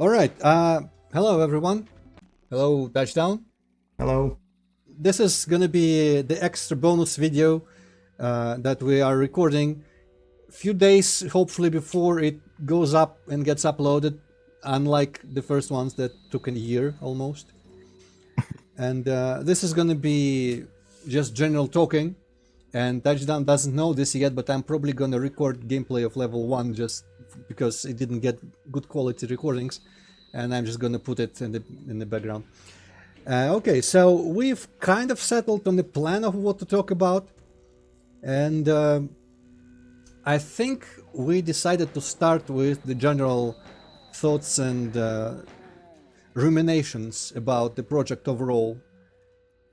All right. Hello, everyone. Hello, Touchdown. Hello. This is going to be the extra bonus video that we are recording a few days, hopefully, before it goes up and gets uploaded, unlike the first ones that took a year almost. And this is going to be just general talking. And Touchdown doesn't know this yet, but I'm probably going to record gameplay of level 1 just because it didn't get good quality recordings. And I'm just going to put it in the background. Okay, so we've kind of settled on the plan of what to talk about. And I think we decided to start with the general thoughts and ruminations about the project overall.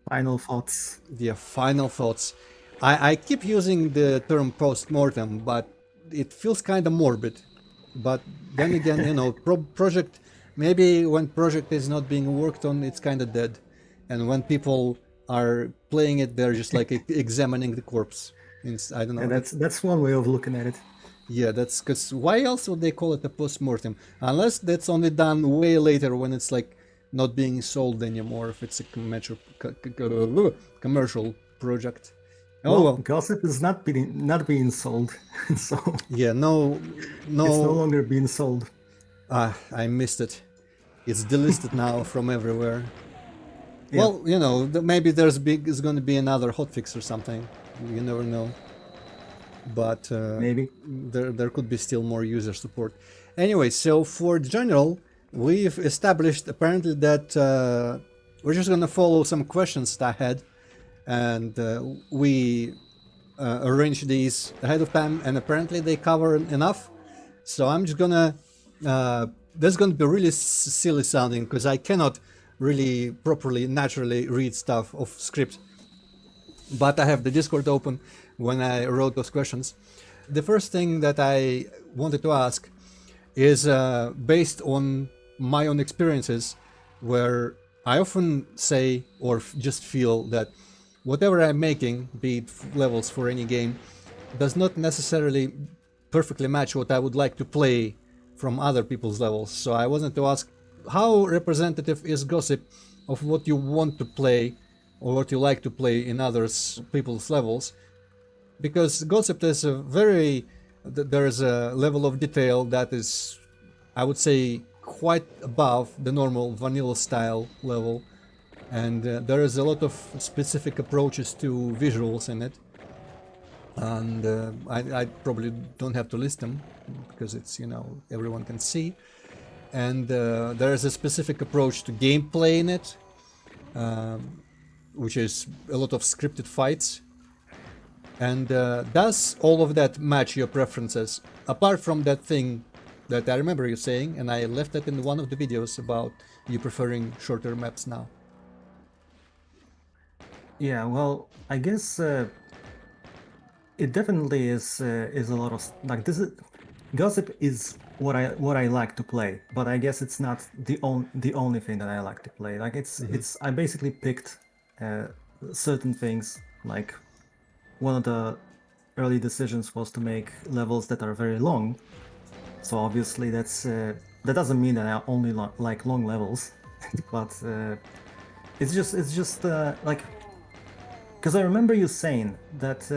Final thoughts. The final thoughts. I keep using the term post-mortem, but it feels kind of morbid. But then again, project, maybe when project is not being worked on, it's kind of dead. And when people are playing it, they're just like examining the corpse. I don't know. Yeah, that's one way of looking at it. Yeah, that's because why else would they call it a post-mortem? Unless that's only done way later when it's like not being sold anymore, if it's a commercial project. Well, Gossip is not being sold, so yeah, no, it's no longer being sold. I missed it. It's delisted now from everywhere. Yeah. Well, maybe is going to be another hotfix or something. You never know. But maybe there could be still more user support. Anyway, so for the general, we've established apparently that we're just going to follow some questions that I had, and we arranged these ahead of time, and apparently they cover enough. So I'm just gonna that's going to be really silly sounding because I cannot really properly naturally read stuff of script, but I have the Discord open when I wrote those questions. The first thing that I wanted to ask is based on my own experiences, where I often say or just feel that whatever I'm making, be it levels for any game, does not necessarily perfectly match what I would like to play from other people's levels. So I wanted to ask, how representative is Gossip of what you want to play or what you like to play in others people's levels? Because Gossip is there is a level of detail that is, I would say, quite above the normal vanilla style level, and there is a lot of specific approaches to visuals in it, and I probably don't have to list them because it's everyone can see, and there is a specific approach to gameplay in it, which is a lot of scripted fights. And does all of that match your preferences? Apart from that thing that I remember you saying, and I left that in one of the videos about you preferring shorter maps now. Yeah, well, I guess it definitely is a lot of like this is Gossip is what I like to play, but I guess it's not the only thing that I like to play. Like it's I basically picked certain things. Like one of the early decisions was to make levels that are very long. So obviously that doesn't mean that I only like long levels, but it's just like. Because I remember you saying that,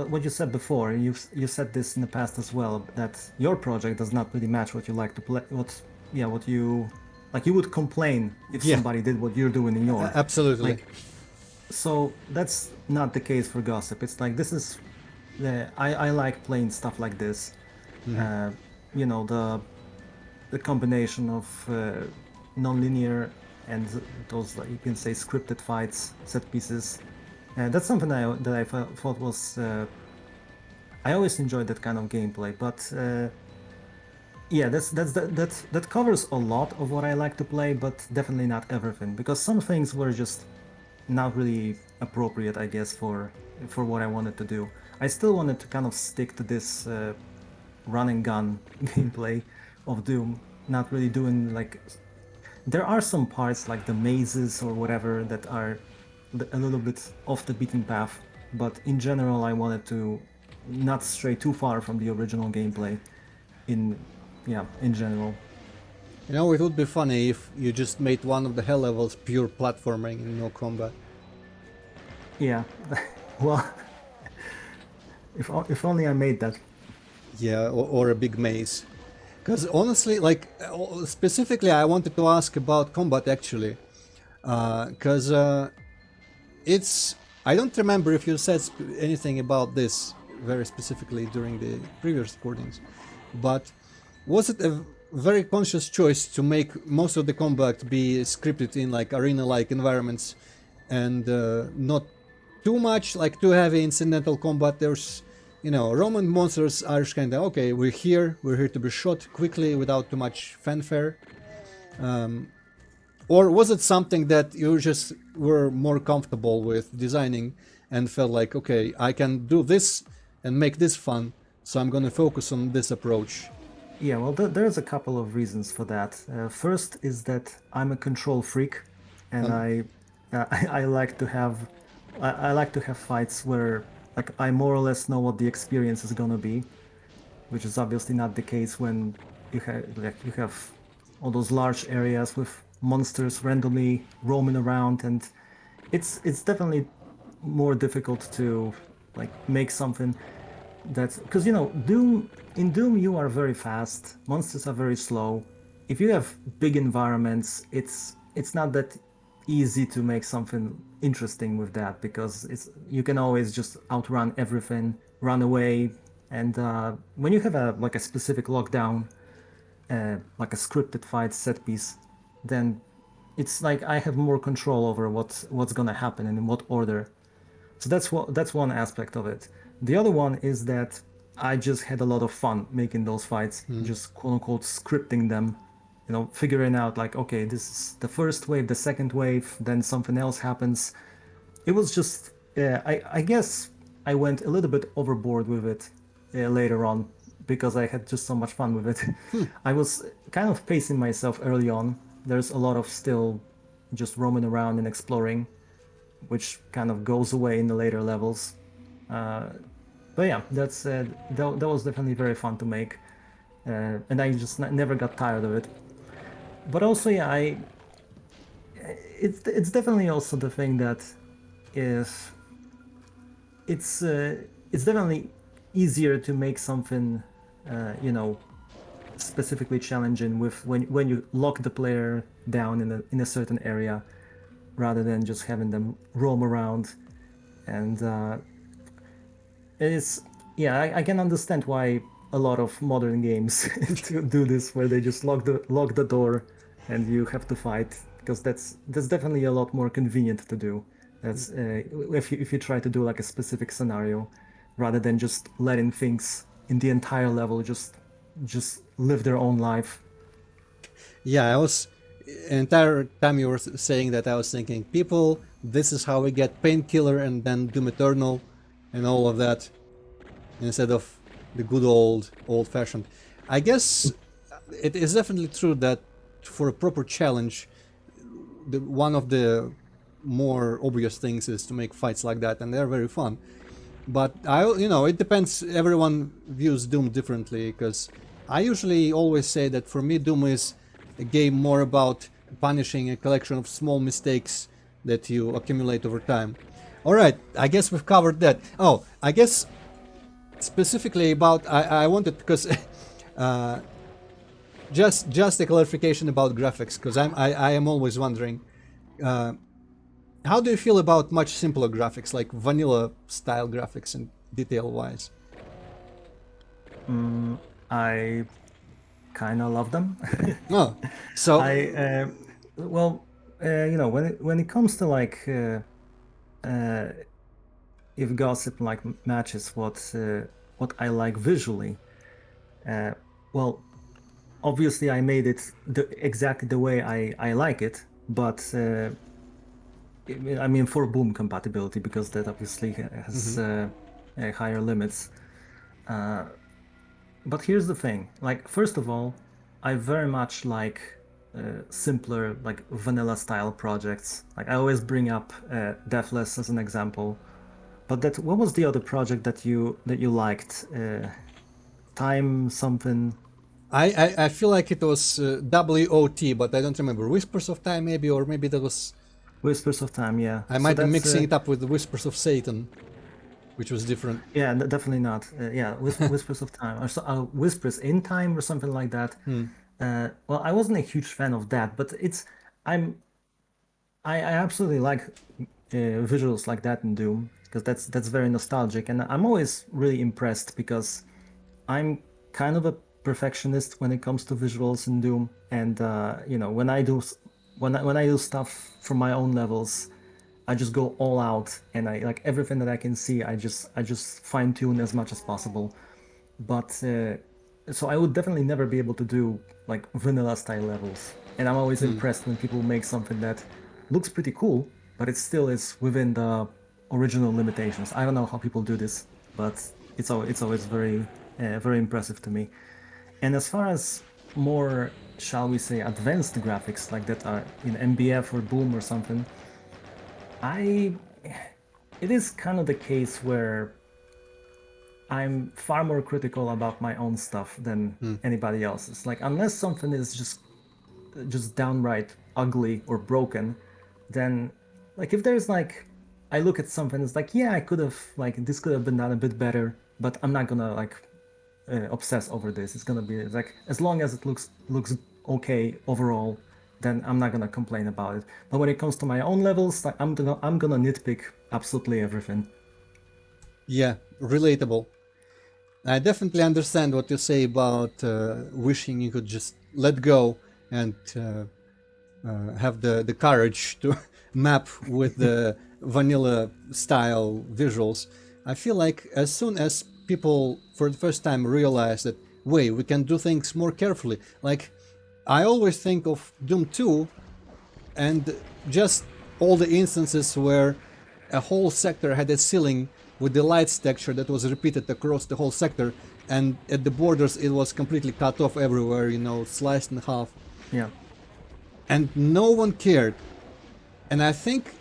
what you said before, you said this in the past as well, that your project does not really match what you like to play. What you like. You would complain if somebody did what you're doing in your. Absolutely. Like, so that's not the case for Gossip. It's like this is, I like playing stuff like this. The combination of non-linear and those, like, you can say, scripted fights, set pieces. That's something that I thought was. I always enjoyed that kind of gameplay, but yeah, that covers a lot of what I like to play, but definitely not everything, because some things were just not really appropriate, I guess, for what I wanted to do. I still wanted to kind of stick to this run and gun gameplay of Doom, not really doing like. There are some parts like the mazes or whatever that are a little bit off the beaten path, but in general I wanted to not stray too far from the original gameplay in general. You know, it would be funny if you just made one of the hell levels pure platforming and no combat. Yeah, well, if only I made that. Yeah, or a big maze. Because honestly, like, specifically, I wanted to ask about combat actually. Because it's. I don't remember if you said anything about this very specifically during the previous recordings, but was it a very conscious choice to make most of the combat be scripted in like arena-like environments and not too much like too heavy incidental combat? There's, you know, Roman monsters are just kind of okay. We're here to be shot quickly without too much fanfare. Or was it something that you just were more comfortable with designing and felt like, okay, I can do this and make this fun, so I'm going to focus on this approach? Yeah, well, there's a couple of reasons for that. First is that I'm a control freak, and Um, I like to have I like to have fights where like I more or less know what the experience is gonna be, which is obviously not the case when you have all those large areas with monsters randomly roaming around, and it's definitely more difficult to like make something that's because Doom you are very fast, monsters are very slow. If you have big environments, it's not that easy to make something interesting with that because it's you can always just outrun everything, run away, and when you have a like a specific lockdown, like a scripted fight set piece, then it's like I have more control over what's gonna happen and in what order. So that's one aspect of it. The other one is that I just had a lot of fun making those fights, just quote unquote scripting them, figuring out like, okay, this is the first wave, the second wave, then something else happens. It was just, I guess I went a little bit overboard with it later on because I had just so much fun with it. I was kind of pacing myself early on. There's a lot of still just roaming around and exploring, which kind of goes away in the later levels. But yeah, that was definitely very fun to make, and I just never got tired of it. But also, yeah, it's definitely also the thing that is it's definitely easier to make something, you know, specifically challenging with when you lock the player down in a certain area rather than just having them roam around. And it's yeah, I can understand why a lot of modern games do this, where they just lock the door, and you have to fight because that's definitely a lot more convenient to do. That's if you try to do like a specific scenario, rather than just letting things in the entire level just live their own life. yeah, I was entire time you were saying that I was thinking, people, this is how we get Painkiller and then Doom Eternal and all of that instead of the good old-fashioned. I guess it is definitely true that for a proper challenge, one of the more obvious things is to make fights like that, and they're very fun. But it depends. Everyone views Doom differently because I usually always say that for me, Doom is a game more about punishing a collection of small mistakes that you accumulate over time. All right, I guess we've covered that. Oh, I guess specifically about I wanted because just a clarification about graphics because I am always wondering. How do you feel about much simpler graphics, like vanilla style graphics and detail wise? I kind of love them. Oh, so I well, when it comes to like uh, if gossip like matches what I like visually, uh, well, obviously I made it exactly the way I like it, but I mean for boom compatibility because that obviously has higher limits. But here's the thing, like first of all, I very much like simpler like vanilla style projects. Like I always bring up Deathless as an example. But that what was the other project that you liked? Time something. I feel like it was WOT, but I don't remember. Whispers of Time, maybe, or maybe that was. Whispers of Time, yeah. I So might be that's mixing it up with the Whispers of Satan, which was different. yeah, definitely not. Yeah, Whispers of Time, or Whispers in Time, or something like that. Well, I wasn't a huge fan of that, but I'm I absolutely like visuals like that in Doom because that's very nostalgic, and I'm always really impressed because I'm kind of a perfectionist when it comes to visuals in Doom, and you know when I do stuff for my own levels, I just go all out, and I like everything that I can see. I just fine tune as much as possible, but so I would definitely never be able to do like vanilla style levels, and I'm always impressed when people make something that looks pretty cool, but it still is within the original limitations. I don't know how people do this, but it's always very impressive to me. And as far as more, shall we say, advanced graphics like that are in MBF or Boom or something, I it is kind of the case where I'm far more critical about my own stuff than anybody else's. Like unless something is just downright ugly or broken, then like if there's like I look at something, it's like yeah, I could have like this could have been done a bit better, but I'm not gonna like obsess over this. It's gonna be like as long as it looks okay overall, then I'm not gonna complain about it. But when it comes to my own levels, like I'm gonna nitpick absolutely everything. Yeah, relatable. I definitely understand what you say about wishing you could just let go and have the courage to map with the vanilla style visuals. I feel like as soon as people for the first time realize that, wait, we can do things more carefully. Like, I always think of Doom 2 and just all the instances where a whole sector had a ceiling with the lights texture that was repeated across the whole sector, and at the borders it was completely cut off everywhere, you know, sliced in half, Yeah. and no one cared. And I think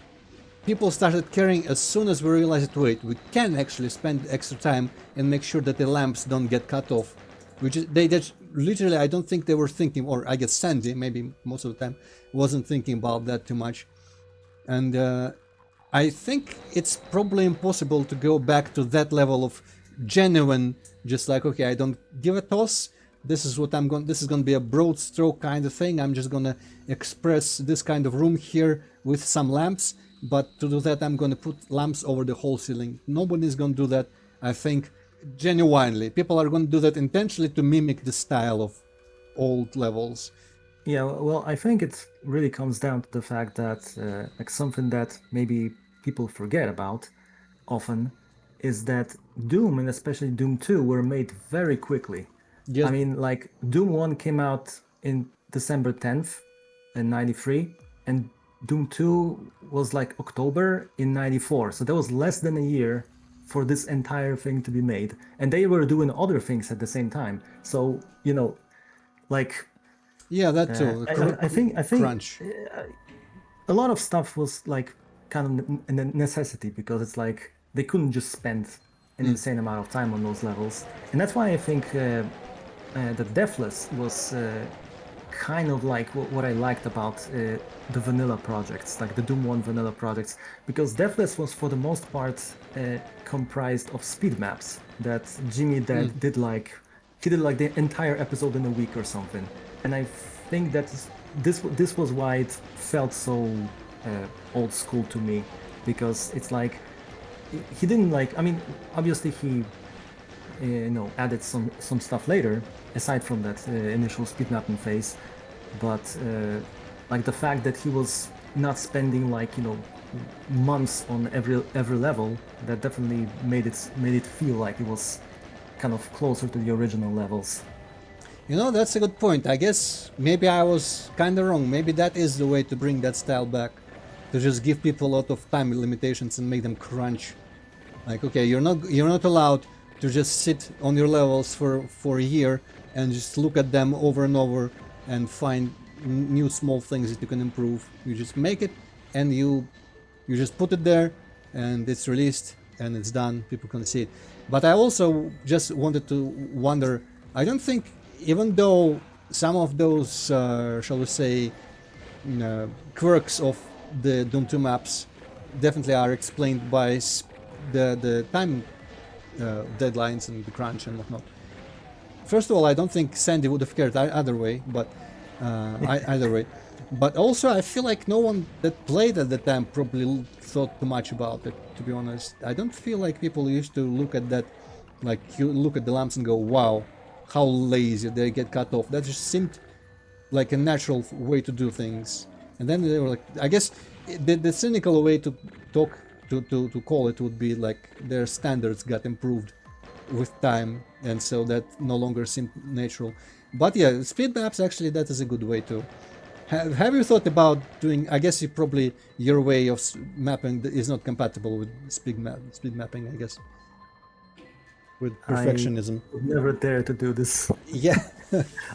people started caring as soon as we realized, wait, we can actually spend extra time and make sure that the lamps don't get cut off. Which is, they just literally, I don't think they were thinking, or I guess Sandy, maybe most of the time, wasn't thinking about that too much. And I think it's probably impossible to go back to that level of genuine, just like, okay, I don't give a toss. This is what I'm going. This is going to be a broad stroke kind of thing. I'm just going to express this kind of room here with some lamps. But to do that, I'm going to put lamps over the whole ceiling. Nobody's going to do that. I think genuinely, people are going to do that intentionally to mimic the style of old levels. Yeah, well, I think it really comes down to the fact that like something that maybe people forget about often is that Doom and especially Doom 2 were made very quickly. I Yes, mean, like Doom 1 came out in December 10th in 93 and Doom 2 was like October in 94. So that was less than a year for this entire thing to be made. And they were doing other things at the same time. So, you know, like yeah, that too. I think Crunch. a lot of stuff was like kind of a necessity because it's like they couldn't just spend an insane amount of time on those levels, and that's why I think the Deathless was kind of like what I liked about the vanilla projects, like the Doom 1 vanilla projects, because Deathless was for the most part comprised of speed maps that Jimmy did like he did like the entire episode in a week or something, and I think that this was why it felt so old school to me, because it's like he didn't like. I mean, obviously he added some stuff later aside from that initial speed mapping phase, but like the fact that he was not spending like months on every level, that definitely made it feel like it was kind of closer to the original levels. You know, that's a good point. I guess maybe I was kind of wrong. Maybe that is the way to bring that style back. To just give people a lot of time limitations and make them crunch. Like, okay, you're not allowed to just sit on your levels for a year and just look at them over and over and find new small things that you can improve. You just make it and you just put it there and it's released and it's done. People can see it. But I also just wanted to wonder, I don't think even though some of those, shall we say, quirks of the Doom 2 maps definitely are explained by the time deadlines and the crunch and whatnot. First of all, I don't think Sandy would have cared either way, but either way. But also, I feel like no one that played at the time probably thought too much about it. To be honest, I don't feel like people used to look at that, like you look at the lamps and go, "Wow, how lazy they get cut off." That just seemed like a natural way to do things. And then they were like, I guess the cynical way to talk to call it would be like their standards got improved with time, and so that no longer seemed natural. But yeah, speed maps actually that is a good way to. Have you thought about doing? I guess you probably your way of mapping is not compatible with speed mapping. I guess with I perfectionism. would never dare to do this. Yeah,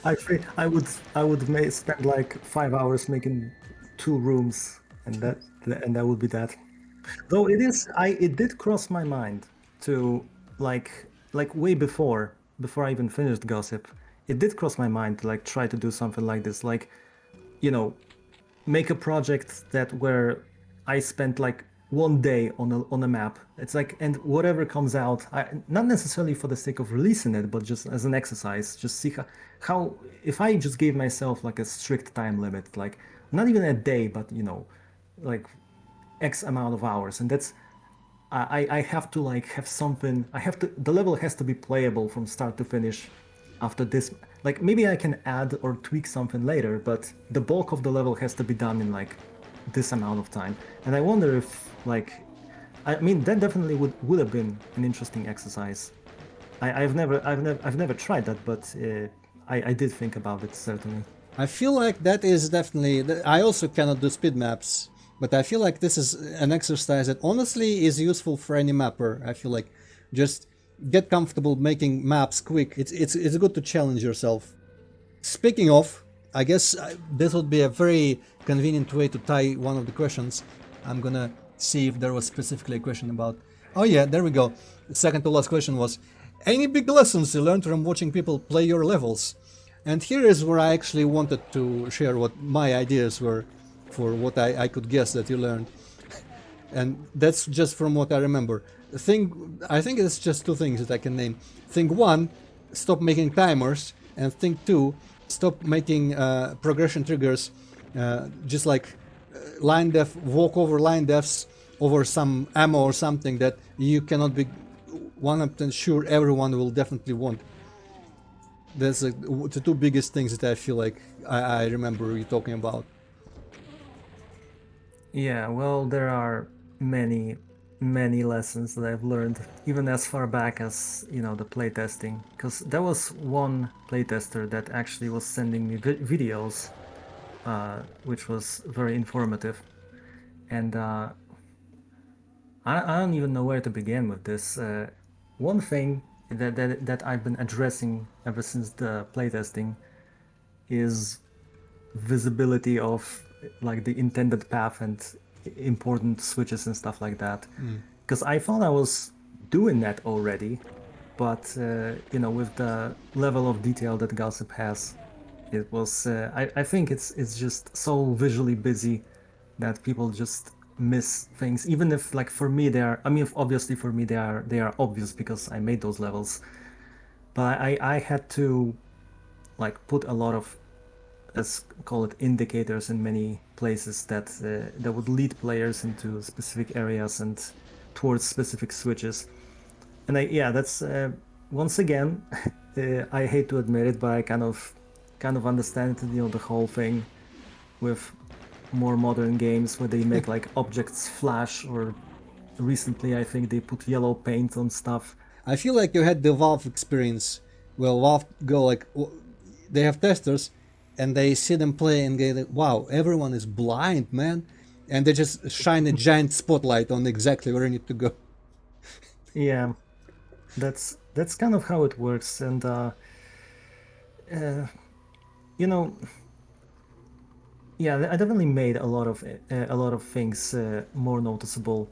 I would spend like 5 hours making 2 rooms, and that would be that. Though it did cross my mind to like way before I even finished Gossip. It did cross my mind to like try to do something like this, like you know, make a project that where I spent like 1 day on a map. It's like, and whatever comes out, not necessarily for the sake of releasing it, but just as an exercise, just see how if I just gave myself like a strict time limit, like not even a day, but like X amount of hours, and that's I have to like have something. I have to. The level has to be playable from start to finish. After this, like maybe I can add or tweak something later, but the bulk of the level has to be done in like this amount of time. And I wonder if like, I mean, that definitely would have been an interesting exercise. I've never tried that, but I did think about it certainly. I feel like that is definitely. I also cannot do speed maps, but I feel like this is an exercise that honestly is useful for any mapper. I feel like just get comfortable making maps quick. It's good to challenge yourself. Speaking of, I guess this would be a very convenient way to tie one of the questions. I'm gonna see if there was specifically a question about. Oh yeah, there we go. The second to last question was, any big lessons you learned from watching people play your levels? And here is where I actually wanted to share what my ideas were for what I could guess that you learned. And that's just from what I remember. I think it's just two things that I can name. Thing one, stop making timers, and thing two, stop making progression triggers, just like line def, walk over line defs over some ammo or something that you cannot be 100% sure everyone will definitely want. That's the two biggest things that I feel like I remember you talking about. Yeah, well, there are many, many lessons that I've learned, even as far back as, the playtesting. Because there was one playtester that actually was sending me videos, which was very informative. And I don't even know where to begin with this. One thing that I've been addressing ever since the playtesting is visibility of like the intended path and important switches and stuff like that. Because I thought I was doing that already, but with the level of detail that Gossip has, it was. I think it's just so visually busy that people just miss things. Even if like for me they are. I mean, obviously for me they are obvious because I made those levels, but I had to like put a lot of, let's call it, indicators in many places that would lead players into specific areas and towards specific switches. And yeah, that's once again, I hate to admit it, but I kind of understand the whole thing with more modern games where they make like objects flash, or recently I think they put yellow paint on stuff. I feel like you had the Valve experience. Well, Valve go like, they have testers, and they see them play and they like, wow, everyone is blind, man, and they just shine a giant spotlight on exactly where you need to go. Yeah, that's kind of how it works, and you know, yeah, I definitely made a lot of things more noticeable.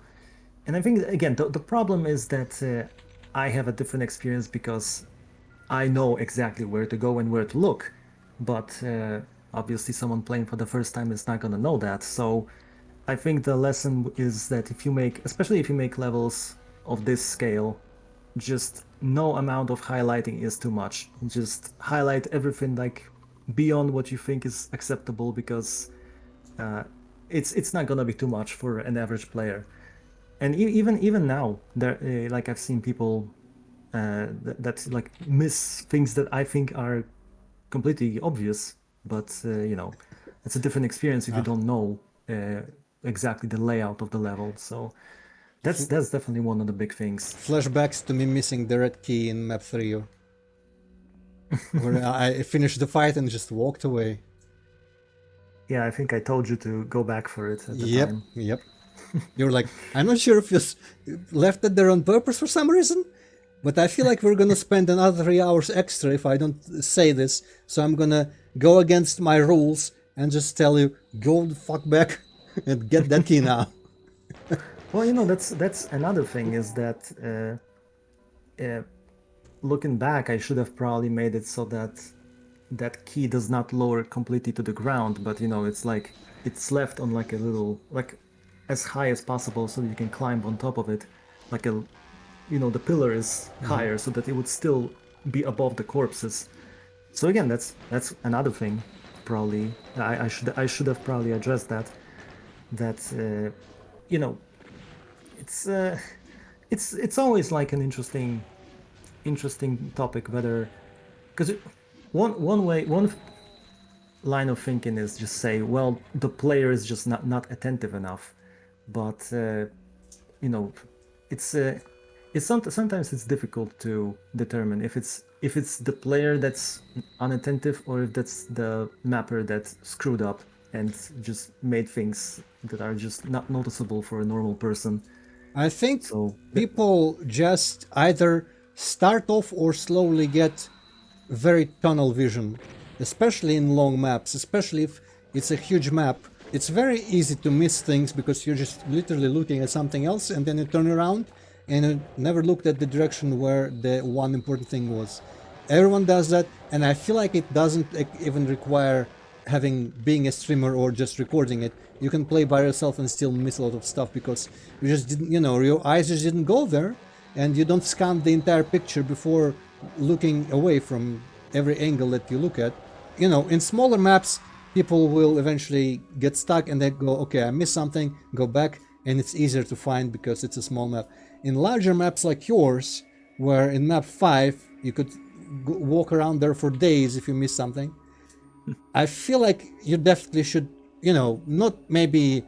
And I think again the problem is that I have a different experience because I know exactly where to go and where to look, but obviously someone playing for the first time is not gonna know that. So I think the lesson is that if you make, especially if you make levels of this scale, just no amount of highlighting is too much. Just highlight everything like beyond what you think is acceptable because uh, it's not gonna be too much for an average player. And even now, there like I've seen people that like miss things that I think are completely obvious, but it's a different experience if you Ah, don't know uh, exactly the layout of the level. So that's definitely one of the big things. flashbacks to me missing the red key in map 3, where I finished the fight and just walked away. Yeah, I think I told you to go back for it at the Yep, time. yep. You're like, I'm not sure if you left it there on purpose for some reason, but I feel like we're gonna spend another 3 hours extra if I don't say this, so I'm gonna go against my rules and just tell you, go the fuck back and get that key now. Well, that's another thing is that looking back, I should have probably made it so that that key does not lower completely to the ground, but it's like it's left on like a little like as high as possible so you can climb on top of it. Like the pillar is higher so that it would still be above the corpses. So again, that's another thing. Probably I should have probably addressed that. That you know it's it's always like an interesting topic whether because one line of thinking is just say, well, the player is just not attentive enough, but you know, sometimes it's difficult to determine if it's the player that's unattentive or if that's the mapper that screwed up and just made things that are just not noticeable for a normal person. I think So people just either start off or slowly get very tunnel vision, especially in long maps, especially if it's a huge map. It's very easy to miss things because you're just literally looking at something else and then you turn around and you never looked at the direction where the one important thing was. Everyone does that, and I feel like it doesn't even require being a streamer or just recording it. You can play by yourself and still miss a lot of stuff because you just didn't, your eyes just didn't go there, and you don't scan the entire picture before looking away from every angle that you look at. In smaller maps, people will eventually get stuck and they go, okay, I missed something, go back, and it's easier to find because it's a small map. In larger maps like yours, where in map 5 you could walk around there for days if you miss something, I feel like you definitely should, not maybe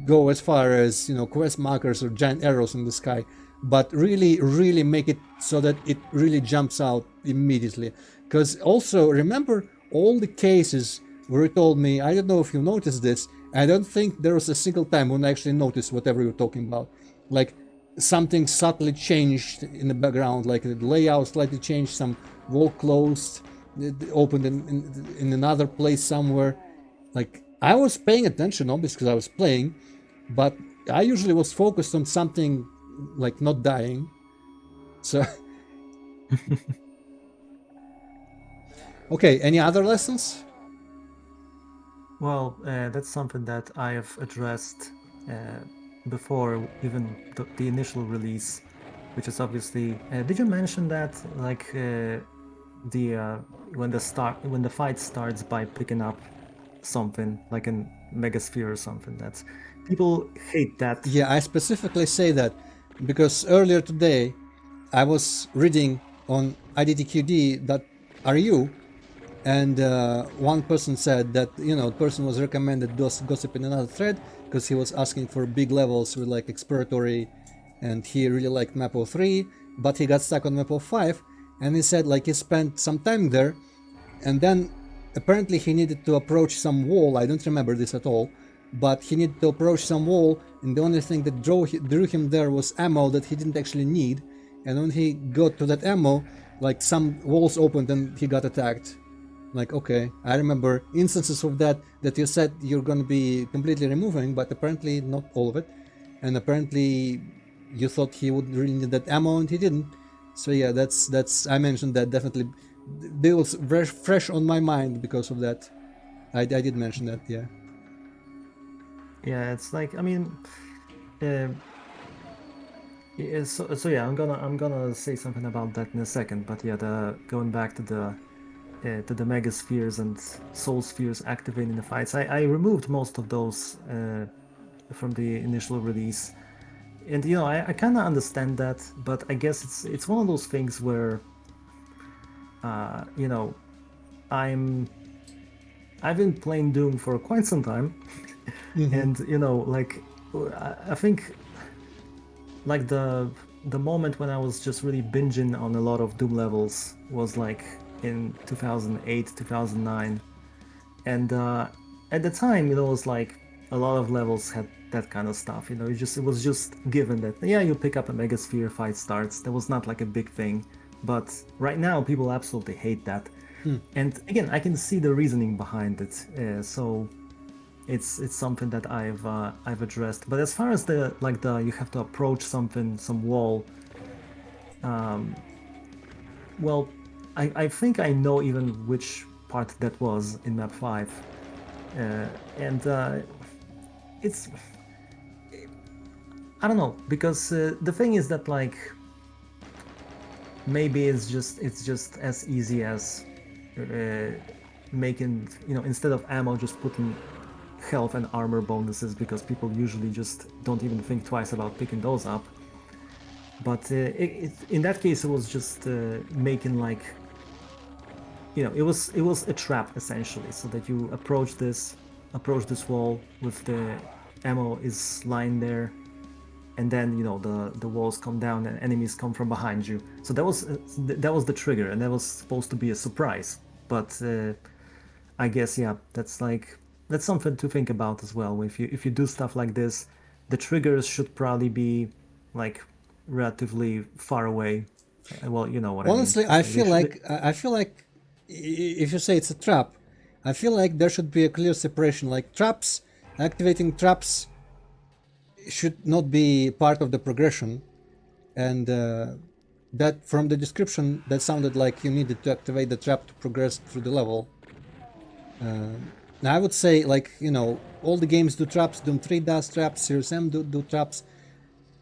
go as far as, quest markers or giant arrows in the sky, but really, really make it so that it really jumps out immediately. Because also, remember all the cases where you told me, I don't know if you noticed this, I don't think there was a single time when I actually noticed whatever you're talking about. Like, something subtly changed in the background, like the layout slightly changed, some wall closed, it opened in another place somewhere. Like, I was paying attention, obviously, because I was playing, but I usually was focused on something like not dying. So, okay, any other lessons? well, that's something that I have addressed before even the initial release, which is obviously. Did you mention that like the when the fight starts by picking up something like a megasphere or something? That's people hate that. Yeah, I specifically say that because earlier today I was reading on iddqd.ru, and one person said that the person was recommended gossip in another thread because he was asking for big levels with like exploratory, and he really liked map 03, but he got stuck on map 05, and he said like he spent some time there, and then apparently he needed to approach some wall. I don't remember this at all, but he needed to approach some wall, and the only thing that drew him there was ammo that he didn't actually need, and when he got to that ammo, like some walls opened and he got attacked. Like, okay, I remember instances of that you said you're going to be completely removing, but apparently not all of it, and apparently you thought he would really need that ammo and he didn't. So yeah, that's I mentioned that definitely. It was very fresh on my mind because of that. I did mention that. Yeah. Yeah, it's like, I mean, uh, yeah, so yeah, I'm gonna say something about that in a second. But yeah, the going back to the mega spheres and soul spheres activating the fights, I removed most of those from the initial release, and I kind of understand that, but I guess it's one of those things where you know I'm I've been playing Doom for quite some time, Mm-hmm. and like I think like the moment when I was just really binging on a lot of Doom levels was like in 2008, 2009. And at the time, it was like a lot of levels had that kind of stuff. It was just given that, yeah, you pick up a megasphere, fight starts. That was not like a big thing. But right now, people absolutely hate that. And again, I can see the reasoning behind it. So it's something that I've addressed. But as far as the you have to approach something, some wall, well, I think I know even which part that was in map 5. And it's I don't know, because the thing is that, like, maybe it's just as easy as uh, making, instead of ammo, just putting health and armor bonuses, because people usually just don't even think twice about picking those up. But in that case, it was just making, like, it was a trap essentially, so that you approach this wall with the ammo is lying there, and then the walls come down and enemies come from behind you. So that was the trigger, and that was supposed to be a surprise. But I guess, yeah, that's something to think about as well. If you do stuff like this, the triggers should probably be, like, relatively far away. Well, you know what I mean. Honestly, It's like they should. I feel like if you say it's a trap, I feel like there should be a clear separation. Like traps, activating traps should not be part of the progression, and that from the description that sounded like you needed to activate the trap to progress through the level. Now I would say, like, all the games do traps. Doom 3 does traps. Series M do traps.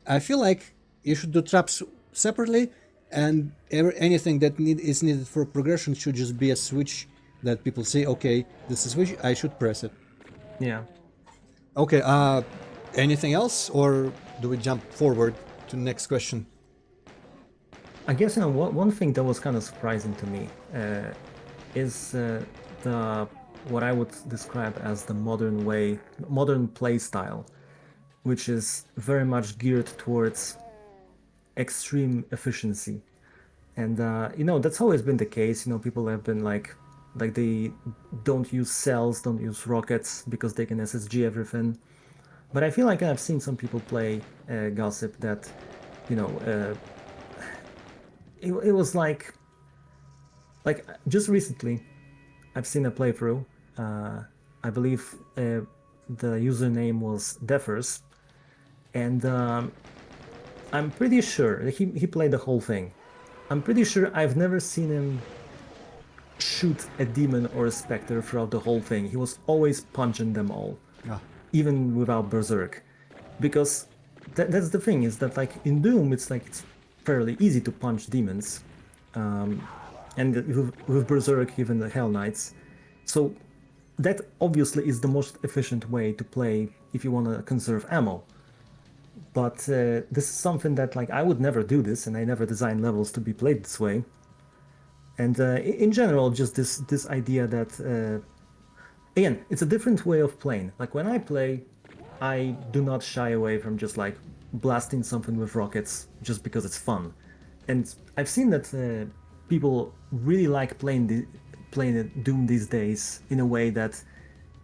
I feel like you should do traps separately, and anything that is needed for progression should just be a switch that people say, okay, this is switch, I should press it. Yeah. Okay, anything else, or do we jump forward to the next question? I guess one thing that was kind of surprising to me is the what I would describe as the modern play style, which is very much geared towards extreme efficiency. And that's always been the case. People have been like they don't use cells, don't use rockets, because they can SSG everything. But I feel like I've seen some people play Gossip that, you know, uh, it was like just recently I've seen a playthrough. I believe the username was Defers, and I'm pretty sure he played the whole thing. I'm pretty sure I've never seen him shoot a demon or a specter throughout the whole thing. He was always punching them all, Ah, even without Berserk. Because that's the thing, is that, like, in Doom, it's fairly easy to punch demons. And with Berserk, even the Hell Knights. So that obviously is the most efficient way to play if you want to conserve ammo. But this is something that, like, I would never do this, and I never design levels to be played this way. And in general, just this idea that again, it's a different way of playing. Like, when I play, I do not shy away from just, like, blasting something with rockets just because it's fun. And I've seen that people really like playing Doom these days in a way that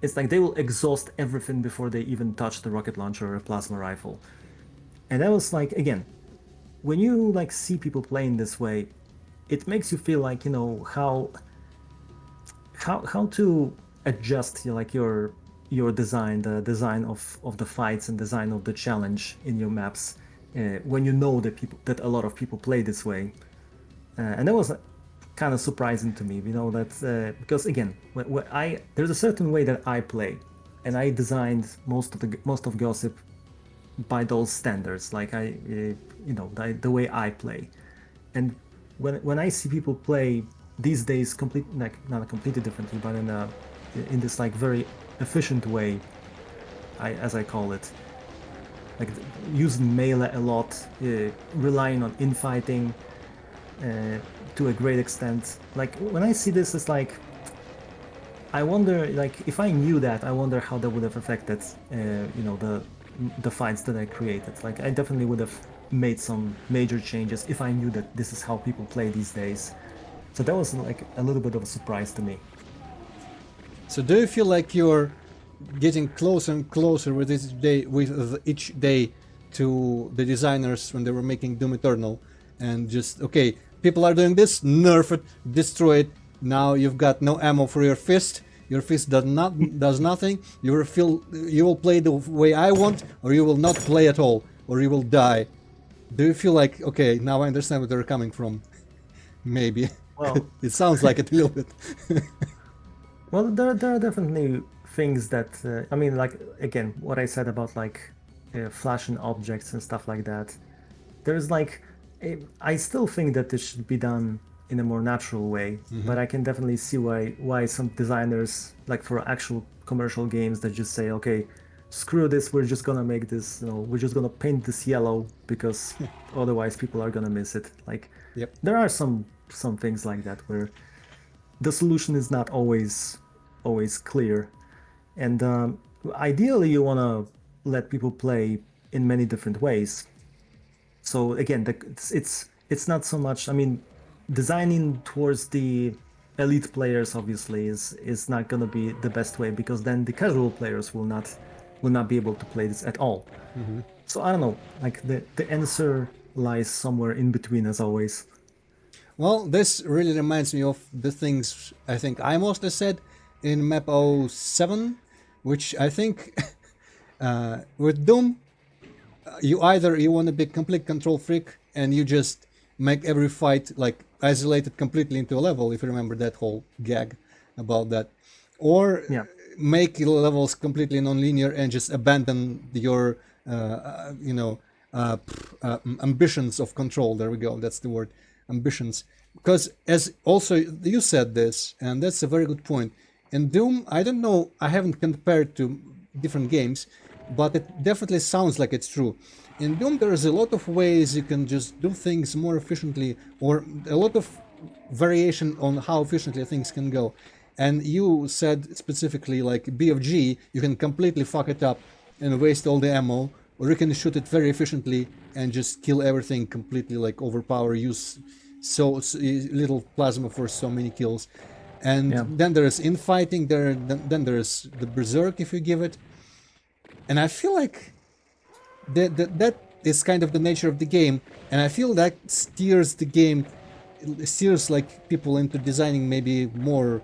it's like they will exhaust everything before they even touch the rocket launcher or a plasma rifle. And that was like, again, when you, like, see people playing this way, it makes you feel like, how to adjust your design, the design of the fights and design of the challenge in your maps, when you know that a lot of people play this way. And that was kind of surprising to me, that because again, there's a certain way that I play, and I designed most of Gossip by those standards, like the way I play. And when I see people play these days, like not completely differently, but in this like very efficient way, as I call it, like using melee a lot, relying on infighting to a great extent. Like when I see this, it's like I wonder, like if I knew that, I wonder how that would have affected, the fights that I created. Like I definitely would have made some major changes if I knew that this is how people play these days. So that was like a little bit of a surprise to me. So do you feel like you're getting closer and closer with each day to the designers when they were making Doom Eternal, and just okay, people are doing this, nerf it, destroy it. Now you've got no ammo for your fist. Your fist does nothing. You will play the way I want, or you will not play at all, or you will die. Do you feel like okay, now I understand where they're coming from? Maybe. Well, It sounds like it a little bit. well, there are definitely things that I mean, like again, what I said about like flashing objects and stuff like that. There's like, I still think that this should be done in a more natural way, but I can definitely see why some designers, like for actual commercial games, that just say, okay, screw this, we're just gonna make this, we're just gonna paint this yellow because otherwise people are gonna miss it. Like Yep. there are some things like that where the solution is not always clear, and ideally you want to let people play in many different ways. So again, it's not so much. I mean, designing towards the elite players obviously is not going to be the best way, because then the casual players will not be able to play this at all. So I don't know. Like the answer lies somewhere in between, as always. Well, this really reminds me of the things I think I mostly said in map oh 07, which I think with Doom, you want to be complete control freak and you just make every fight like isolated completely into a level, if you remember that whole gag about that, or Yeah. make levels completely non-linear and just abandon your ambitions of control. There we go, that's the word, ambitions. Because as also you said this, and that's a very good point, in Doom, I don't know, I haven't compared to different games, but it definitely sounds like it's true. In Doom, there's a lot of ways you can just do things more efficiently, or a lot of variation on how efficiently things can go. And you said specifically, like BFG, you can completely fuck it up and waste all the ammo, or you can shoot it very efficiently and just kill everything completely, like overpower, use so little plasma for so many kills. And Yeah. then there's infighting, then there's the berserk if you give it. And I feel like that is kind of the nature of the game, and I feel that steers the game, steers like people into designing maybe more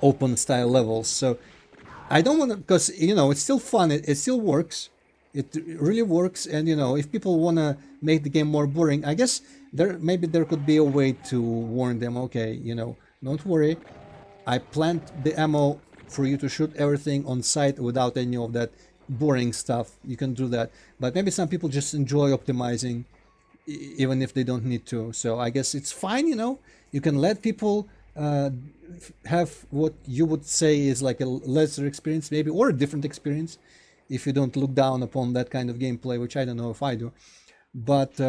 open style levels. So I don't want to, because it's still fun, it still works, it really works. And if people want to make the game more boring, I guess there could be a way to warn them, okay, don't worry, I plant the ammo for you to shoot everything on sight without any of that boring stuff. You can do that, but maybe some people just enjoy optimizing, even if they don't need to. So I guess it's fine. You can let people have what you would say is like a lesser experience, maybe, or a different experience, if you don't look down upon that kind of gameplay, which I don't know if I do. But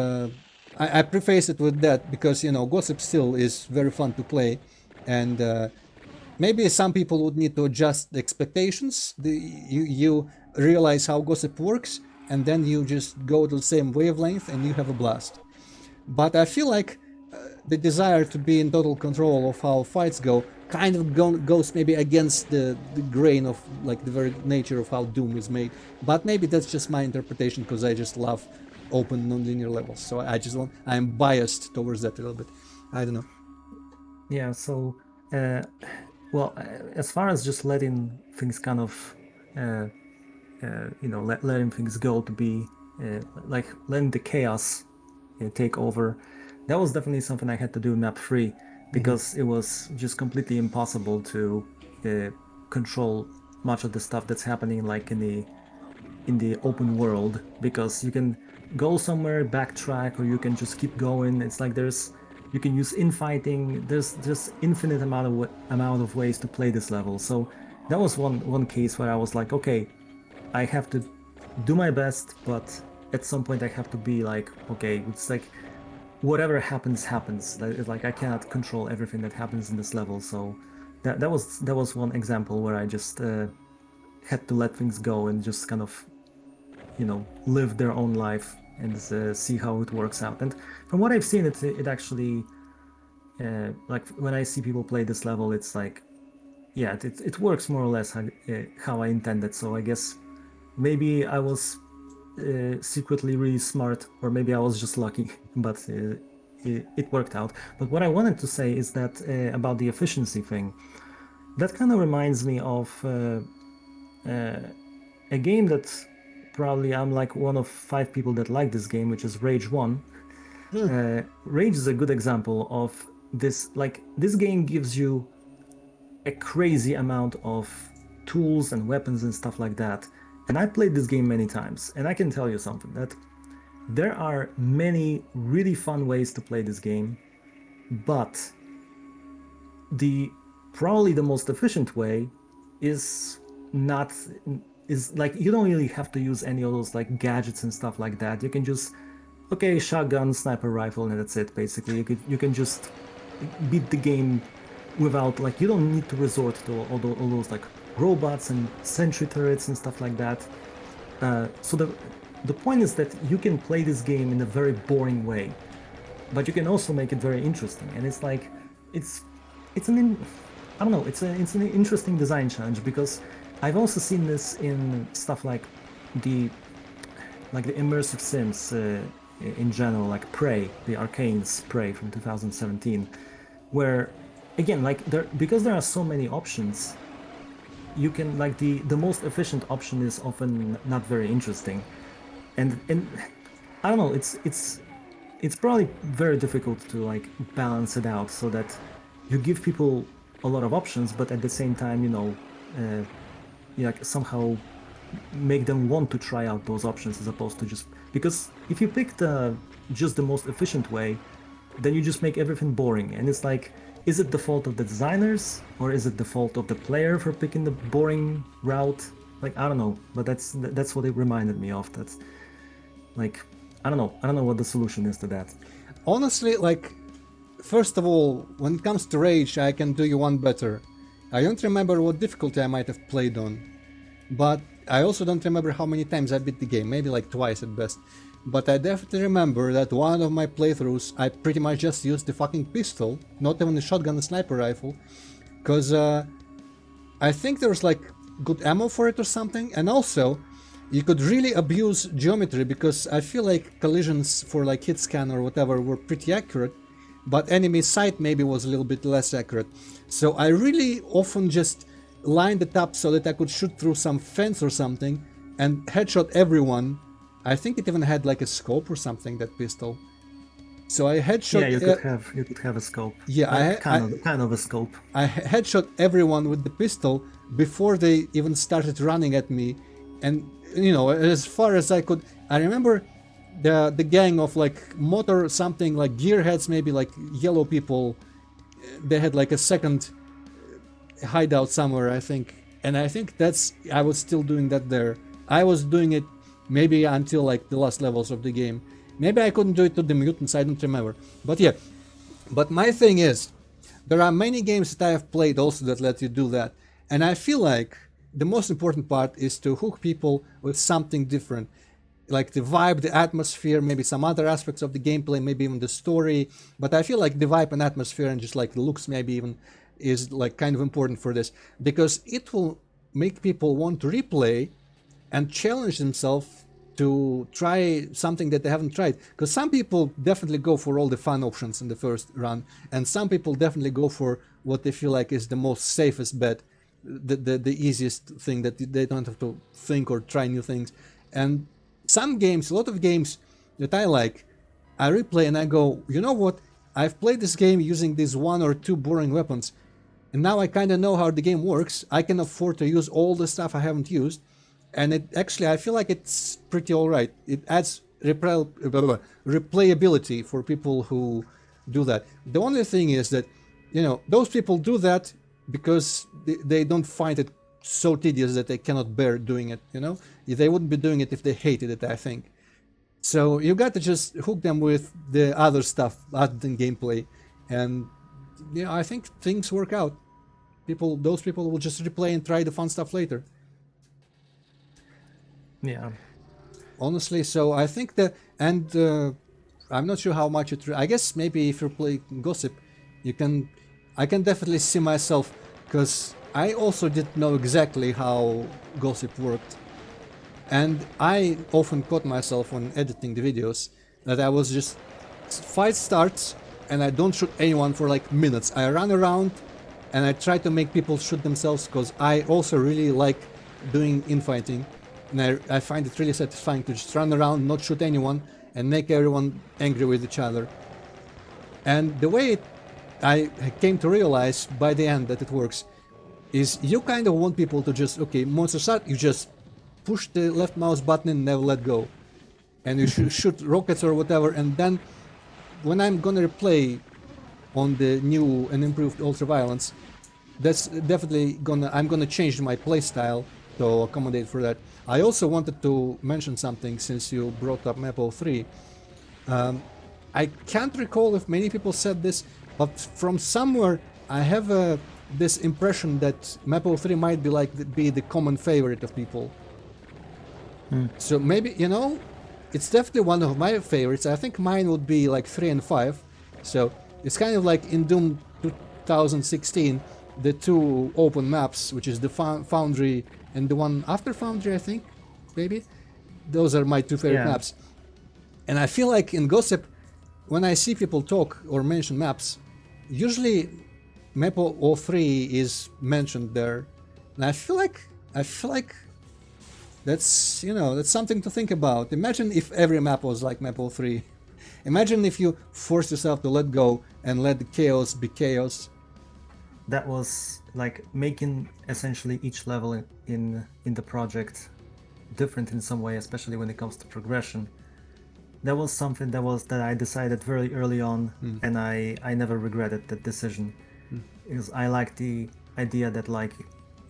I preface it with that because Gossip still is very fun to play, and maybe some people would need to adjust the expectations. You realize how Gossip works, and then you just go to the same wavelength and you have a blast. But I feel like the desire to be in total control of how fights go kind of goes maybe against the grain of like the very nature of how Doom is made. But maybe that's just my interpretation because I just love open non-linear levels. So I'm biased towards that a little bit. I don't know. Yeah. So, uh, well, as far as just letting things kind of, uh, letting things go to be like letting the chaos take over. that was definitely something I had to do in map 3 because it was just completely impossible to uh, control much of the stuff that's happening like in the open world, because you can go somewhere, backtrack, or you can just keep going. It's like there's you can use infighting. There's just infinite amount of ways to play this level. So that was one case where I was like, okay, I have to do my best, but at some point I have to be like, okay, it's like whatever happens happens. It's like I cannot control everything that happens in this level. So that was one example where I just had to let things go and just kind of live their own life and see how it works out. And from what I've seen, it actually like when I see people play this level, it's like yeah, it works more or less how I intended. So I guess maybe I was secretly really smart, or maybe I was just lucky, but it worked out. But what I wanted to say is that about the efficiency thing, that kind of reminds me of a game that probably I'm like one of 5 people that like this game, which is Rage 1. Rage is a good example of this. Like, this game gives you a crazy amount of tools and weapons and stuff like that. And I played this game many times, and I can tell you something, that there are many really fun ways to play this game, but the probably the most efficient way is not is like you don't really have to use any of those like gadgets and stuff like that. You can just okay, shotgun, sniper rifle, and that's it. Basically, you can just beat the game without like you don't need to resort to all those like robots and sentry turrets and stuff like that. So the point is that you can play this game in a very boring way, but you can also make it very interesting. And it's like it's it's an in, I don't know, it's an interesting design challenge, because I've also seen this in stuff the like the immersive sims in general, like Prey, the Arcane's Prey from 2017, where again, like because there are so many options, you can like the most efficient option is often not very interesting, and I don't know, it's probably very difficult to like balance it out so that you give people a lot of options, but at the same time, you like somehow make them want to try out those options, as opposed to just because if you pick just the most efficient way, then you just make everything boring. And it's like, is it the fault of the designers, or is it the fault of the player for picking the boring route? Like, I don't know, but that's what it reminded me of. That's like, I don't know what the solution is to that. Honestly, like, first of all, when it comes to Rage, I can do you one better. I don't remember what difficulty I might have played on, but I also don't remember how many times I beat the game, maybe like twice at best. But I definitely remember that one of my playthroughs, I pretty much just used the fucking pistol, not even the shotgun and sniper rifle, because I think there was like good ammo for it or something, and also you could really abuse geometry, because I feel like collisions for like hit scan or whatever were pretty accurate, but enemy sight maybe was a little bit less accurate. So I really often just lined it up so that I could shoot through some fence or something and headshot everyone. I think it even had like a scope or something, that pistol. So I headshot. Yeah, you could have a scope. Yeah, like, kind of a scope. I headshot everyone with the pistol before they even started running at me, and as far as I could. I remember the gang of like motor something, like gearheads, maybe like yellow people. They had like a second hideout somewhere, I think, and I think I was still doing that there. I was doing it maybe until like the last levels of the game. Maybe I couldn't do it to the mutants, I don't remember. But yeah, but my thing is, there are many games that I have played also that let you do that, and I feel like the most important part is to hook people with something different, like the vibe, the atmosphere, maybe some other aspects of the gameplay, maybe even the story. But I feel like the vibe and atmosphere and just like the looks maybe even is like kind of important for this, because it will make people want to replay and challenge themselves to try something that they haven't tried. Because some people definitely go for all the fun options in the first run, and some people definitely go for what they feel like is the most safest bet, the easiest thing that they don't have to think or try new things. And some games, a lot of games that I like, I replay and I go, you know what? I've played this game using these one or two boring weapons, and now I kind of know how the game works. I can afford to use all the stuff I haven't used, and it actually I feel like it's pretty all right. It adds replayability for people who do that. The only thing is that, those people do that because they don't find it so tedious that they cannot bear doing it. They wouldn't be doing it if they hated it, I think. So you got to just hook them with the other stuff other than gameplay, and I think things work out. Those people will just replay and try the fun stuff later. Yeah. Honestly, so I think and I'm not sure how much I guess maybe if you play Gossip, I can definitely see myself, because I also didn't know exactly how Gossip worked. And I often caught myself when editing the videos that I was just, fight starts and I don't shoot anyone for like minutes. I run around and I try to make people shoot themselves, because I also really like doing infighting. And I find it really satisfying to just run around, not shoot anyone, and make everyone angry with each other. And the way I came to realize by the end that it works is you kind of want people to just, okay, monster start, you just push the left mouse button and never let go. And you shoot rockets or whatever, and then when I'm gonna replay on the new and improved Ultraviolence, that's definitely I'm gonna change my playstyle to accommodate for that. I also wanted to mention something since you brought up Map 03. I can't recall if many people said this, but from somewhere I have this impression that Map 03 might be the common favorite of people. So maybe, it's definitely one of my favorites. I think mine would be like 3 and 5. So it's kind of like in Doom 2016, the two open maps, which is the Foundry and the one after Foundry, I think, maybe. Those are my two favorite maps. And I feel like in Gossip, when I see people talk or mention maps, usually Map 03 is mentioned there. And I feel like that's that's something to think about. Imagine if every map was like Map 03. Imagine if you forced yourself to let go and let the chaos be chaos. That was like making essentially each level in the project different in some way, especially when it comes to progression. That was something that I decided very early on, and I never regretted that decision. Because I like the idea that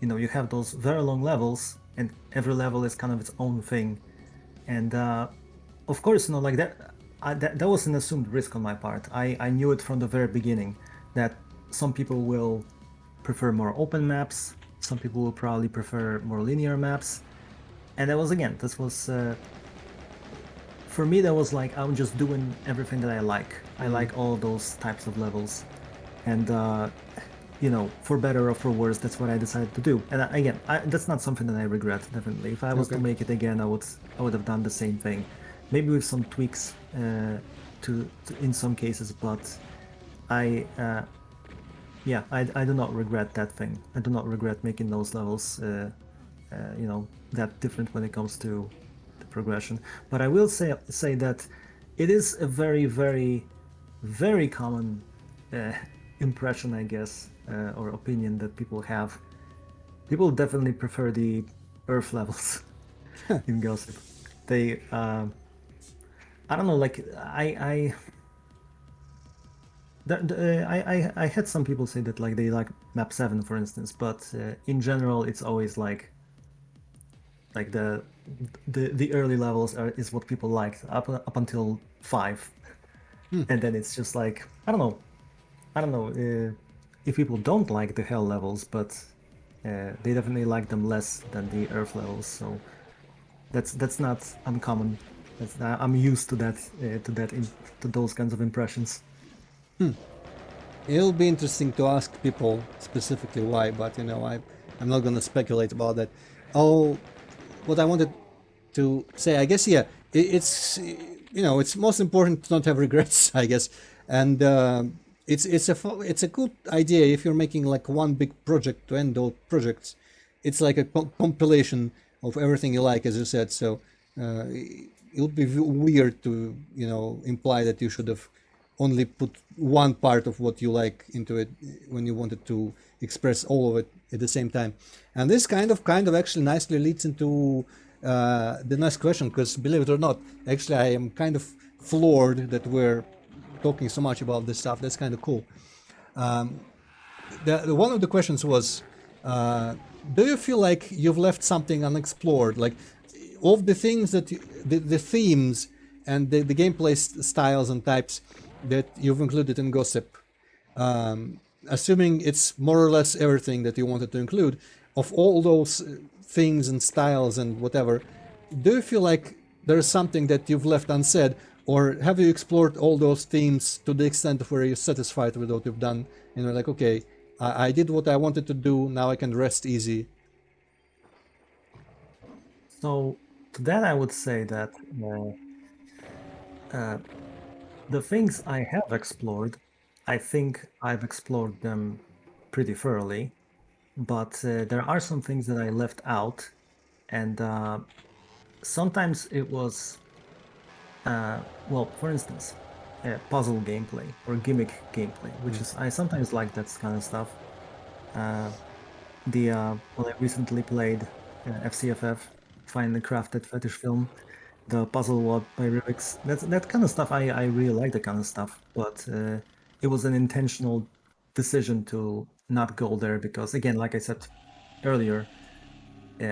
you have those very long levels, and every level is kind of its own thing. And of course, that was an assumed risk on my part. I knew it from the very beginning that some people will prefer more open maps, some people will probably prefer more linear maps. And this was for me, that was like I'm just doing everything that I like. I like all those types of levels, and for better or for worse, that's what I decided to do. And that's not something that I regret. Definitely, if I was to make it again, I would have done the same thing, maybe with some tweaks to in some cases. But I do not regret that thing. I do not regret making those levels, that different when it comes to the progression. But I will say that it is a very, very, very common impression, I guess, or opinion that people have. People definitely prefer the Earth levels in Gossip. They, I don't know, like I had some people say that they like map 7, for instance, but in general it's always like the early levels is what people liked up until 5, and then it's just I don't know if people don't like the hell levels, but they definitely like them less than the earth levels. So that's not uncommon. I'm used to that to those kinds of impressions. It'll be interesting to ask people specifically why, but I'm not gonna speculate about that. Oh, what I wanted to say, I guess, it's it's most important to not have regrets, I guess, and it's a good idea if you're making like one big project to end all projects. It's like a compilation of everything you like, as you said. So it would be weird to imply that you should have only put one part of what you like into it when you wanted to express all of it at the same time. And this kind of actually nicely leads into the next question, because believe it or not, actually I am kind of floored that we're talking so much about this stuff. That's kind of cool. One of the questions was, do you feel like you've left something unexplored? Like, of the things that the themes and the gameplay styles and types that you've included in Gossip, assuming it's more or less everything that you wanted to include, of all those things and styles and whatever, do you feel like there's something that you've left unsaid, or have you explored all those themes to the extent of where you're satisfied with what you've done? Like, okay, I did what I wanted to do, now I can rest easy. So to that, I would say that the things I have explored, I think I've explored them pretty thoroughly, but there are some things that I left out, and sometimes it was, well, for instance, puzzle gameplay or gimmick gameplay, which is, I sometimes like that kind of stuff. Well, I recently played FCFF, Finely Crafted Fetish Film, the puzzle world by Rubik's. That kind of stuff. I really like that kind of stuff, but it was an intentional decision to not go there because, again, like I said earlier,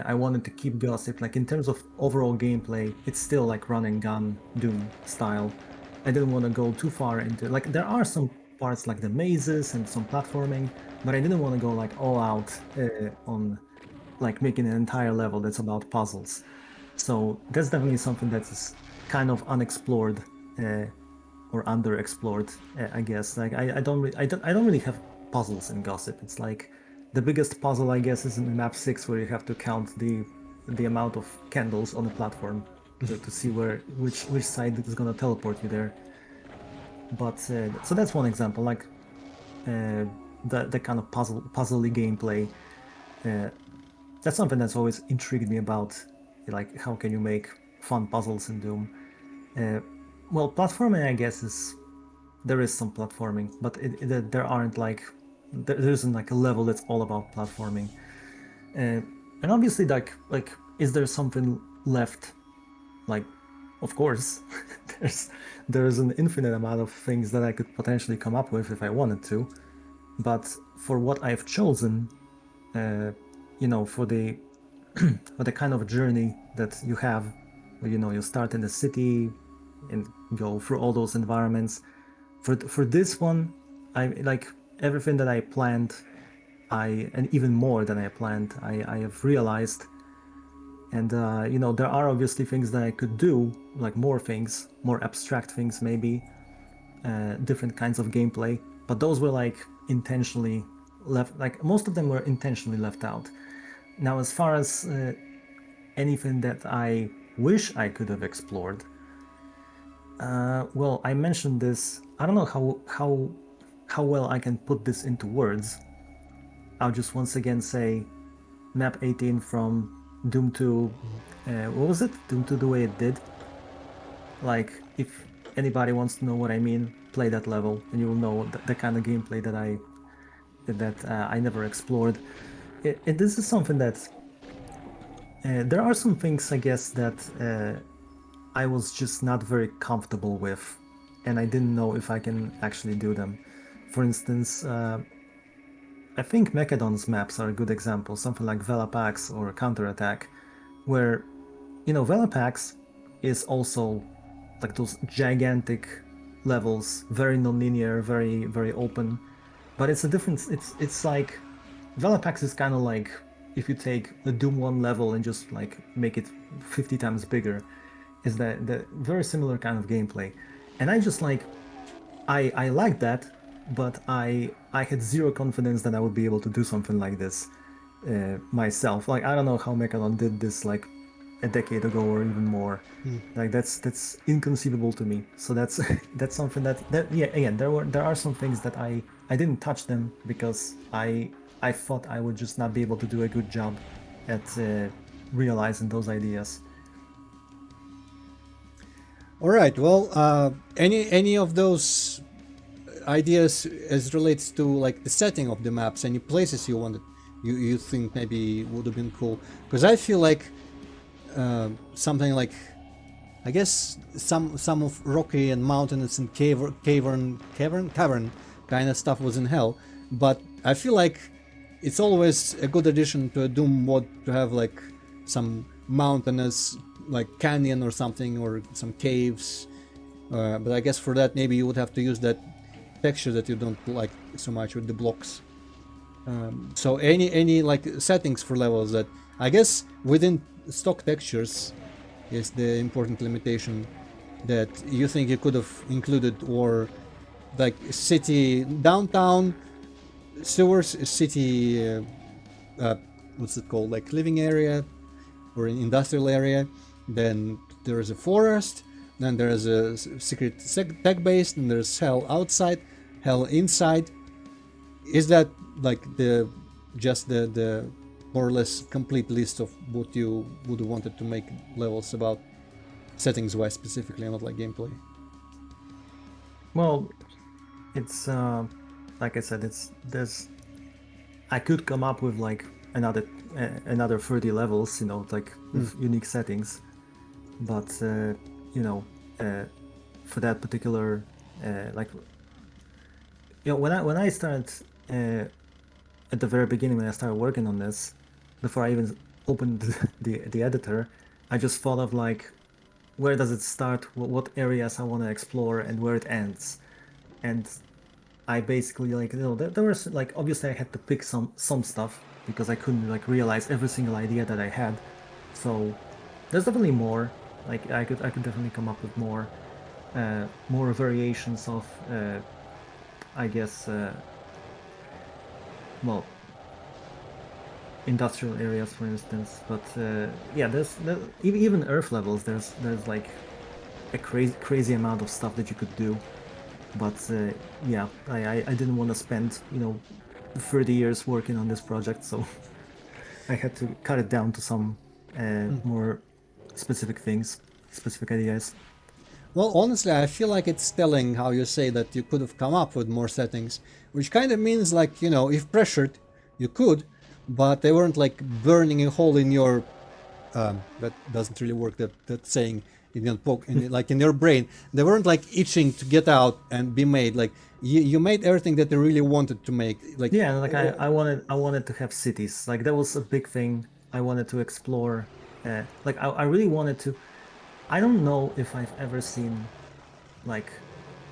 I wanted to keep Gossip. Like in terms of overall gameplay, it's still like run and gun Doom style. I didn't want to go too far into like there are some parts like the mazes and some platforming, but I didn't want to go like all out on like making an entire level that's about puzzles. So that's definitely something that is kind of unexplored or underexplored, I guess. Like I don't really have puzzles in Gossip. It's like the biggest puzzle, I guess, is in map 6, where you have to count the amount of candles on the platform to see which side is going to teleport you there. But so that's one example, like the kind of puzzly gameplay. That's something that's always intrigued me about, like how can you make fun puzzles in Doom. Well, platforming, I guess, there is some platforming, but there aren't like there isn't like a level that's all about platforming. And obviously, like is there something left? Like, of course, there's an infinite amount of things that I could potentially come up with if I wanted to, but for what I've chosen, for the for the kind of journey that you have, you start in the city and go through all those environments. For this one, I like everything that I planned, and even more than I planned, I have realized. And there are obviously things that I could do, like more things, more abstract things, maybe different kinds of gameplay. But those were like intentionally left. Like most of them were intentionally left out. Now, as far as anything that I wish I could have explored, well, I mentioned this. I don't know how well I can put this into words. I'll just once again say, map 18 from Doom 2. What was it? Doom 2 the way it did. Like, if anybody wants to know what I mean, play that level, and you will know the kind of gameplay that I never explored. This is something that there are some things, I guess, that I was just not very comfortable with, and I didn't know if I can actually do them. For instance, I think Mechadon's maps are a good example, something like Velapax or Counterattack, where, Velapax is also like those gigantic levels, very non-linear, very, very open, but it's a difference. It's like Velapax is kind of like if you take the Doom 1 level and just like make it 50 times bigger, is that the very similar kind of gameplay. And I just like I like that, but I had zero confidence that I would be able to do something like this myself. Like I don't know how Mechalon did this like a decade ago or even more. Like that's inconceivable to me. So that's that's something that yeah, again, there are some things that I didn't touch them because I thought I would just not be able to do a good job at realizing those ideas. All right. Well, any of those ideas as relates to like the setting of the maps, any places you wanted, you think maybe would have been cool? Because I feel like something like, I guess some of rocky and mountainous and cavern kind of stuff was in hell, but I feel like it's always a good addition to a Doom mod to have like some mountainous like canyon or something, or some caves. But I guess for that maybe you would have to use that texture that you don't like so much with the blocks. So any like settings for levels that I guess within stock textures is the important limitation that you think you could have included, or like city downtown sewers, city what's it called, like living area or an industrial area, then there is a forest, then there is a secret tech base, and there's hell outside, hell inside. Is that like the just the more or less complete list of what you would have wanted to make levels about, settings wise specifically, not like gameplay? Well, it's like I said, it's there's I could come up with like another 30 levels, you know, like with unique settings, but you know, for that particular like, you know, when I started at the very beginning, when I started working on this, before I even opened the editor, I just thought of like, where does it start, what areas I want to explore, and where it ends. And I basically, like, you know, there was like, obviously I had to pick some stuff because I couldn't like realize every single idea that I had. So there's definitely more. Like I could definitely come up with more variations of I guess well, industrial areas, for instance. But yeah, there's even Earth levels. There's like a crazy amount of stuff that you could do. But yeah, I didn't want to spend, you know, 30 years working on this project, so I had to cut it down to some more specific things, specific ideas. Well, honestly, I feel like it's telling how you say that you could have come up with more settings, which kind of means like, you know, if pressured, you could, but they weren't like burning a hole in your that doesn't really work, that saying, in your poke like in your brain. They weren't like itching to get out and be made. Like you made everything that they really wanted to make, like Yeah, like I wanted to have cities. Like that was a big thing. I wanted to explore. Like I really wanted to. I don't know if I've ever seen like,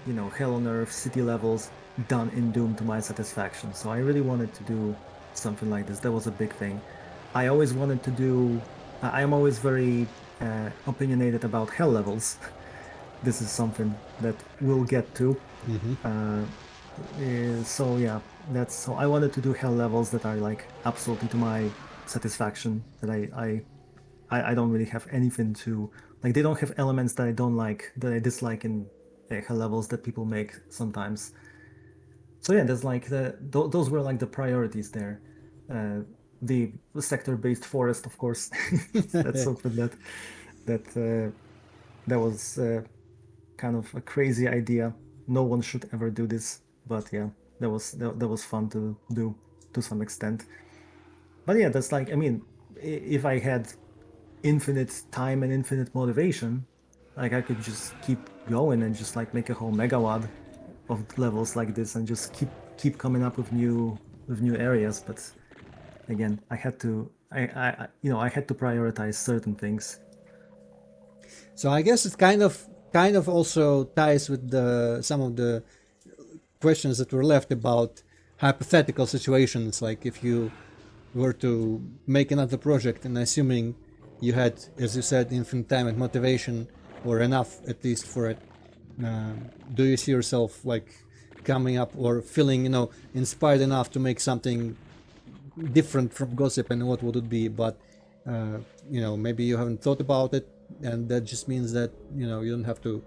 you know, Hell on Earth city levels done in Doom to my satisfaction. So I really wanted to do something like this. That was a big thing. I always wanted to do. I am always very opinionated about Hell levels. This is something that we'll get to. Uh, so yeah, that's so I wanted to do Hell levels that are like absolutely to my satisfaction. That I don't really have anything to like. They don't have elements that I don't like, that I dislike in Hell levels that people make sometimes. So yeah, there's like those were like the priorities there. Uh, the sector-based forest, of course, that's something that was kind of a crazy idea. No one should ever do this, but yeah, that was fun to do to some extent. But yeah, that's like, I mean, if I had infinite time and infinite motivation, like I could just keep going and just like make a whole megawatt of levels like this and just keep coming up with new areas. But again, I had to you know, I had to prioritize certain things. so I guess it kind of also ties with the some of the questions that were left about hypothetical situations, like if you were to make another project, and assuming you had, as you said, infinite time and motivation, or enough at least for it, do you see yourself like coming up or feeling, you know, inspired enough to make something different from Gossip, and what would it be? But you know, maybe you haven't thought about it, and that just means that, you know, you don't have to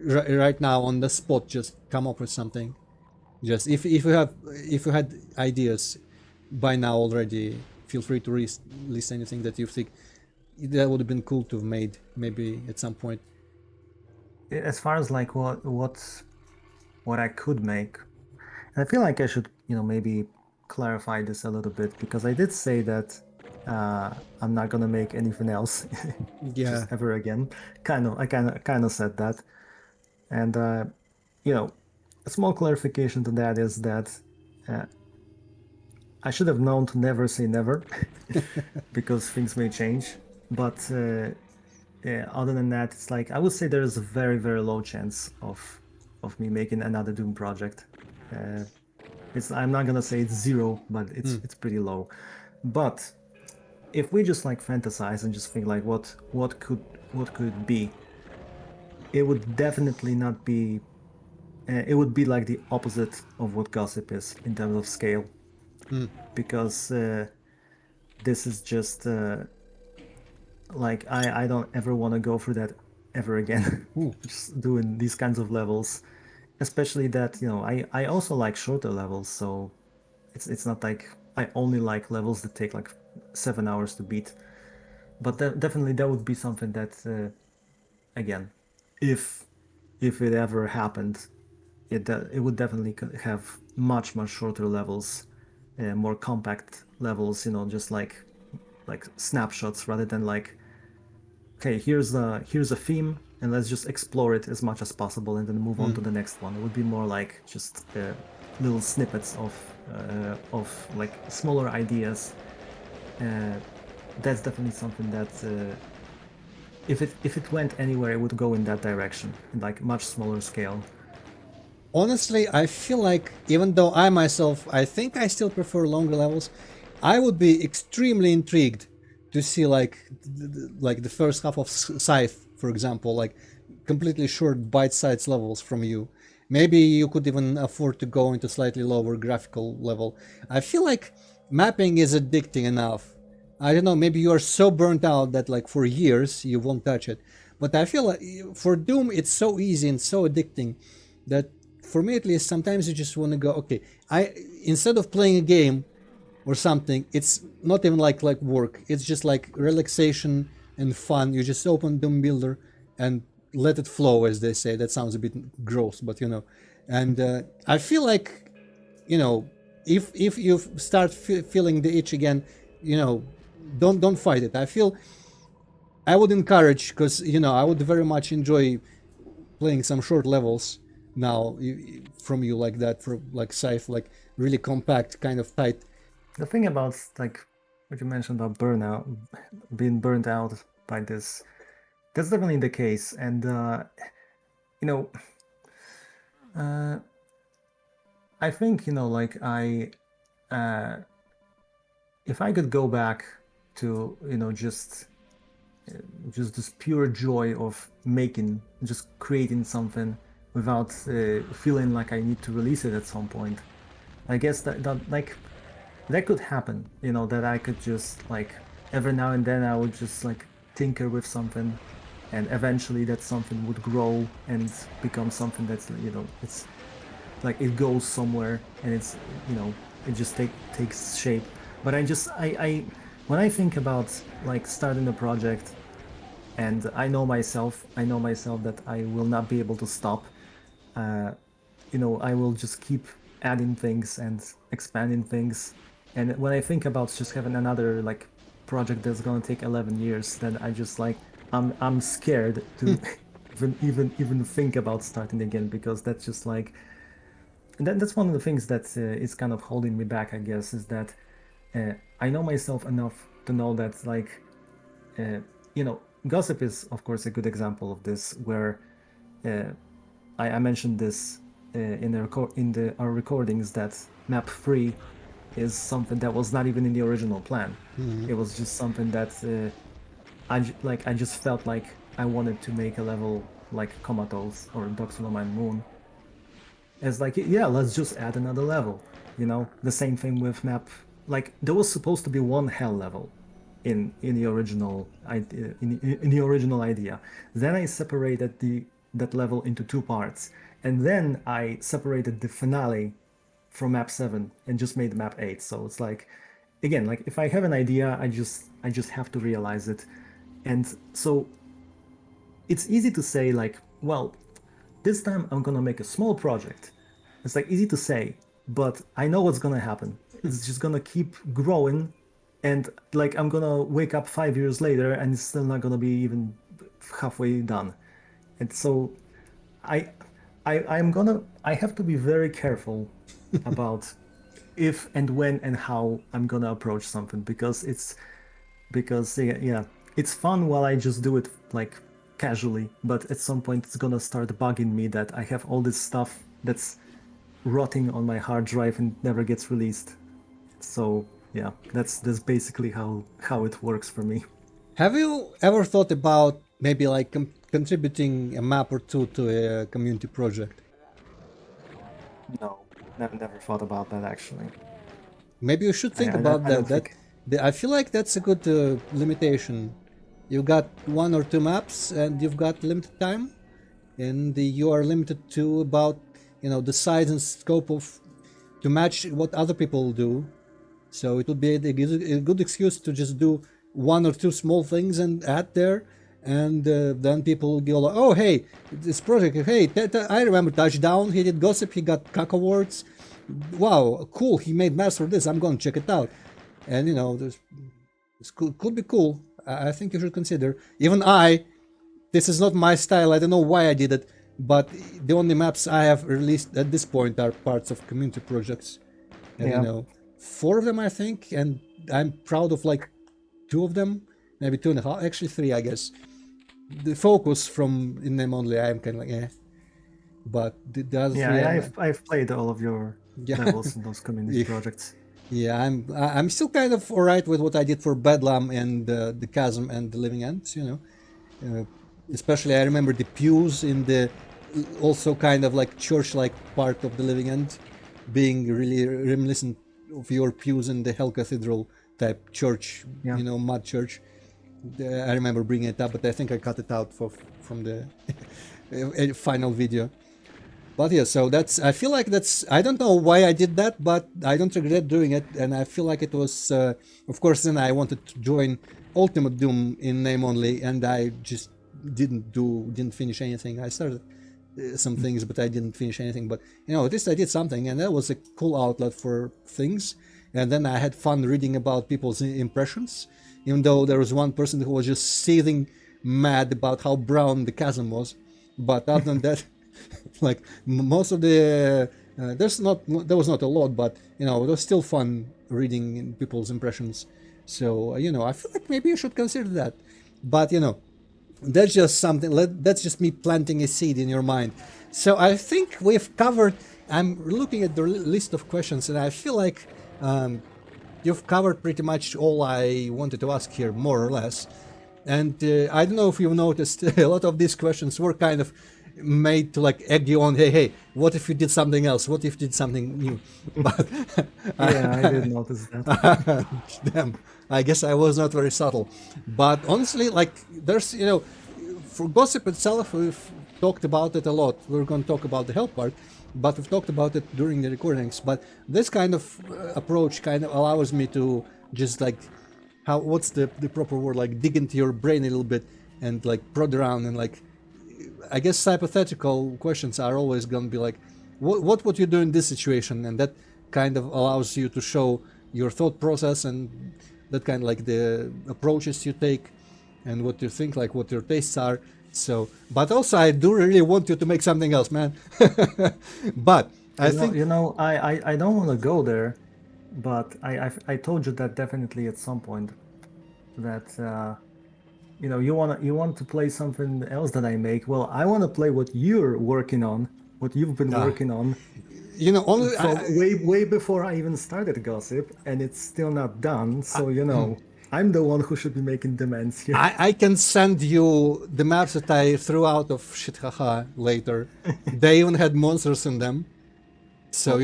right now on the spot just come up with something. Just if you have, if you had ideas by now already, feel free to list anything that you think that would have been cool to have made maybe at some point. as far as like what I could make, and I feel like I should, maybe clarify this a little bit because I did say that I'm not gonna make anything else Yeah. just ever again. I kind of said that, and you know, a small clarification to that is that uh, I should have known to never say never because things may change. But other than that, it's like I would say there is a very, very low chance of me making another Doom project. Uh, I'm not gonna say it's zero, but Hmm. it's pretty low. But if we just like fantasize and just think like what could it be, it would definitely not be. It would be like the opposite of what gossip is in terms of scale, Hmm. because this is just like I don't ever want to go through that ever again. Ooh. Just doing these kinds of levels, especially that I also like shorter levels, so it's not like I only like levels that take like 7 hours to beat. But definitely that would be something that again, if if it ever happened, it would definitely have much shorter levels, more compact levels, just like snapshots rather than like, okay, here's a theme and let's just explore it as much as possible and then move on Hmm. to the next one. It would be more like just little snippets of like smaller ideas. Uh, that's definitely something that if it went anywhere, it would go in that direction, in like much smaller scale. Honestly, I feel like even though I myself, I think I still prefer longer levels, I would be extremely intrigued to see like the first half of Scythe, for example, like completely short bite-sized levels from you. Maybe you could even afford to go into slightly lower graphical level. I feel like mapping is addicting enough. I don't know, maybe you are so burnt out that like for years you won't touch it. But I feel like for Doom it's so easy and so addicting that for me at least sometimes you just want to go, okay, I instead of playing a game or something, it's not even like work, it's just like relaxation and fun. You just open Doom Builder and let it flow, as they say. That sounds a bit gross, but and I feel like, you know if you start feeling the itch again, you know don't fight it. I feel I would encourage, because I would very much enjoy playing some short levels now, from you, like that, for like Scythe, like really compact, kind of tight. The thing about like what you mentioned about burnout, being burnt out by this, that's definitely the case. And you know, uh, I think like uh, if I could go back to just this pure joy of making, just creating something without feeling like I need to release it at some point. I guess that like that could happen, that I could just like every now and then I would just like tinker with something, and eventually that something would grow and become something that's it's like it goes somewhere and it just takes shape. But I when I think about like starting a project, and I know myself that I will not be able to stop. uh, I will just keep adding things and expanding things. And when I think about just having another like project that's gonna take 11 years, then I just like I'm scared to even think about starting again, because that's just like that's one of the things that is kind of holding me back, I guess, is that I know myself enough to know that like uh, gossip is of course a good example of this, where uh, I mentioned this in our recordings, that map 3 is something that was not even in the original plan. It was just something that I just felt like I wanted to make a level like Comatose or Doxolomine Moon. It's like, yeah, let's just add another level. The same thing with map. Like there was supposed to be one hell level in the original idea, in the original idea. Then I separated the that level into two parts, and then I separated the finale from map 7 and just made map 8. So it's like, again, like if I have an idea, I just have to realize it. And so it's easy to say like well, this time I'm gonna make a small project. It's like easy to say, but I know what's gonna happen. It's just gonna keep growing, and like I'm gonna wake up 5 years later and it's still not gonna be even halfway done. And so I I have to be very careful about if and when and how I'm gonna approach something because yeah, it's fun while I just do it like casually, but at some point it's gonna start bugging me that I have all this stuff that's rotting on my hard drive and never gets released. So yeah, that's basically how it works for me. Have you ever thought about maybe like contributing a map or two to a community project? No, never thought about that actually. Maybe you should think I about I don't that. think. I feel like that's a good limitation. You got one or two maps, and you've got limited time, and you are limited to about the size and scope of to match what other people do. So it would be a good excuse to just do one or two small things and add there, and then people will go like, oh hey, this project, hey, I remember Touchdown. He did Gossip. He got CAC awards. Wow, cool. He made maps for this. I'm going to check it out. And this could be cool. I think you should consider. Even this is not my style. I don't know why I did it, but the only maps I have released at this point are parts of community projects. And Yeah. four of them I think, and I'm proud of like two of them, maybe two and a half, actually three, I guess. The focus from in them only, I'm kind of like, but the other Yeah, three, I've played all of your yeah, levels in those community yeah. projects. Yeah, I'm still kind of alright with what I did for Bedlam and the Chasm and the Living Ends. Especially I remember the pews in the also kind of like church-like part of the Living End, being really reminiscent of your pews in the Hell Cathedral type church, Yeah. mud church. I remember bringing it up, but I think I cut it out from the final video. But yeah, so I feel like I don't know why I did that, but I don't regret doing it. And I feel like it was, of course, then I wanted to join Ultimate Doom in name only, and I just didn't finish anything. I started some things, but I didn't finish anything. But, at least I did something, and that was a cool outlet for things. And then I had fun reading about people's impressions, even though there was one person who was just seething mad about how brown the chasm was. But other than that, like most of the there was not a lot, but it was still fun reading people's impressions. So I feel like maybe you should consider that. But that's just something. That's just me planting a seed in your mind. So I think we've covered. I'm looking at the list of questions, and I feel like you've covered pretty much all I wanted to ask here, more or less. And I don't know if you've noticed, a lot of these questions were kind of made to like egg you on. Hey, what if you did something else? What if you did something new? But Yeah, I did notice that. damn, I guess I was not very subtle. But honestly, like there's for gossip itself, we've talked about it a lot. We're going to talk about the help part, but we've talked about it during the recordings. But this kind of approach kind of allows me to just like what's the proper word, like dig into your brain a little bit and like prod around and like I guess hypothetical questions are always going to be like, what would you do in this situation? And that kind of allows you to show your thought process and that kind of like the approaches you take and what you think, like what your tastes are. So, but also I do really want you to make something else, man. But I think, I don't want to go there, but I told you that definitely at some point that you want to play something else that I make. Well, I want to play what you're working on, what you've been working on only from way before I even started Gossip, and it's still not done. So I'm the one who should be making demands here. I can send you the maps that I threw out of Shithaha later. They even had monsters in them. So,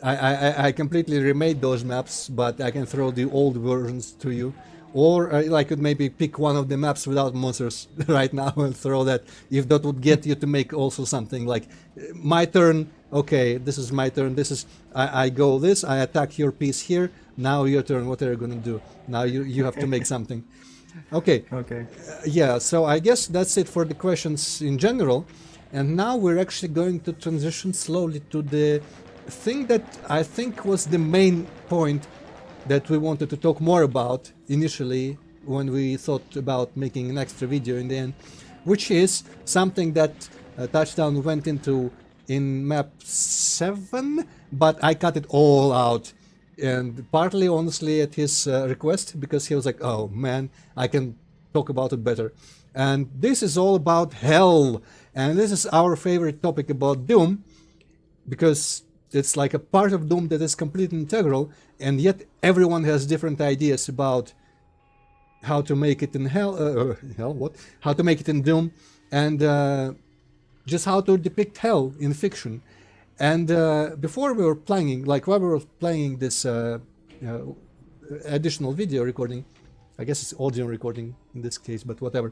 I completely remade those maps, but I can throw the old versions to you. Or I could maybe pick one of the maps without monsters right now and throw that, if that would get you to make also something like my turn. Okay, this is my turn. This is I go this. I attack your piece here. Now your turn. What are you gonna do? Now you have to make something. Okay. Okay. Yeah, so I guess that's it for the questions in general. And now we're actually going to transition slowly to the thing that I think was the main point that we wanted to talk more about initially when we thought about making an extra video in the end, which is something that Touchdown went into in map 7, but I cut it all out. And partly, honestly, at his request, because he was like, oh man, I can talk about it better. And this is all about hell. And this is our favorite topic about Doom, because it's like a part of Doom that is completely integral, and yet everyone has different ideas about how to make it in how to make it in Doom, and just how to depict hell in fiction. And before we were playing, like while we were playing this additional video recording, I guess it's audio recording in this case, but whatever.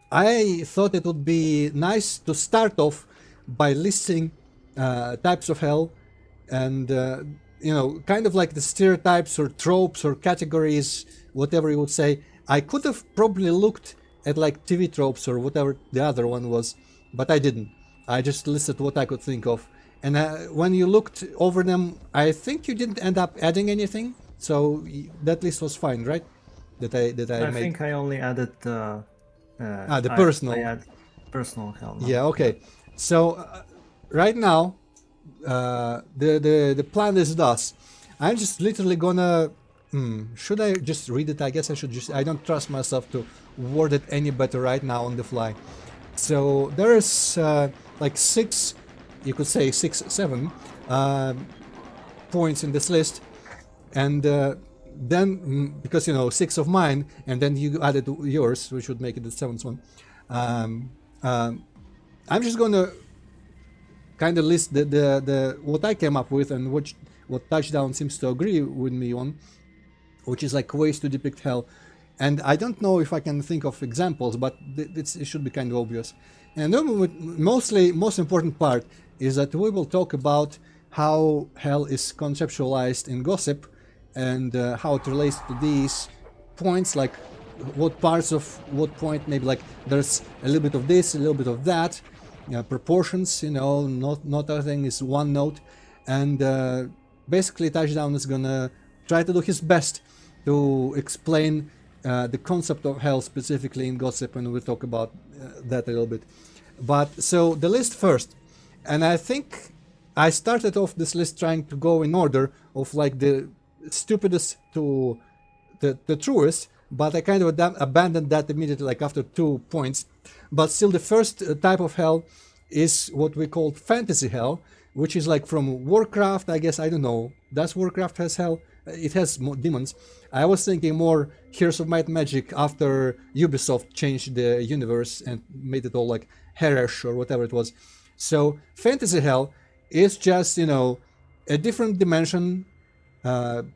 I thought it would be nice to start off by listing types of hell and kind of like the stereotypes or tropes or categories, whatever you would say. I could have probably looked at like TV tropes or whatever the other one was, but I didn't. I just listed what I could think of. And when you looked over them, I think you didn't end up adding anything, so that list was fine, right? That I I made. think I only added The I personal. add personal hell. No. Yeah. Okay. So right now, the plan is thus. I'm just literally gonna. Should I just read it? I guess I should just. I don't trust myself to word it any better right now on the fly. So there is like 6, you could say 6, 7 points in this list, and then because 6 of mine, and then you added yours, which would make it the 7th one. I'm just gonna kind of list the what I came up with and what Touchdown seems to agree with me on, which is like ways to depict hell. And I don't know if I can think of examples, but it should be kind of obvious. And then most important part is that we will talk about how hell is conceptualized in Gossip and how it relates to these points, like what parts of what point, maybe like there's a little bit of this, a little bit of that, proportions, not everything is one note. And basically Touchdown is gonna try to do his best to explain the concept of hell specifically in Gossip, and we'll talk about that a little bit. But so the list first, and I think I started off this list trying to go in order of like the stupidest to the truest, but I kind of abandoned that immediately, like after 2 points. But still, the first type of hell is what we call fantasy hell, which is like from Warcraft, I guess. I don't know. Does Warcraft has hell? It has demons. I was thinking more Heroes of Might and Magic after Ubisoft changed the universe and made it all like hellish or whatever it was. So fantasy hell is just a different dimension,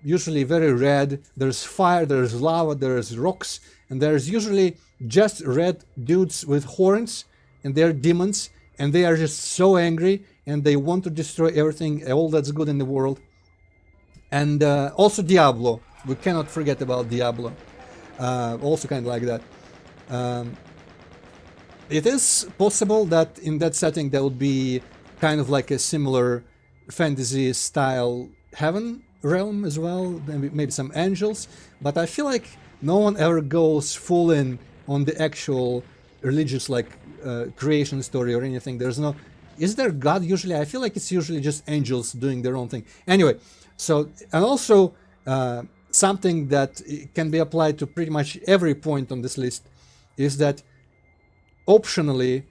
usually very red. There's fire, there's lava, there's rocks, and there's usually just red dudes with horns, and they're demons, and they are just so angry and they want to destroy everything, all that's good in the world. And also Diablo. We cannot forget about Diablo. Also kind of like that. It is possible that in that setting there would be kind of like a similar fantasy style heaven realm as well, maybe some angels, but I feel like no one ever goes full in on the actual religious like creation story or anything. There's no... Is there God usually? I feel like it's usually just angels doing their own thing. Anyway, so, and also something that can be applied to pretty much every point on this list is that optionally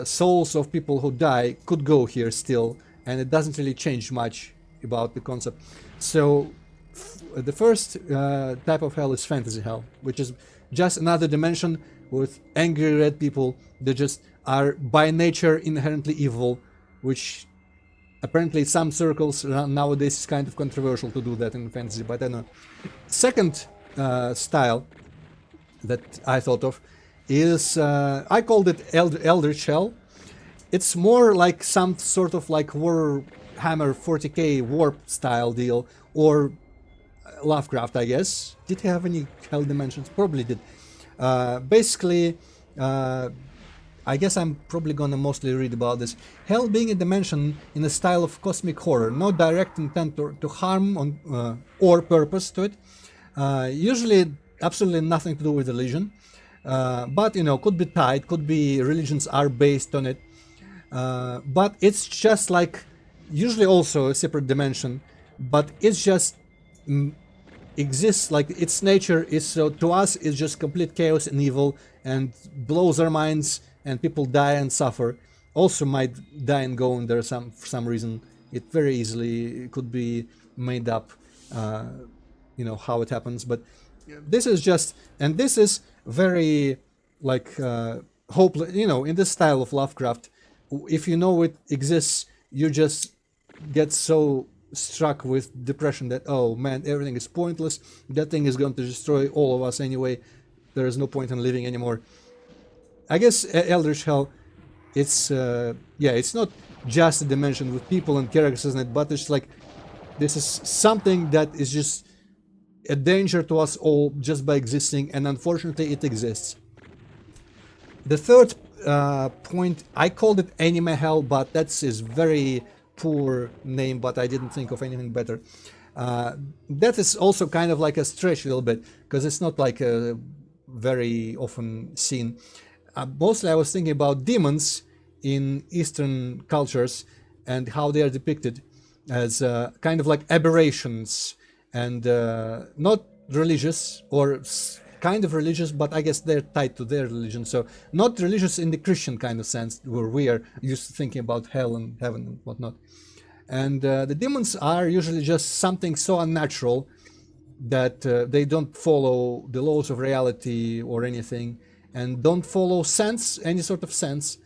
souls of people who die could go here still, and it doesn't really change much about the concept. So the first type of hell is fantasy hell, which is just another dimension with angry red people that just are by nature inherently evil, which apparently some circles nowadays is kind of controversial to do that in fantasy, but I don't know. Second style that I thought of is, I called it Eldritch Hell. It's more like some sort of like Warhammer 40k warp style deal, or Lovecraft, I guess. Did he have any hell dimensions? Probably did. Basically, I guess I'm probably gonna mostly read about this. Hell being a dimension in the style of cosmic horror, no direct intent to harm on, or purpose to it. Usually, absolutely nothing to do with religion. But could be tied, could be religions are based on it. But it's just like usually also a separate dimension, but it's just exists like its nature is, so to us it's just complete chaos and evil and blows our minds, and people die and suffer. Also might die and go in there for some reason. It very easily could be made up, how it happens. But this is just, and this is very like hopeless, in this style of Lovecraft. If you know it exists, you just get so struck with depression that, oh man, everything is pointless, that thing is going to destroy all of us anyway, there is no point in living anymore. I guess Eldritch Hell, it's it's not just a dimension with people and characters in it, but it's like this is something that is just a danger to us all just by existing, and unfortunately it exists. The third point, I called it Anime Hell, but that's his very poor name, but I didn't think of anything better. That is also kind of like a stretch a little bit, because it's not like a very often seen. Mostly I was thinking about demons in Eastern cultures and how they are depicted as kind of like aberrations, and not religious, or kind of religious, but I guess they're tied to their religion. So not religious in the Christian kind of sense, where we are used to thinking about hell and heaven and whatnot. And the demons are usually just something so unnatural that they don't follow the laws of reality or anything, and don't follow sense, any sort of sense.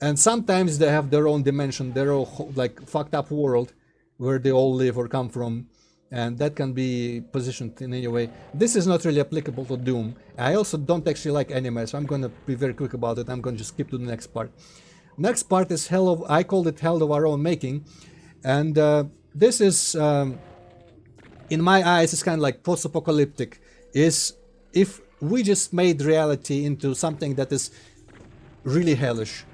And sometimes they have their own dimension, their own like fucked up world where they all live or come from, and that can be positioned in any way. This is not really applicable to Doom. I also don't actually like anime, so I'm going to be very quick about it. I'm going to just skip to the next part. Next part is I called it Hell of Our Own Making, and this is, in my eyes, it's kind of like post-apocalyptic. Is if we just made reality into something that is really hellish.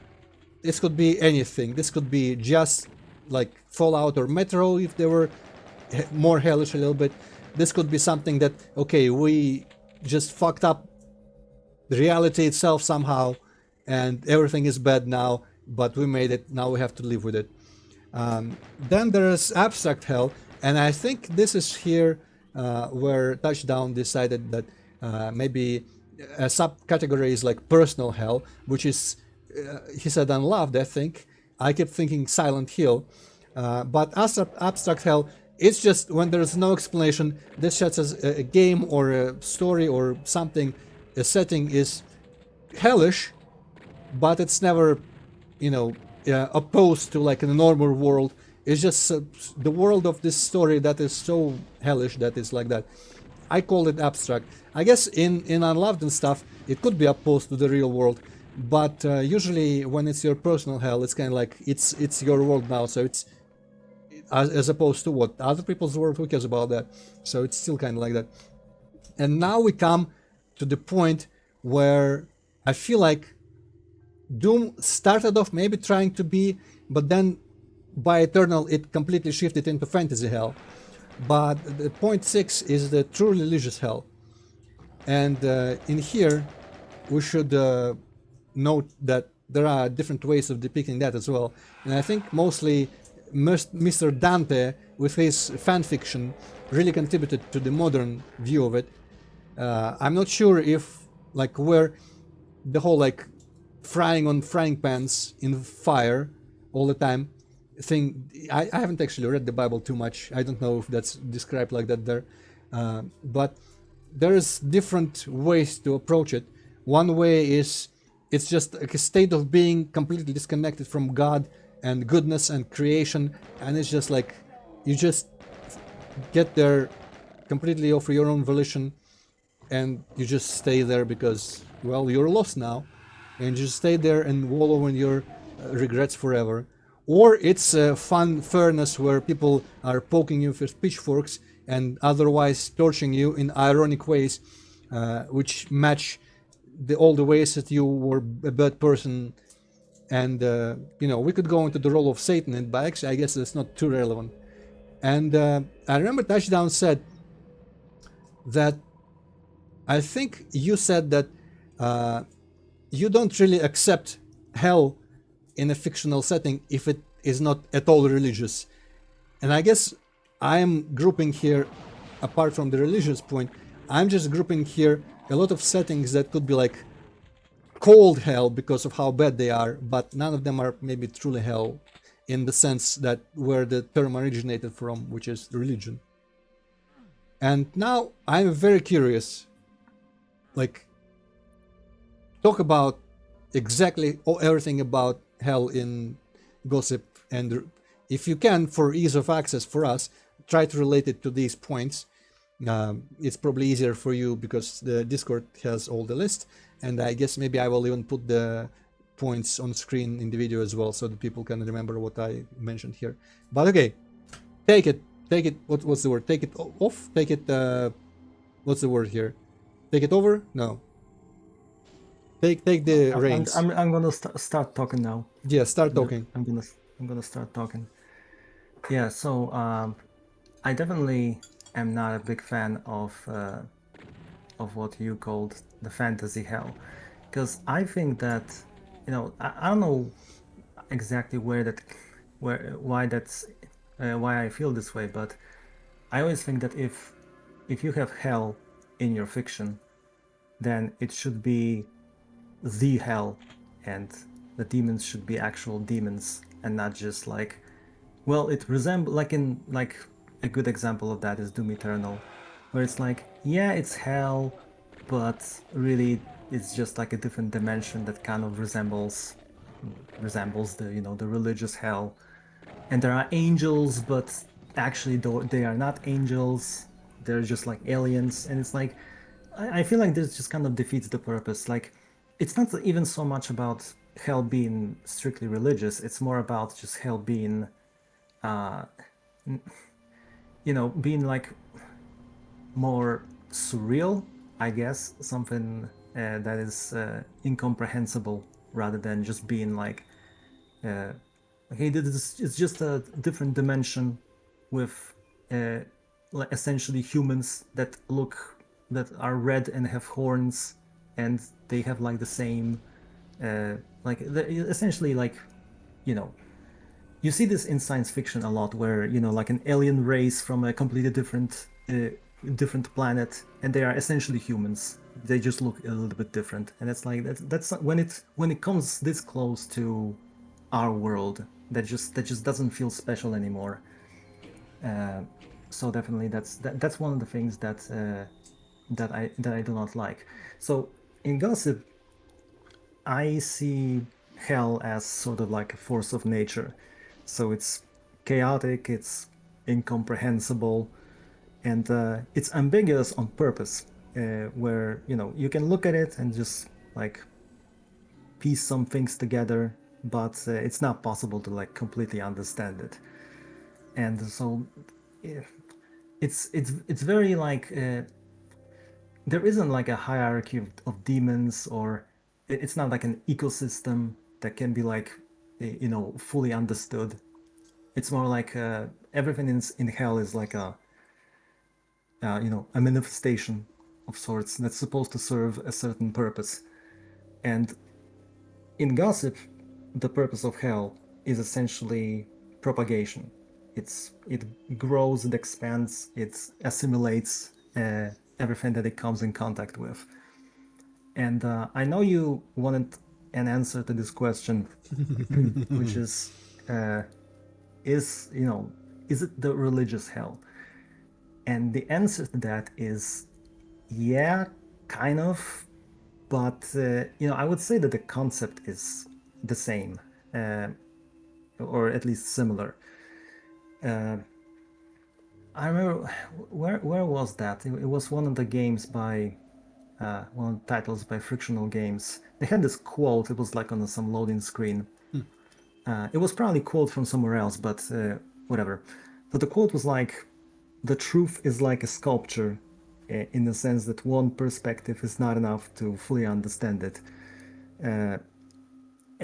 This could be anything. This could be just like Fallout or Metro if they were more hellish a little bit. This could be something that, okay, we just fucked up the reality itself somehow, and everything is bad now, but we made it, now we have to live with it. Then there is abstract hell, and I think this is here where Touchdown decided that maybe a subcategory is like personal hell, which is, he said, unloved, I think. I kept thinking Silent Hill. But abstract hell, it's just when there is no explanation. This just as a game or a story or something, a setting is hellish, but it's never, opposed to like in a normal world. It's just the world of this story that is so hellish that is like that. I call it abstract. I guess in Unloved and stuff, it could be opposed to the real world, but usually when it's your personal hell, it's kind of like it's your world now, so it's as opposed to what other people's world, who cares about that? So it's still kind of like that. And now we come to the point where I feel like Doom started off maybe trying to be, but then by Eternal it completely shifted into fantasy hell. But the point 6 is the true religious hell. And in here we should note that there are different ways of depicting that as well. And I think mostly Mr. Dante, with his fanfiction, really contributed to the modern view of it. I'm not sure if, like, where the whole, like, frying on frying pans in fire all the time thing, I haven't actually read the Bible too much. I don't know if that's described like that there. But there's different ways to approach it. One way is it's just like a state of being completely disconnected from God and goodness and creation, and it's just like you just get there completely of your own volition, and you just stay there because, well, you're lost now, and you just stay there and wallow in your regrets forever. Or it's a fun furnace where people are poking you with pitchforks and otherwise torturing you in ironic ways, which match all the ways that you were a bad person. And we could go into the role of Satan, but actually, I guess that's not too relevant. And I remember Touchdown said that I think you said that you don't really accept hell in a fictional setting if it is not at all religious. And I guess I am grouping here, apart from the religious point, I'm just grouping here a lot of settings that could be like cold hell because of how bad they are, but none of them are maybe truly hell in the sense that where the term originated from, which is religion. And now I'm very curious, like, talk about exactly everything about hell in Gossip, and if you can, for ease of access for us, try to relate it to these points. It's probably easier for you because the Discord has all the list, and I guess maybe I will even put the points on screen in the video as well, so that people can remember what I mentioned here. But okay, take it. What's the word? Take it off. Take it. What's the word here? Take it over? No. Take the reins. I'm gonna start talking now. Yeah, start talking. I'm gonna start talking. Yeah. So I definitely am not a big fan of what you called the fantasy hell, because I think that I don't know exactly why I feel this way, but I always think that if you have hell in your fiction, then it should be the hell, and the demons should be actual demons and not just like, well, it resembles like a good example of that is Doom Eternal, where it's like, yeah, it's hell, but really it's just like a different dimension that kind of resembles the religious hell. And there are angels, but actually they are not angels, they're just like aliens. And it's like, I feel like this just kind of defeats the purpose. Like, it's not even so much about hell being strictly religious, it's more about just hell being being like more surreal, I guess, something that is incomprehensible, rather than just being like, okay, it's just a different dimension with like essentially humans that are red and have horns, and they have like the same essentially like, you see this in science fiction a lot, where like an alien race from a completely different planet, and they are essentially humans. They just look a little bit different, and it's like that's when it comes this close to our world, that just doesn't feel special anymore. So definitely that's one of the things that I do not like. So in Gossip, I see hell as sort of like a force of nature. So it's chaotic, it's incomprehensible, and it's ambiguous on purpose, where you can look at it and just like piece some things together, but it's not possible to like completely understand it. And so it's very like there isn't like a hierarchy of demons, or it's not like an ecosystem that can be like fully understood. It's more like everything in hell is like a manifestation of sorts that's supposed to serve a certain purpose. And in Gossip, the purpose of hell is essentially propagation. It grows, it expands, it assimilates everything that it comes in contact with. And I know you wanted an answer to this question, which is it the religious hell? And the answer to that is, yeah, kind of, but I would say that the concept is the same, or at least similar. I remember where was that? It was one of the games by one of the titles by Frictional Games. They had this quote. It was like on some loading screen. It was probably a quote from somewhere else, but whatever. But the quote was like, the truth is like a sculpture, in the sense that one perspective is not enough to fully understand it.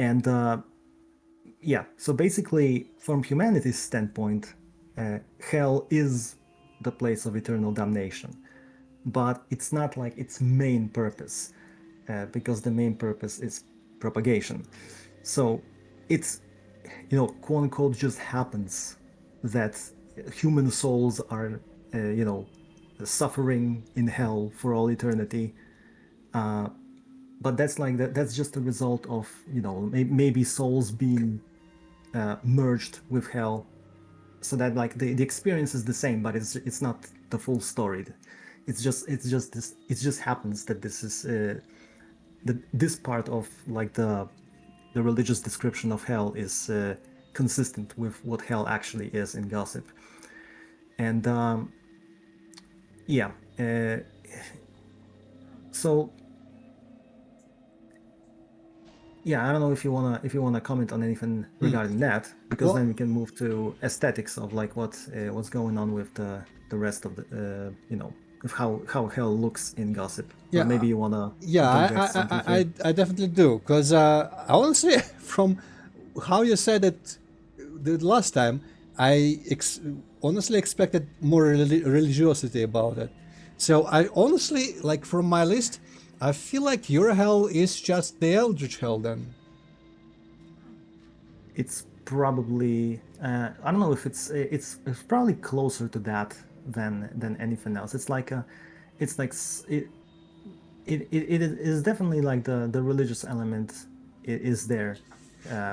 And yeah, so basically, from humanity's standpoint, hell is the place of eternal damnation, but it's not like its main purpose, because the main purpose is propagation. So it's, quote unquote, just happens that human souls are, suffering in hell for all eternity. But that's like that's just a result of, maybe souls being merged with hell, so that like the experience is the same, but it's not the full story. It just happens that this is this part of like the religious description of hell is consistent with what hell actually is in gossip. And yeah, so yeah, I don't know if you wanna comment on anything regarding that, because Well, then we can move to aesthetics of like what's going on with the rest of the of how hell looks in gossip. But yeah, maybe you wanna yeah, interject something here. I definitely do, because honestly, from how you said it the last time, honestly expected more religiosity about it. So I honestly, like from my list, I feel like your hell is just the Eldritch Hell then. It's probably I don't know if it's probably closer to that than anything else. It's like it is definitely like the religious element is there,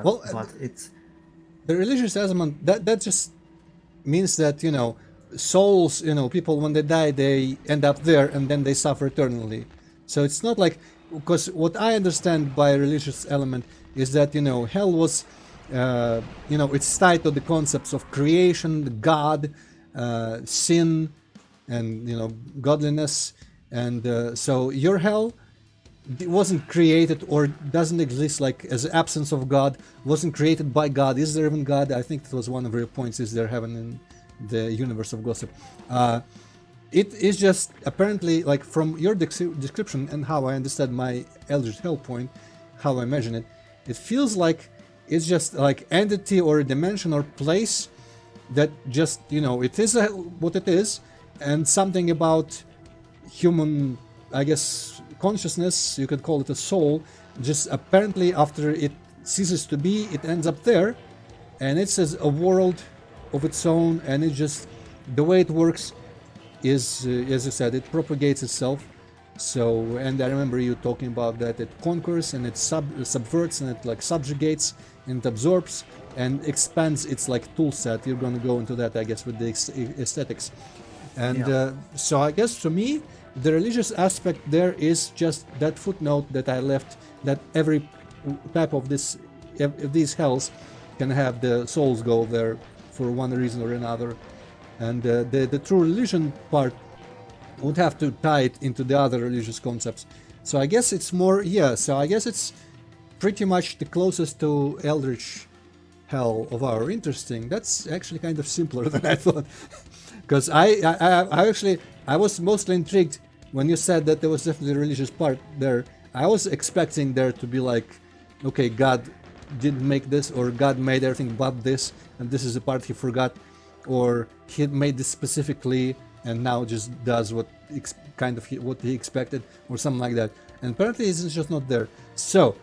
Well, but it's the religious element that just means that souls, people when they die they end up there and then they suffer eternally. So it's not like, because what I understand by religious element is that hell was it's tied to the concepts of creation, God, sin, and godliness. And so your hell wasn't created or doesn't exist like as absence of God, wasn't created by God. Is there even God? I think that was one of your points. Is there heaven in the universe of gossip? It is just apparently, like from your description and how I understand my Eldritch Hell point, how I imagine it, it feels like it's just like entity or a dimension or place that just it is what it is, and something about human, I guess, consciousness, you could call it a soul, just apparently after it ceases to be, it ends up there, and it's a world of its own, and it just, the way it works is, as you said, it propagates itself. So, and I remember you talking about that it conquers and it subverts and it like subjugates and it absorbs and expands its like tool set. You're gonna go into that, I guess, with the aesthetics. And yeah. so I guess to me, the religious aspect there is just that footnote that I left, that every type of these hells can have the souls go there for one reason or another. And the true religion part would have to tie it into the other religious concepts. So I guess it's more, yeah, so I guess it's pretty much the closest to Eldritch Hell of our interesting. That's actually kind of simpler than I thought. Because I was mostly intrigued when you said that there was definitely a religious part there. I was expecting there to be like, okay, God didn't make this, or God made everything but this, and this is the part he forgot, or he made this specifically and now just does what what he expected, or something like that. And apparently it's just not there. So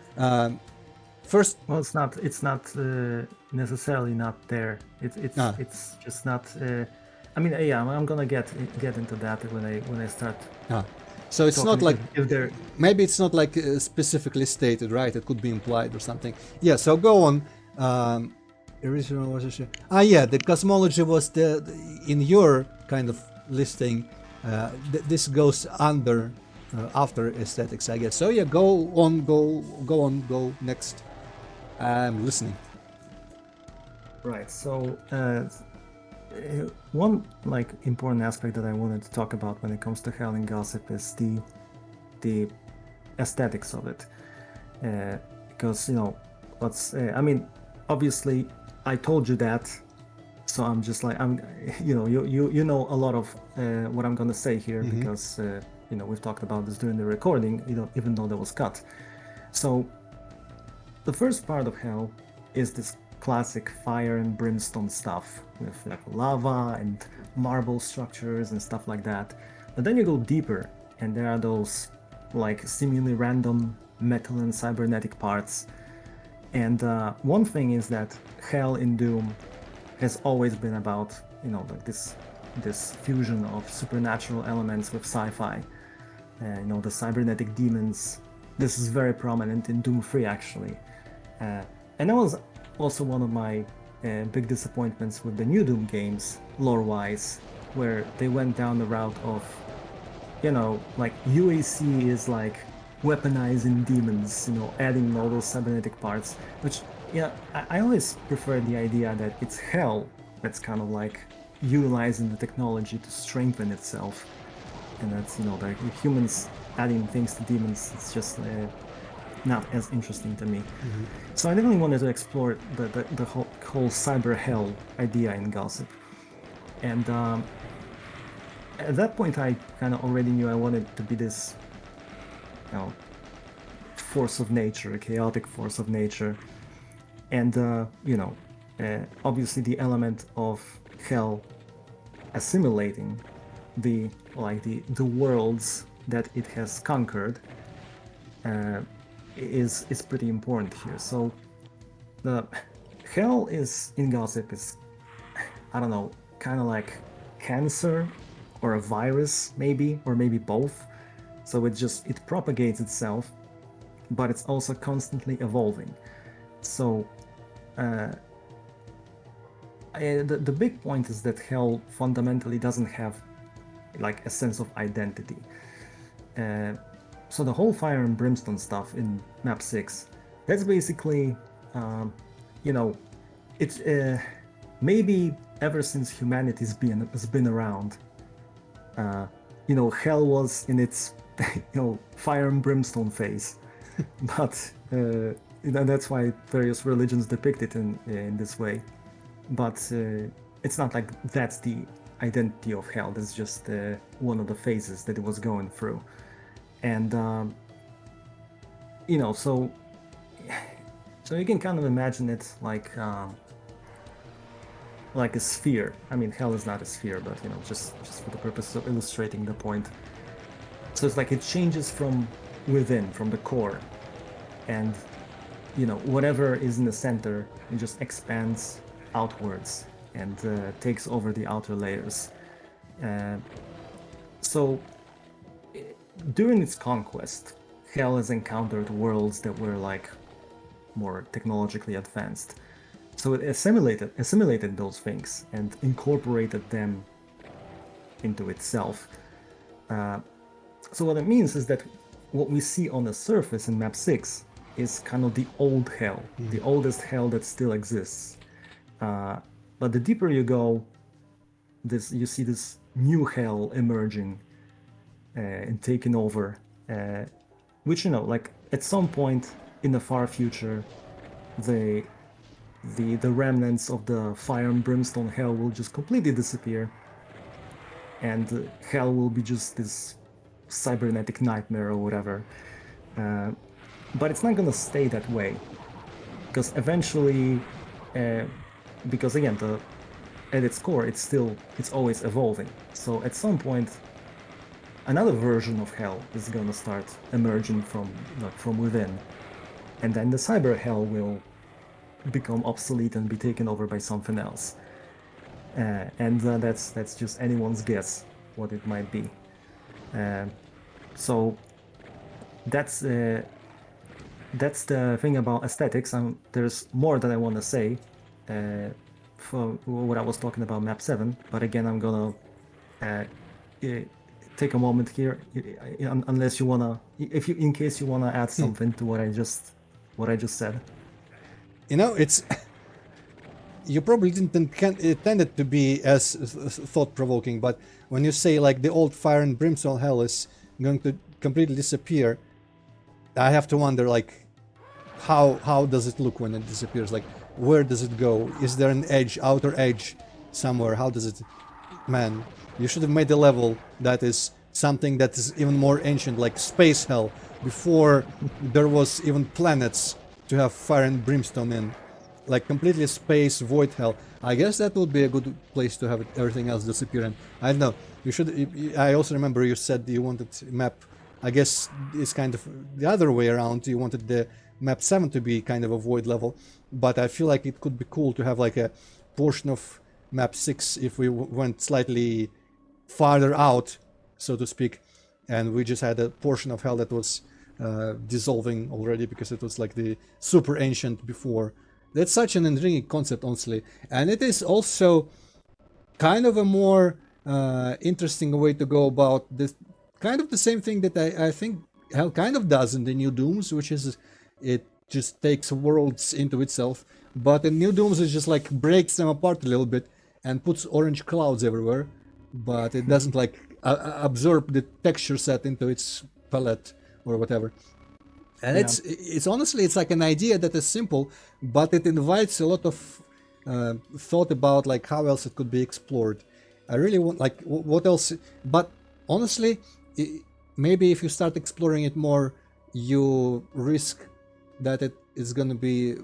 first, Well, it's not necessarily not there. ah, It's just not. I mean, yeah, I'm gonna get into that when I start ah. So it's not talking. like, If there, maybe it's not like specifically stated, right? It could be implied or something. Yeah. So go on. Original was yeah, the cosmology was in your kind of listing. This goes under after aesthetics, I guess. So yeah, go on, go next. I'm listening. right. So one like important aspect that I wanted to talk about when it comes to hell and gossip is the aesthetics of it, because I mean, obviously I told you that So I'm just like you know a lot of what I'm gonna say here because we've talked about this during the recording, even though that was cut. So the first part of hell is this classic fire and brimstone stuff with like lava and marble structures and stuff like that. But then you go deeper and there are those like seemingly random metal and cybernetic parts. And one thing is that hell in Doom has always been about like this fusion of supernatural elements with sci-fi. The cybernetic demons. This is very prominent in Doom 3 actually. And that was also one of my big disappointments with the new Doom games, lore-wise, where they went down the route of, like UAC is like weaponizing demons, adding all those cybernetic parts, which, I always prefer the idea that it's hell that's kind of like utilizing the technology to strengthen itself. And that's, like humans adding things to demons, it's just not as interesting to me. So I definitely wanted to explore the whole cyber hell idea in Gossip. And at that point I kind of already knew I wanted to be this force of nature, a chaotic force of nature. And obviously the element of hell assimilating the worlds that it has conquered is pretty important here. So the hell is in Gossip is, I don't know, kind of like cancer or a virus maybe, or maybe both. So it propagates itself, but it's also constantly evolving. So the big point is that hell fundamentally doesn't have like a sense of identity. So the whole fire and brimstone stuff in map 6, that's basically, it's maybe ever since humanity's been around, hell was in its, fire and brimstone phase, but that's why various religions depict it in this way. But it's not like that's the identity of hell. That's just one of the phases that it was going through. And so you can kind of imagine it like a sphere. I mean, hell is not a sphere, but just for the purpose of illustrating the point. So it's like it changes from within, from the core, and whatever is in the center, it just expands outwards and takes over the outer layers. So during its conquest, hell has encountered worlds that were like more technologically advanced. So it assimilated those things and incorporated them into itself. So what it means is that what we see on the surface in map 6 is kind of the old hell, the oldest hell that still exists. But the deeper you go, you see this new hell emerging and taking over, which like at some point in the far future, the remnants of the fire and brimstone hell will just completely disappear, and hell will be just this cybernetic nightmare or whatever. But it's not gonna stay that way, because eventually, because again, at its core, it's always evolving. So at some point, another version of hell is gonna start emerging from within, and then the cyber hell will become obsolete and be taken over by something else. And that's just anyone's guess what it might be. So that's the thing about aesthetics. There's more that I want to say for what I was talking about map 7, but again, I'm gonna take a moment here, unless you wanna, in case you wanna add something to what I just said. It's you probably didn't intend it to be as thought-provoking, but when you say like the old fire and brimstone hell is going to completely disappear, I have to wonder like how does it look when it disappears? Like where does it go? Is there an edge, outer edge somewhere. How does it? Man, you should have made a level that is something that is even more ancient, like space hell, before there was even planets to have fire and brimstone in. Like completely space void hell. I guess that would be a good place to have everything else disappearing. I don't know. You should. I also remember you said you wanted map. I guess it's kind of the other way around. You wanted the map 7 to be kind of a void level, but I feel like it could be cool to have like a portion of map 6 if we went slightly farther out, so to speak, and we just had a portion of hell that was dissolving already because it was like the super ancient before. That's such an intriguing concept, honestly, and it is also kind of a more interesting way to go about this. Kind of the same thing that I think Hell kind of does in the New Dooms, which is it just takes worlds into itself. But in New Dooms, it just like breaks them apart a little bit and puts orange clouds everywhere. But it doesn't like absorb the texture set into its palette or whatever. And Yeah. it's honestly it's like an idea that is simple, but it invites a lot of thought about like how else it could be explored. I really want like what else, but honestly, maybe if you start exploring it more, you risk that it is going to be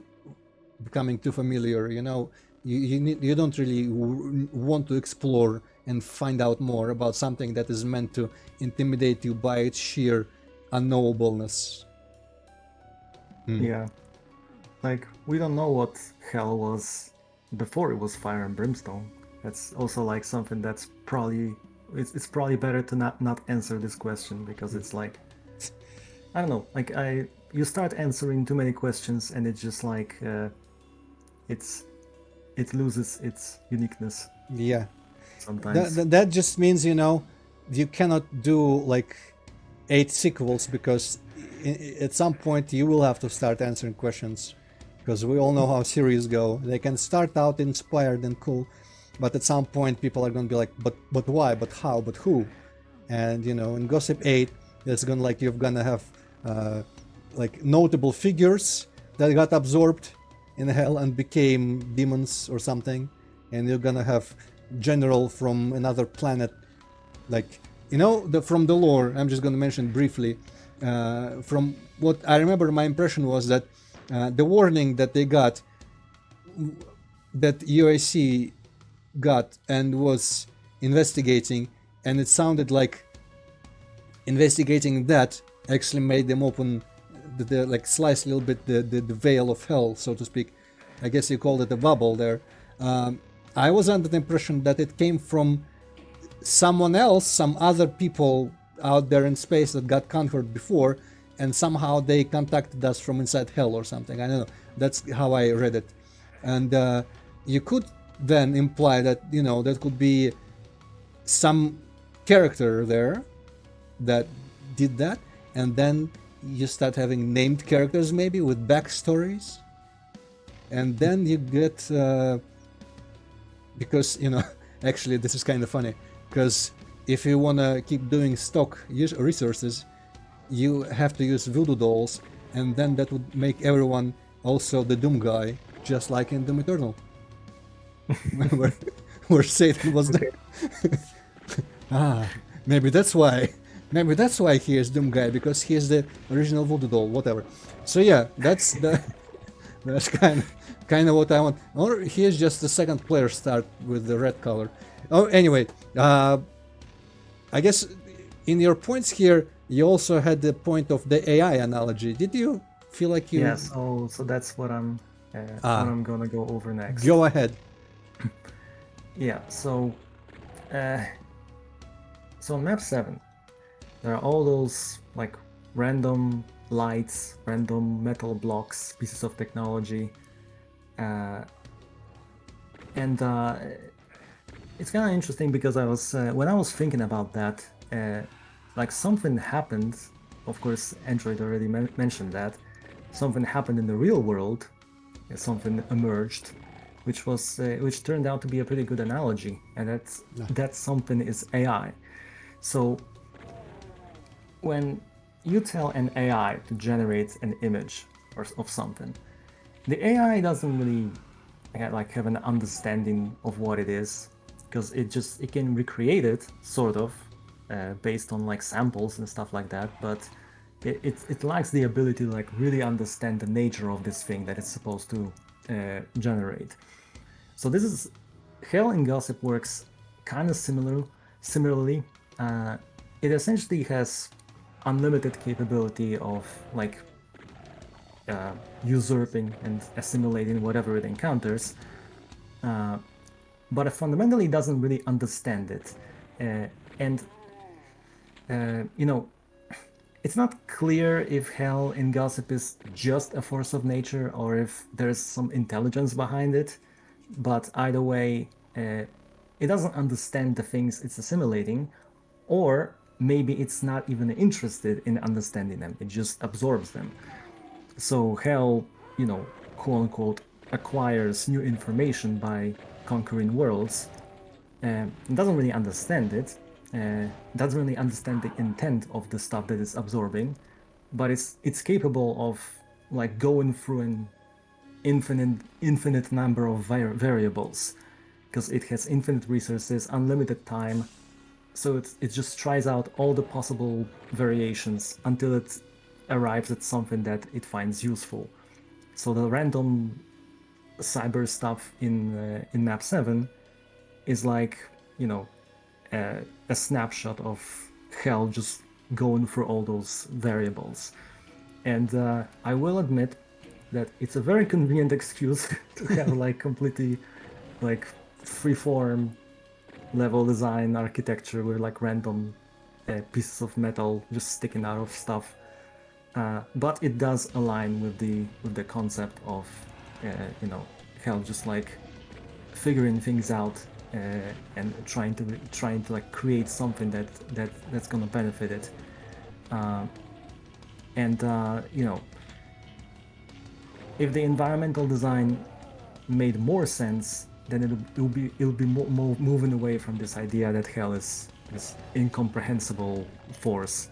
becoming too familiar. You know, you don't really want to explore and find out more about something that is meant to intimidate you by its sheer unknowableness. Yeah. Like, we don't know what hell was before it was fire and brimstone. That's also like something that's probably it's probably better to not answer this question because it's like I don't know, like you start answering too many questions and it's just like it loses its uniqueness Yeah. sometimes. That just means, you know, you cannot do like 8 sequels because at some point you will have to start answering questions because we all know how series go. They can start out inspired and cool, but at some point people are going to be like, but why, but how, but who? And you know, in Gossip 8, it's gonna like you're gonna have like notable figures that got absorbed in hell and became demons or something, and you're gonna have general from another planet, like you know, from the lore. I'm just gonna mention briefly. From what I remember, my impression was that the warning that they got, that UAC got and was investigating, and it sounded like investigating that actually made them open the like slice a little bit the veil of hell, so to speak. I guess you called it a bubble there. I was under the impression that it came from someone else, some other people out there in space that got conquered before, and somehow they contacted us from inside hell or something. I don't know. That's how I read it. And you could then imply that, you know, that could be some character there that did that, and then you start having named characters maybe with backstories, and then you get because you know actually this is kind of funny because if you want to keep doing stock resources, you have to use voodoo dolls, and then that would make everyone also the Doom guy, just like in Doom Eternal. where, where Satan was there. Ah, maybe that's why. Maybe that's why he is Doom guy, because he is the original voodoo doll, whatever. So yeah, that's that's kind of what I want. Or he is just the second player start with the red color. Oh, anyway, I guess in your points here, you also had the point of the AI analogy. Did you feel like you? Yeah, so that's what I'm gonna go over next. Go ahead. Yeah, so on map 7, there are all those like random lights, random metal blocks, pieces of technology, and it's kind of interesting because I was when I was thinking about that, like something happened. Of course, Android already mentioned that something happened in the real world, something emerged, which turned out to be a pretty good analogy, and that something is AI. So when you tell an AI to generate an image of something, the AI doesn't really like have an understanding of what it is, because it can recreate it sort of based on like samples and stuff like that, but it lacks the ability to like really understand the nature of this thing that it's supposed to generate. So this is Hell in Gossip works kind of similarly. It essentially has unlimited capability of like usurping and assimilating whatever it encounters, but it fundamentally doesn't really understand it. And you know, it's not clear if Hell in Gossip is just a force of nature or if there's some intelligence behind it. But either way, it doesn't understand the things it's assimilating, or maybe it's not even interested in understanding them, it just absorbs them. So Hell, quote unquote, acquires new information by conquering worlds, doesn't really understand it, doesn't really understand the intent of the stuff that it's absorbing, but it's capable of like going through an infinite number of variables, because it has infinite resources, unlimited time, so it just tries out all the possible variations until it arrives at something that it finds useful. So the random cyber stuff in map 7 is like, a snapshot of Hell just going through all those variables. And I will admit that it's a very convenient excuse to have like completely like freeform level design architecture with like random pieces of metal just sticking out of stuff. But it does align with the concept of Hell just like figuring things out and trying to like create something that's gonna benefit it. If the environmental design made more sense, then it'll be moving away from this idea that Hell is this incomprehensible force.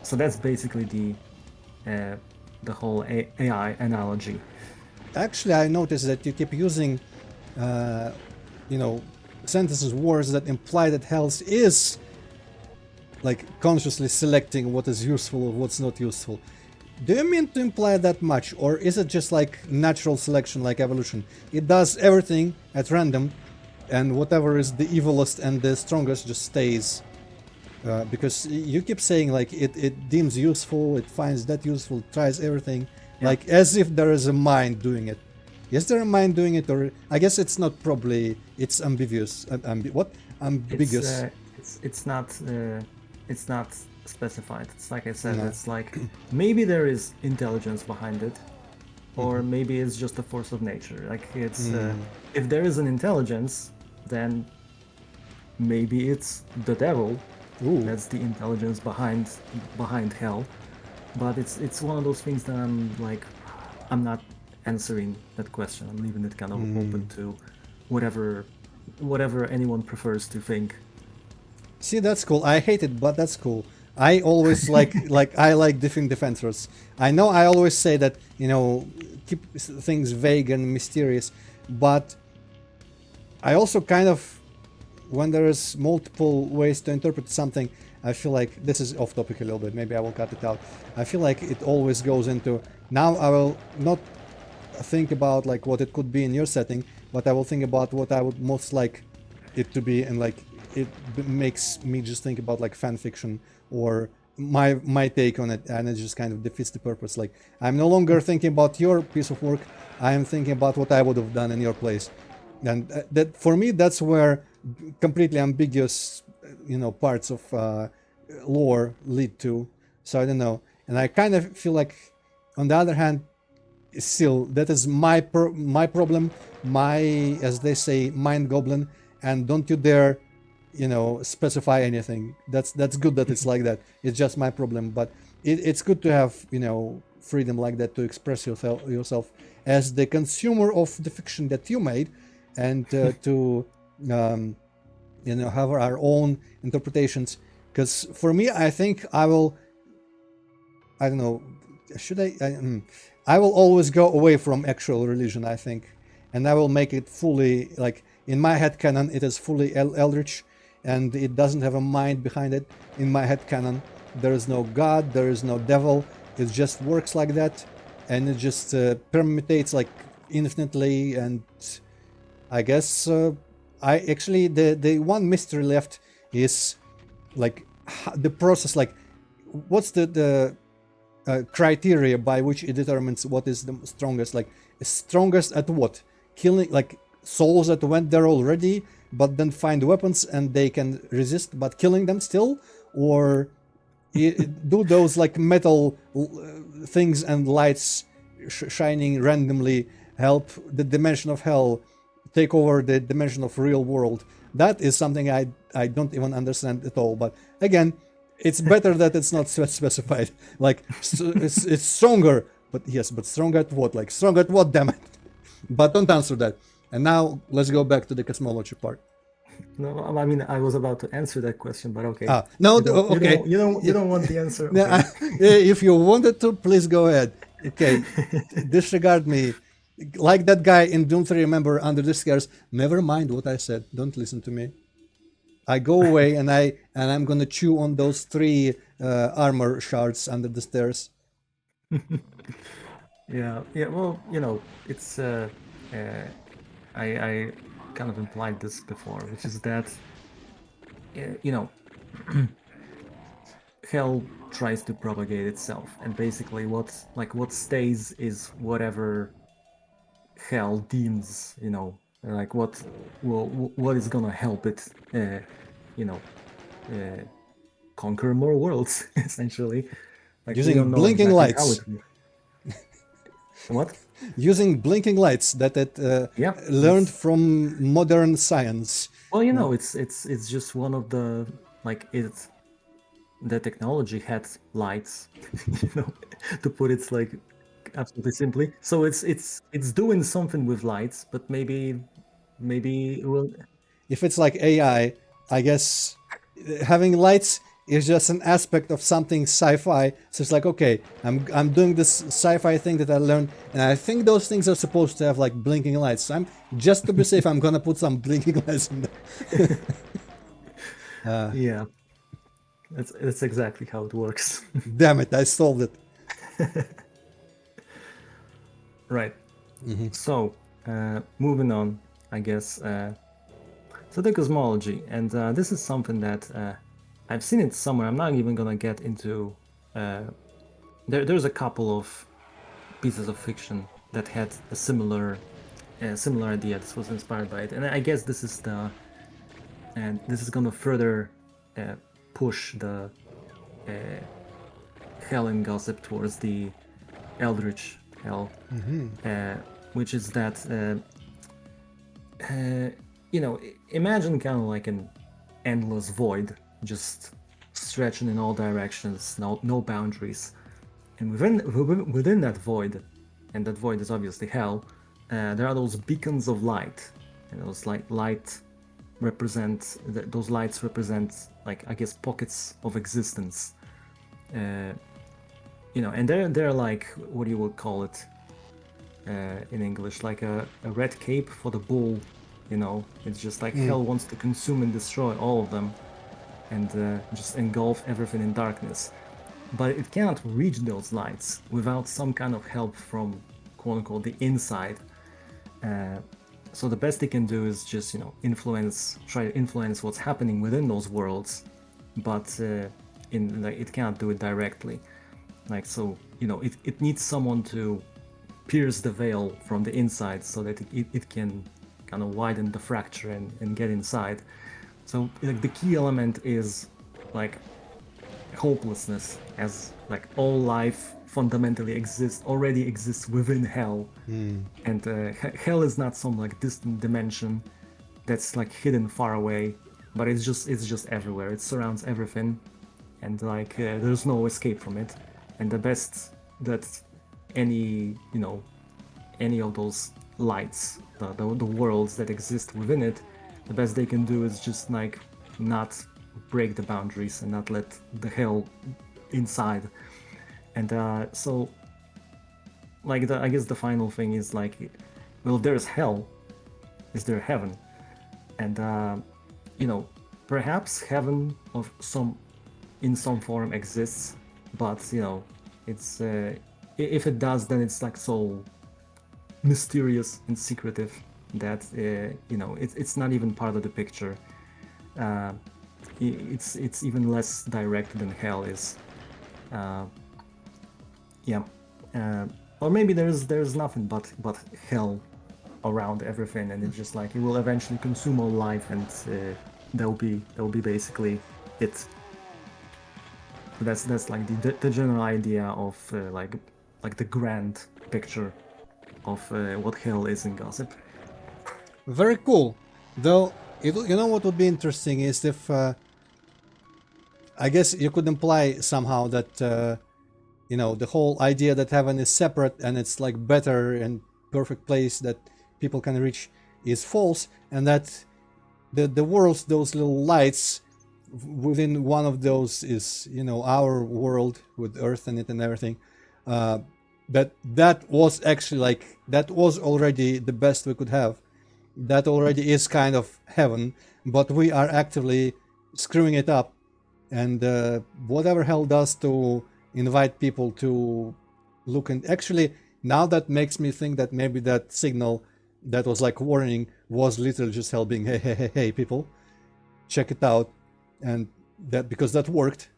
So that's basically the whole AI analogy. Actually, I noticed that you keep using, sentences, words that imply that health is like consciously selecting what is useful or what's not useful. Do you mean to imply that much, or is it just like natural selection, like evolution? It does everything at random, and whatever is the evilest and the strongest just stays. Because you keep saying like it deems useful, it finds that useful, tries everything, like as if there is a mind doing it. Is there a mind doing it, or I guess it's not, probably it's ambiguous. Ambiguous? It's not specified. It's like I said, it's like maybe there is intelligence behind it, or maybe it's just a force of nature. Like it's if there is an intelligence, then maybe it's the devil. Ooh. That's the intelligence behind Hell. But it's one of those things that I'm not answering that question. I'm leaving it kind of open to whatever anyone prefers to think. See, that's cool. I hate it, but that's cool. I always I like defenders. I know I always say that, keep things vague and mysterious, but I also kind of, when there is multiple ways to interpret something, I feel like, this is off topic a little bit, maybe I will cut it out. I feel like it always goes into, now I will not think about like what it could be in your setting, but I will think about what I would most like it to be, and like it makes me just think about like fan fiction or my take on it, and it just kind of defeats the purpose. Like, I'm no longer thinking about your piece of work, I am thinking about what I would have done in your place. And that, for me, that's where completely ambiguous parts of lore lead to. So I don't know, and I kind of feel like, on the other hand, still that is my problem, my, as they say, mind goblin, and don't you dare specify anything. That's good that it's like that. It's just my problem, but it's good to have freedom like that to express yourself as the consumer of the fiction that you made, and to have our own interpretations. Because for me, I think I don't know, should I will always go away from actual religion, I think, and I will make it fully like in my head canon. It is fully eldritch, and it doesn't have a mind behind it. In my head canon, there is no god, there is no devil. It just works like that, and it just permutates like infinitely. And I guess I actually the one mystery left is like the process. Like, what's the criteria by which it determines what is the strongest, like strongest at what, killing like souls that went there already but then find weapons and they can resist but killing them still, or do those like metal things and lights shining randomly help the dimension of hell take over the dimension of real world? That is something I don't even understand at all, but again, it's better that it's not specified. Like it's stronger, but yes, but stronger at what? Like stronger at what? Damn it! But don't answer that. And now let's go back to the cosmology part. No, I mean I was about to answer that question, but okay. No, okay. You don't want the answer. Okay. If you wanted to, please go ahead. Okay, disregard me. Like that guy in Doom 3, remember, under the stairs. Never mind what I said. Don't listen to me. I go away and I'm gonna chew on those 3 armor shards under the stairs. Yeah. Well, it's I kind of implied this before, which is that hell tries to propagate itself, and basically what stays is whatever hell deems, like what is gonna help it, conquer more worlds, essentially. Like, we Using don't know blinking exactly how lights. it will. What? Using blinking lights that it Yeah, learned from modern science. well, it's just one of the, like, the technology had lights, to put it like absolutely simply. So it's doing something with lights, but maybe it will. If it's like AI, I guess having lights is just an aspect of something sci-fi. So it's like, okay, I'm doing this sci-fi thing that I learned, and I think those things are supposed to have like blinking lights. So I'm just to be safe, I'm gonna put some blinking lights in there. Yeah, that's exactly how it works. Damn it, I solved it. Right. So, moving on, I guess. So the cosmology, and this is something that I've seen it somewhere. I'm not even gonna get into. There's a couple of pieces of fiction that had a similar idea. This was inspired by it, and I guess this is gonna further push the hell in gossip towards the eldritch hell, which is that imagine kind of like an endless void, just stretching in all directions, no boundaries, and within that void, and that void is obviously hell, there are those beacons of light, and those lights represent, like, I guess, pockets of existence, and they're like, what do you would call it in English, like a red cape for the bull. It's just like hell wants to consume and destroy all of them, and just engulf everything in darkness. But it cannot reach those lights without some kind of help from, quote unquote, the inside. So the best it can do is just, try to influence what's happening within those worlds, but it cannot do it directly. Like, so, it needs someone to pierce the veil from the inside so that it can kind of widen the fracture and get inside. So, like, the key element is, like, hopelessness, as like all life fundamentally already exists within hell, and hell is not some like distant dimension that's like hidden far away, but it's just everywhere. It surrounds everything, and like there's no escape from it. And the best that any of those lights, the worlds that exist within it, the best they can do is just like not break the boundaries and not let the hell inside. And so like I guess the final thing is like, well, there's hell, is there heaven? And you know, perhaps heaven of some in some form exists, but you know, it's if it does, then it's like so mysterious and secretive that you know, it's not even part of the picture. Uh, it's even less direct than hell is. Uh, yeah, uh, or maybe there's nothing but hell around everything, and it's just like it will eventually consume all life, and that'll be basically it. So that's like the general idea of like the grand picture of what hell is in Gossip. Very cool. Though, you know what would be interesting is if, I guess you could imply somehow that, you know, the whole idea that heaven is separate and it's like better and perfect place that people can reach is false, and that the worlds, those little lights within one of those is, you know, our world with Earth in it and everything. Uh, that was actually like that was already the best we could have. That already is kind of heaven, but we are actively screwing it up, and whatever hell does to invite people to look. And actually, now that makes me think that maybe that signal that was like warning was literally just hell being, hey, hey, hey, hey, people, check it out. And that, because that worked,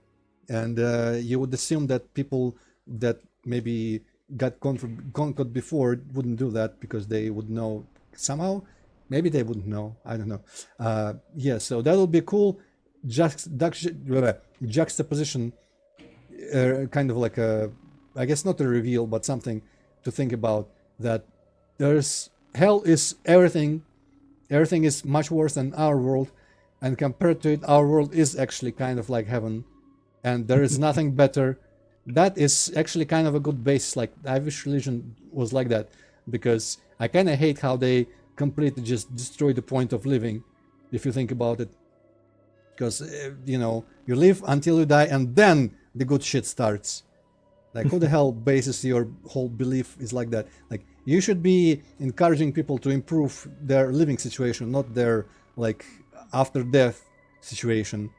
and you would assume that people that maybe got conquered before wouldn't do that because they would know somehow. Maybe they wouldn't know. I don't know. Yeah, so that'll be cool. Juxtaposition, kind of like a, I guess not a reveal, but something to think about. That there's hell is everything. Everything is much worse than our world, and compared to it, our world is actually kind of like heaven, and there is nothing better. That is actually kind of a good base. Like I wish religion was like that, because I kind of hate how they completely just destroy the point of living, if you think about it. Because you know, you live until you die, and then the good shit starts. Like who the hell bases your whole belief is like that? Like you should be encouraging people to improve their living situation, not their like after death situation,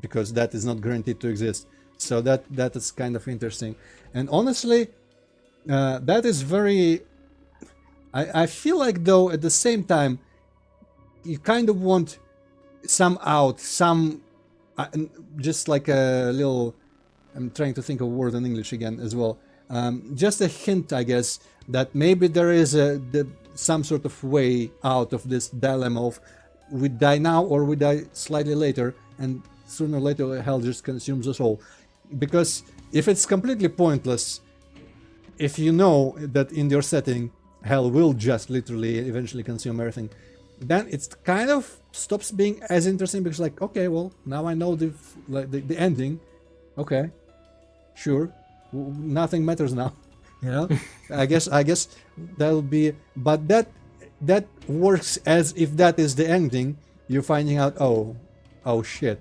because that is not guaranteed to exist. So that is kind of interesting, and honestly, that is very. I feel like though at the same time, you kind of want some out, some uh, just like a little. I'm trying to think of a word in English again as well. Just a hint, I guess, that maybe there is some sort of way out of this dilemma of we die now or we die slightly later, and sooner or later hell just consumes us all. Because if it's completely pointless, if you know that in your setting hell will just literally eventually consume everything, then it kind of stops being as interesting, because like, okay, well, now I know the ending. Okay, sure, nothing matters now. You know, I guess that'll be, but that works as if that is the ending. You're finding out, oh shit,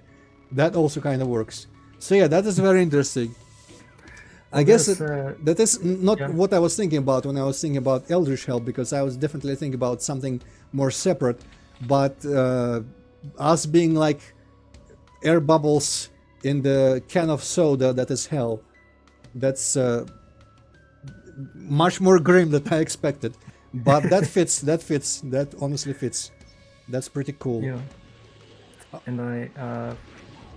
that also kind of works. So yeah, that is very interesting. I Well, guess there's that is not yeah. what I was thinking about when I was thinking about Eldritch Hell, because I was definitely thinking about something more separate. But us being like air bubbles in the can of soda that is hell, that's much more grim than I expected. But that fits. That fits. That honestly fits. That's pretty cool. Yeah, and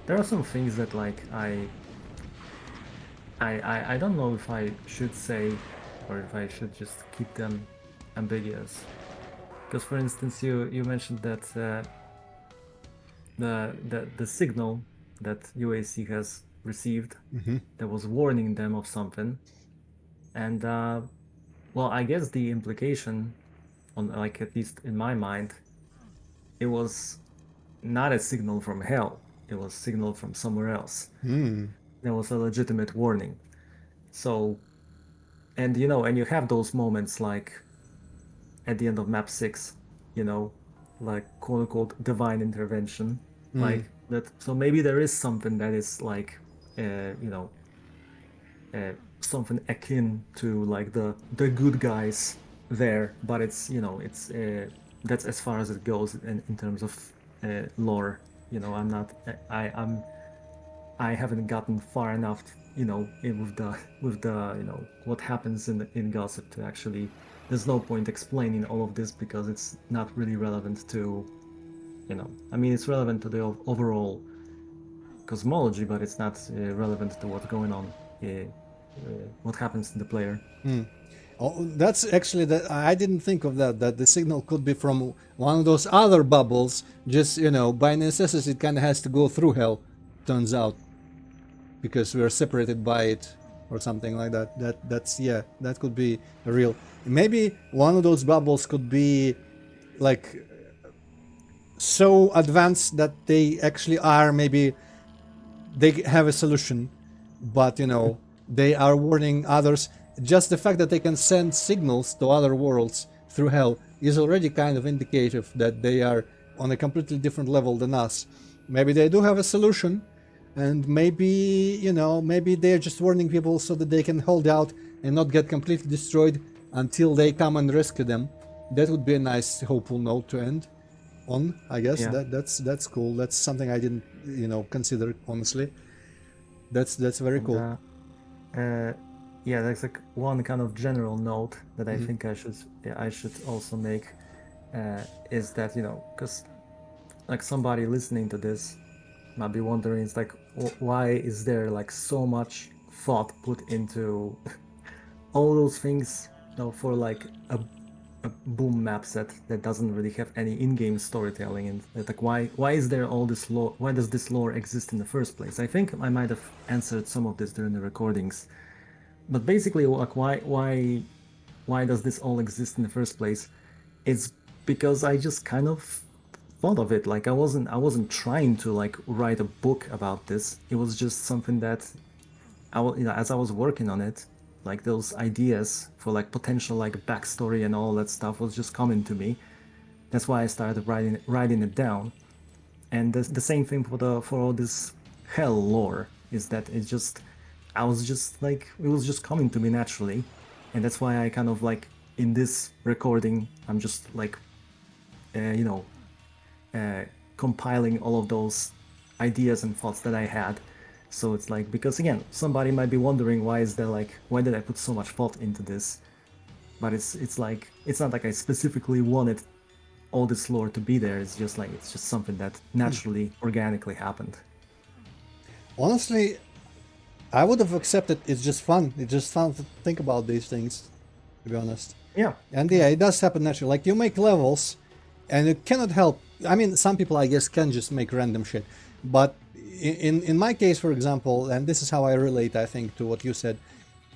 there are some things that like I don't know if I should say or if I should just keep them ambiguous. Because for instance, you mentioned that the signal that UAC has received that was warning them of something, and well, I guess the implication on like at least in my mind, it was not a signal from hell. It was signal from somewhere else. There was a legitimate warning. So, and you know, and you have those moments like at the end of map 6, you know, like quote unquote divine intervention, like that. So maybe there is something that is like, you know, uh, something akin to like the good guys there, but it's it's that's as far as it goes in terms of lore. I'm not I haven't gotten far enough, with the what happens in gossip to actually. There's no point explaining all of this because it's not really relevant to, I mean, it's relevant to the overall cosmology, but it's not relevant to what's going on, what happens to the player. Oh, that's actually that I didn't think of that. That the signal could be from one of those other bubbles. Just by necessity, it kind of has to go through hell. Turns out, because we are separated by it, or something like that. That's yeah. That could be real. Maybe one of those bubbles could be like so advanced that they actually are. Maybe they have a solution, but they are warning others. Just the fact that they can send signals to other worlds through hell is already kind of indicative that they are on a completely different level than us. Maybe they do have a solution, and maybe they're just warning people so that they can hold out and not get completely destroyed until they come and rescue them. That would be a nice, hopeful note to end on, I guess. Yeah. That's cool. That's something I didn't consider, honestly. That's very And cool. yeah, there's like one kind of general note that I Mm-hmm. think I should also make, is that because like somebody listening to this might be wondering, it's like why is there like so much thought put into all those things, for like a boom map set that doesn't really have any in-game storytelling, and like why is there all this lore? Why does this lore exist in the first place? I think I might have answered some of this during the recordings, but basically, like why does this all exist in the first place? It's because I just kind of thought of it. Like I wasn't trying to like write a book about this. It was just something that as I was working on it, like those ideas for like potential like backstory and all that stuff was just coming to me. That's why I started writing it down. And the same thing for all this hell lore is that I was just like it was just coming to me naturally, and that's why I kind of like in this recording I'm just like uh, you know compiling all of those ideas and thoughts that I had. So it's like, because again, somebody might be wondering why did I put so much thought into this? But it's like it's not like I specifically wanted all this lore to be there. It's just something that naturally, organically happened. Honestly, I would have accepted. It's just fun. It's just fun to think about these things, to be honest. Yeah, And yeah, it does happen naturally. Like you make levels, and you cannot help. I mean, some people, I guess, can just make random shit. But in my case, for example, and this is how I relate, I think, to what you said,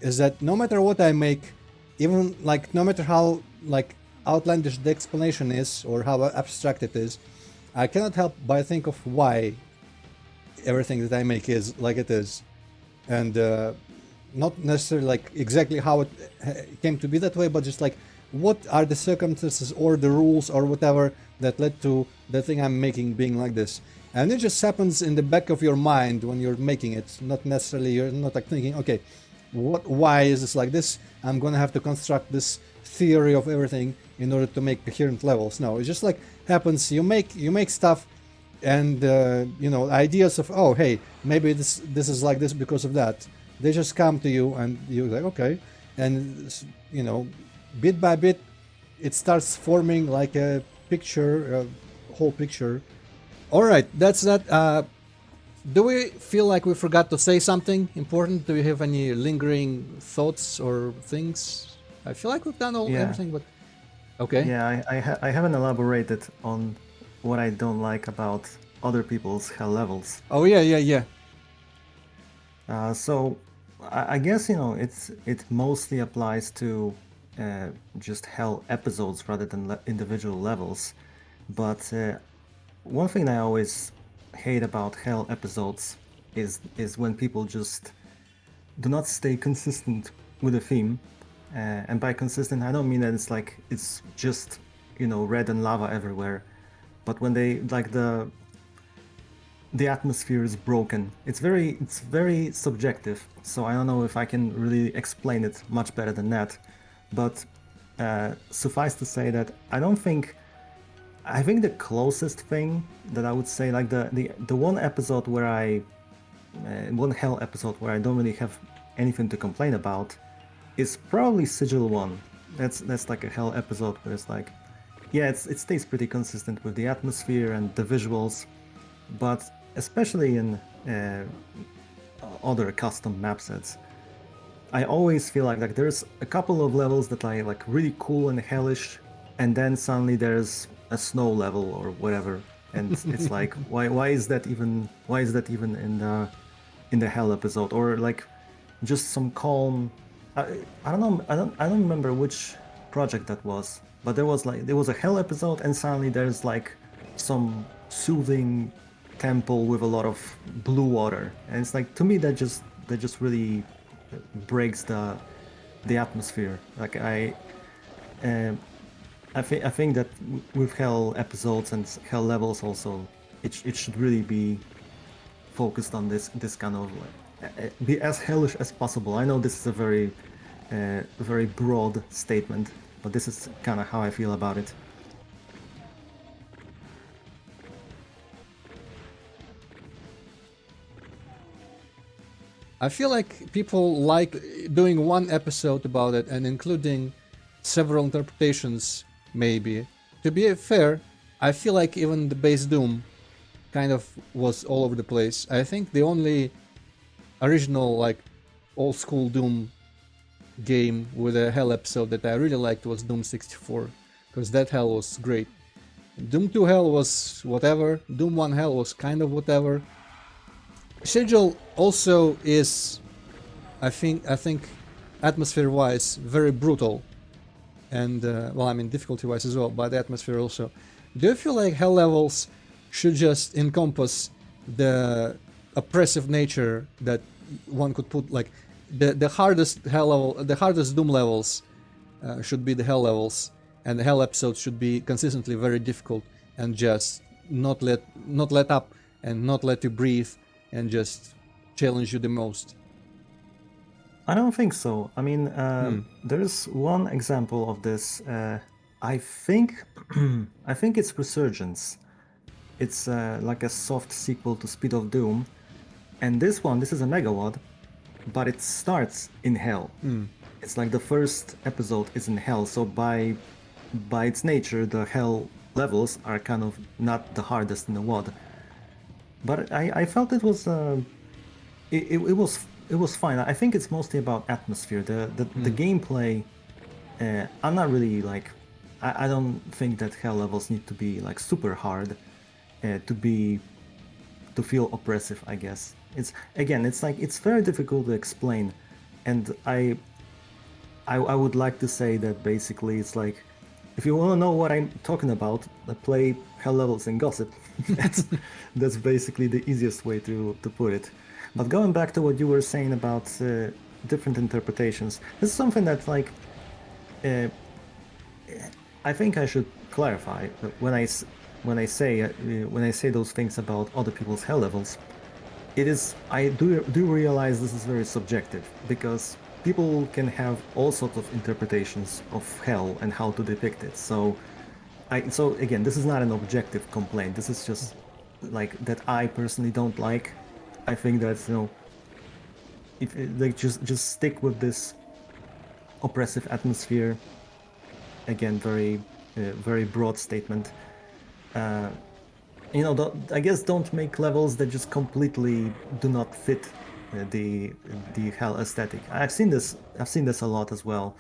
is that no matter what I make, even like no matter how like outlandish the explanation is or how abstract it is, I cannot help but think of why everything that I make is like it is, and not necessarily like exactly how it came to be that way, but just like what are the circumstances or the rules or whatever that led to the thing I'm making being like this. And it just happens in the back of your mind when you're making it. Not necessarily, you're not like thinking, okay, why is this like this? I'm gonna have to construct this theory of everything in order to make coherent levels. No, it just like happens. You make stuff, and ideas of, oh hey, maybe this is like this because of that. They just come to you, and you're like, okay, and bit by bit, it starts forming like a picture, a whole picture. All right, that's that. Do we feel like we forgot to say something important? Do you have any lingering thoughts or things? I feel like we've done yeah, everything, but okay. yeah. I haven't elaborated on what I don't like about other people's hell levels. Oh yeah, yeah, yeah. So I guess it mostly applies to just hell episodes rather than individual levels. But one thing I always hate about hell episodes is when people just do not stay consistent with the theme. And by consistent, I don't mean that it's just red and lava everywhere, but when they like the atmosphere is broken. It's very subjective, so I don't know if I can really explain it much better than that. But suffice to say that I think the closest thing that I would say, like the one episode where one hell episode where I don't really have anything to complain about, is probably Sigil 1. That's like a hell episode where it's like, yeah, it stays pretty consistent with the atmosphere and the visuals, but especially in other custom map sets, I always feel like there's a couple of levels that are like really cool and hellish, and then suddenly there's a snow level or whatever, and it's like, why is that even in the hell episode? Or like just some calm. I don't know. I don't remember which project that was, but there was a hell episode, and suddenly there's like some soothing temple with a lot of blue water, and it's like, to me that just really breaks the atmosphere. Like um, I think that with hell episodes and hell levels also, it should really be focused on this kind of be as hellish as possible. I know this is a very broad statement, but this is kind of how I feel about it. I feel like people like doing one episode about it and including several interpretations, maybe. To be fair, I feel like even the base Doom kind of was all over the place. I think the only original, like, old school Doom game with a hell episode that I really liked was Doom 64, because that hell was great. Doom 2 hell was whatever, Doom 1 hell was kind of whatever. Sigil also is, I think atmosphere-wise, very brutal, and well, I mean difficulty-wise as well, but the atmosphere also. Do you feel like hell levels should just encompass the oppressive nature that one could put, like the hardest hell level, the hardest Doom levels should be the hell levels, and the hell episodes should be consistently very difficult and just not let up and not let you breathe and just challenge you the most? I don't think so. I mean, there's one example of this. I think I think it's Resurgence. It's like a soft sequel to Speed of Doom, and this is a megawatt, but it starts in hell. It's like the first episode is in hell, so by its nature, the hell levels are kind of not the hardest in the WoD. But I felt it was it was fine. I think it's mostly about atmosphere. The gameplay. I'm not really like. I don't think that hell levels need to be like super hard to feel oppressive. I guess it's like it's very difficult to explain, and I would like to say that basically it's like, if you want to know what I'm talking about, play hell levels in Gossip. that's basically the easiest way to put it. But going back to what you were saying about different interpretations, this is something that like I think I should clarify when I say those things about other people's hell levels. I do realize this is very subjective, because people can have all sorts of interpretations of hell and how to depict it. So again, this is not an objective complaint. This is just like that I personally don't like. I think that, if like just stick with this oppressive atmosphere. Again, very broad statement. I guess don't make levels that just completely do not fit the hell aesthetic. I've seen this a lot as well,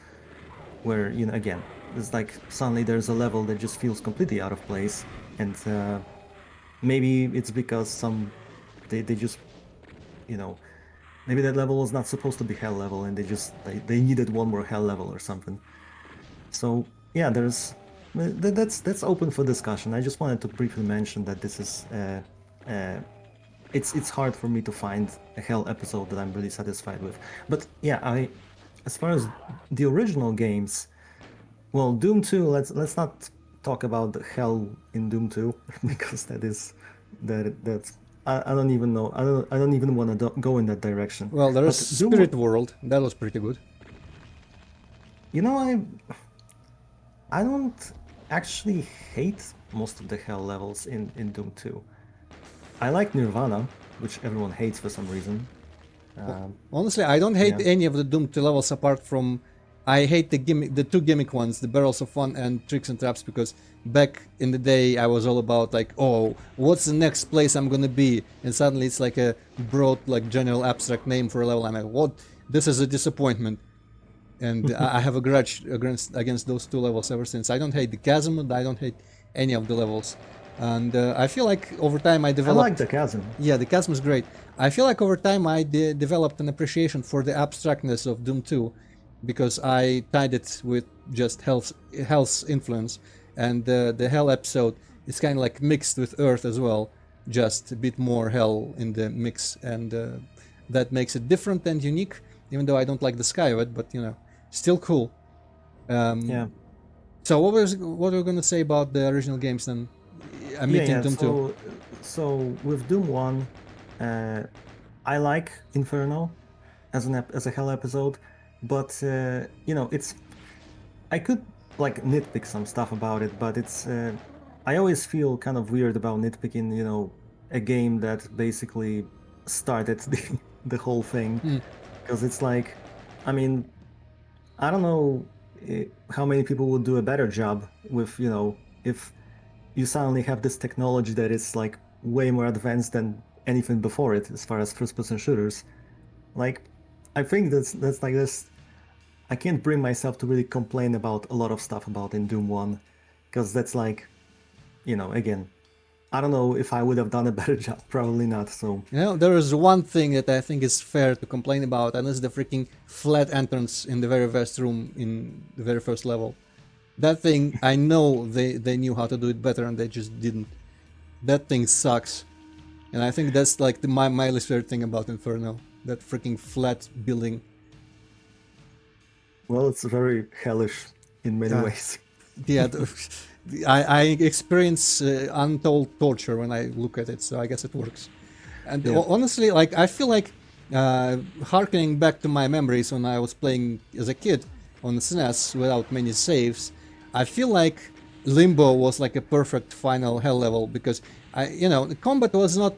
where again, it's like suddenly there's a level that just feels completely out of place, and maybe it's because they just maybe that level was not supposed to be hell level, and they needed one more hell level or something. So yeah, that's open for discussion. I just wanted to briefly mention that this is it's hard for me to find a hell episode that I'm really satisfied with. But yeah, as far as the original games, well, Doom 2, let's not talk about the hell in Doom 2 because that I don't even know. I don't even want to go in that direction. Well, there is But Doom, Spirit World. That was pretty good. you know, I don't actually hate most of the hell levels in Doom 2. I like Nirvana, which everyone hates for some reason. Honestly, I don't hate Yeah. any of the Doom 2 levels apart from I hate the two gimmick ones, the Barrels of Fun and Tricks and Traps, because back in the day I was all about like, oh, what's the next place I'm gonna be? And suddenly it's like a broad, like general abstract name for a level. I'm like, what? This is a disappointment. And I have a grudge against those two levels ever since. I don't hate the Chasm, and I don't hate any of the levels. And I feel like over time I I developed. like the chasm. Yeah, the chasm is great. I feel like over time I developed an appreciation for the abstractness of Doom 2 because I tied it with just Hell's influence, and the Hell episode is kind of like mixed with Earth as well, just a bit more Hell in the mix, and that makes it different and unique. Even though I don't like the sky of it, but you know, still cool. Yeah. So what were we gonna say about the original games then? Meeting Doom 2. So with Doom 1, I like Inferno as a hell episode, but you know, I could like nitpick some stuff about it, but I always feel kind of weird about nitpicking, you know, a game that basically started the whole thing, because it's like, I mean, I don't know how many people would do a better job with, you know, if you suddenly have this technology that is like way more advanced than anything before it as far as first-person shooters. Like, I think that's like this. I can't bring myself to really complain about a lot of stuff about in Doom 1, because that's like, you know, again, I don't know if I would have done a better job. Probably not. So You know, there is one thing that I think is fair to complain about, and it's the freaking flat entrance in the very first room in the very first level. That thing, I know they knew how to do it better and they just didn't. That thing sucks. And I think that's like my least favorite thing about Inferno. That freaking flat building. well, it's very hellish in many ways. Yeah, I experience untold torture when I look at it, so I guess it works. And Yeah. honestly, like I feel like harkening back to my memories when I was playing as a kid on the SNES without many saves, I feel like Limbo was like a perfect final hell level because the combat was not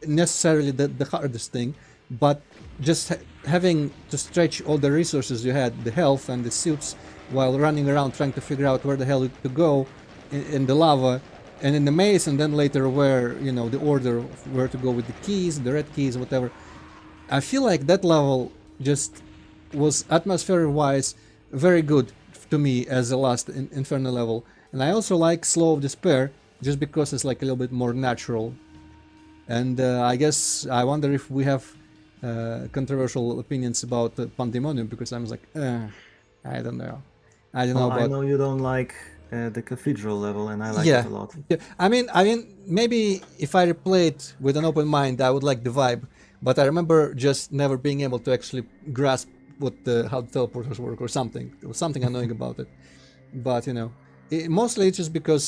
necessarily the hardest thing, but just having to stretch all the resources you had, the health and the suits, while running around trying to figure out where the hell to go in the lava and in the maze, and then later where the order of where to go with the keys, the red keys, whatever. I feel like that level just was atmosphere-wise very good to me as the last Inferno level, and I also like Slow of Despair just because it's like a little bit more natural. And I guess I wonder if we have controversial opinions about Pandemonium, because I'm like, I don't know. I don't know I about. know you don't like the cathedral level, and I like Yeah. it a lot. Yeah. I mean, maybe if I replay it with an open mind, I would like the vibe. But I remember just never being able to actually grasp how the teleporters work or something. There was something annoying about it. But mostly it's just because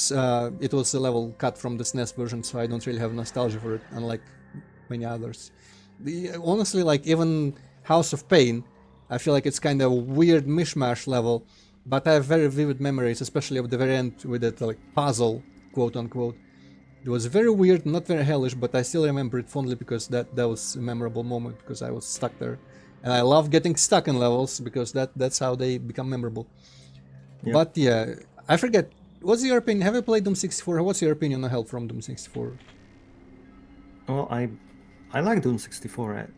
it was a level cut from the SNES version, so I don't really have nostalgia for it, unlike many others. Honestly, like even House of Pain, I feel like it's kind of a weird mishmash level, but I have very vivid memories, especially of the very end with that like puzzle, quote unquote. It was very weird, not very hellish, but I still remember it fondly because that was a memorable moment because I was stuck there, and I love getting stuck in levels because that's how they become memorable. Yep. But yeah, I forget. What's your opinion? Have you played Doom 64? What's your opinion on Hell from Doom 64? Well, I like Doom 64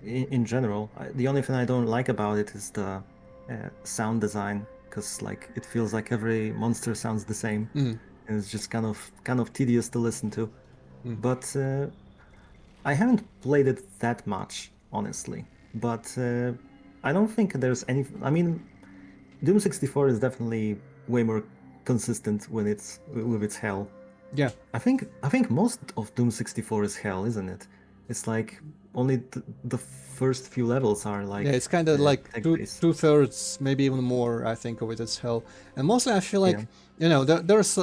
in general. The only thing I don't like about it is the sound design, because like it feels like every monster sounds the same, and it's just kind of tedious to listen to. But I haven't played it that much, honestly. But I don't think there's any. I mean, Doom 64 is definitely way more consistent with its hell. Yeah. I think most of Doom 64 is hell, isn't it? It's like only the first few levels are like Yeah, it's kind of like tech-based. two-thirds, maybe even more, I think, of it as hell. And mostly I feel like, there's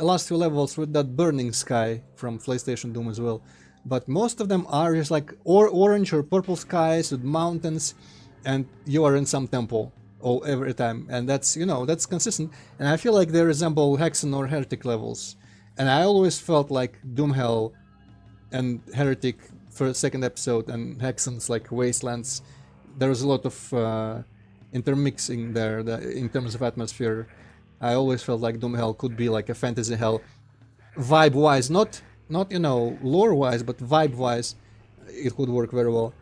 last few levels with that burning sky from PlayStation Doom as well. but most of them are just like orange or purple skies with mountains, and you are in some temple all every time, and that's that's consistent. And I feel like they resemble Hexen or Heretic levels, and I always felt like Doomhell and Heretic for second episode and Hexen's like Wastelands. There was a lot of intermixing there in terms of atmosphere. I always felt like Doomhell could be like a fantasy hell, vibe wise, not lore wise, but vibe wise, it could work very well.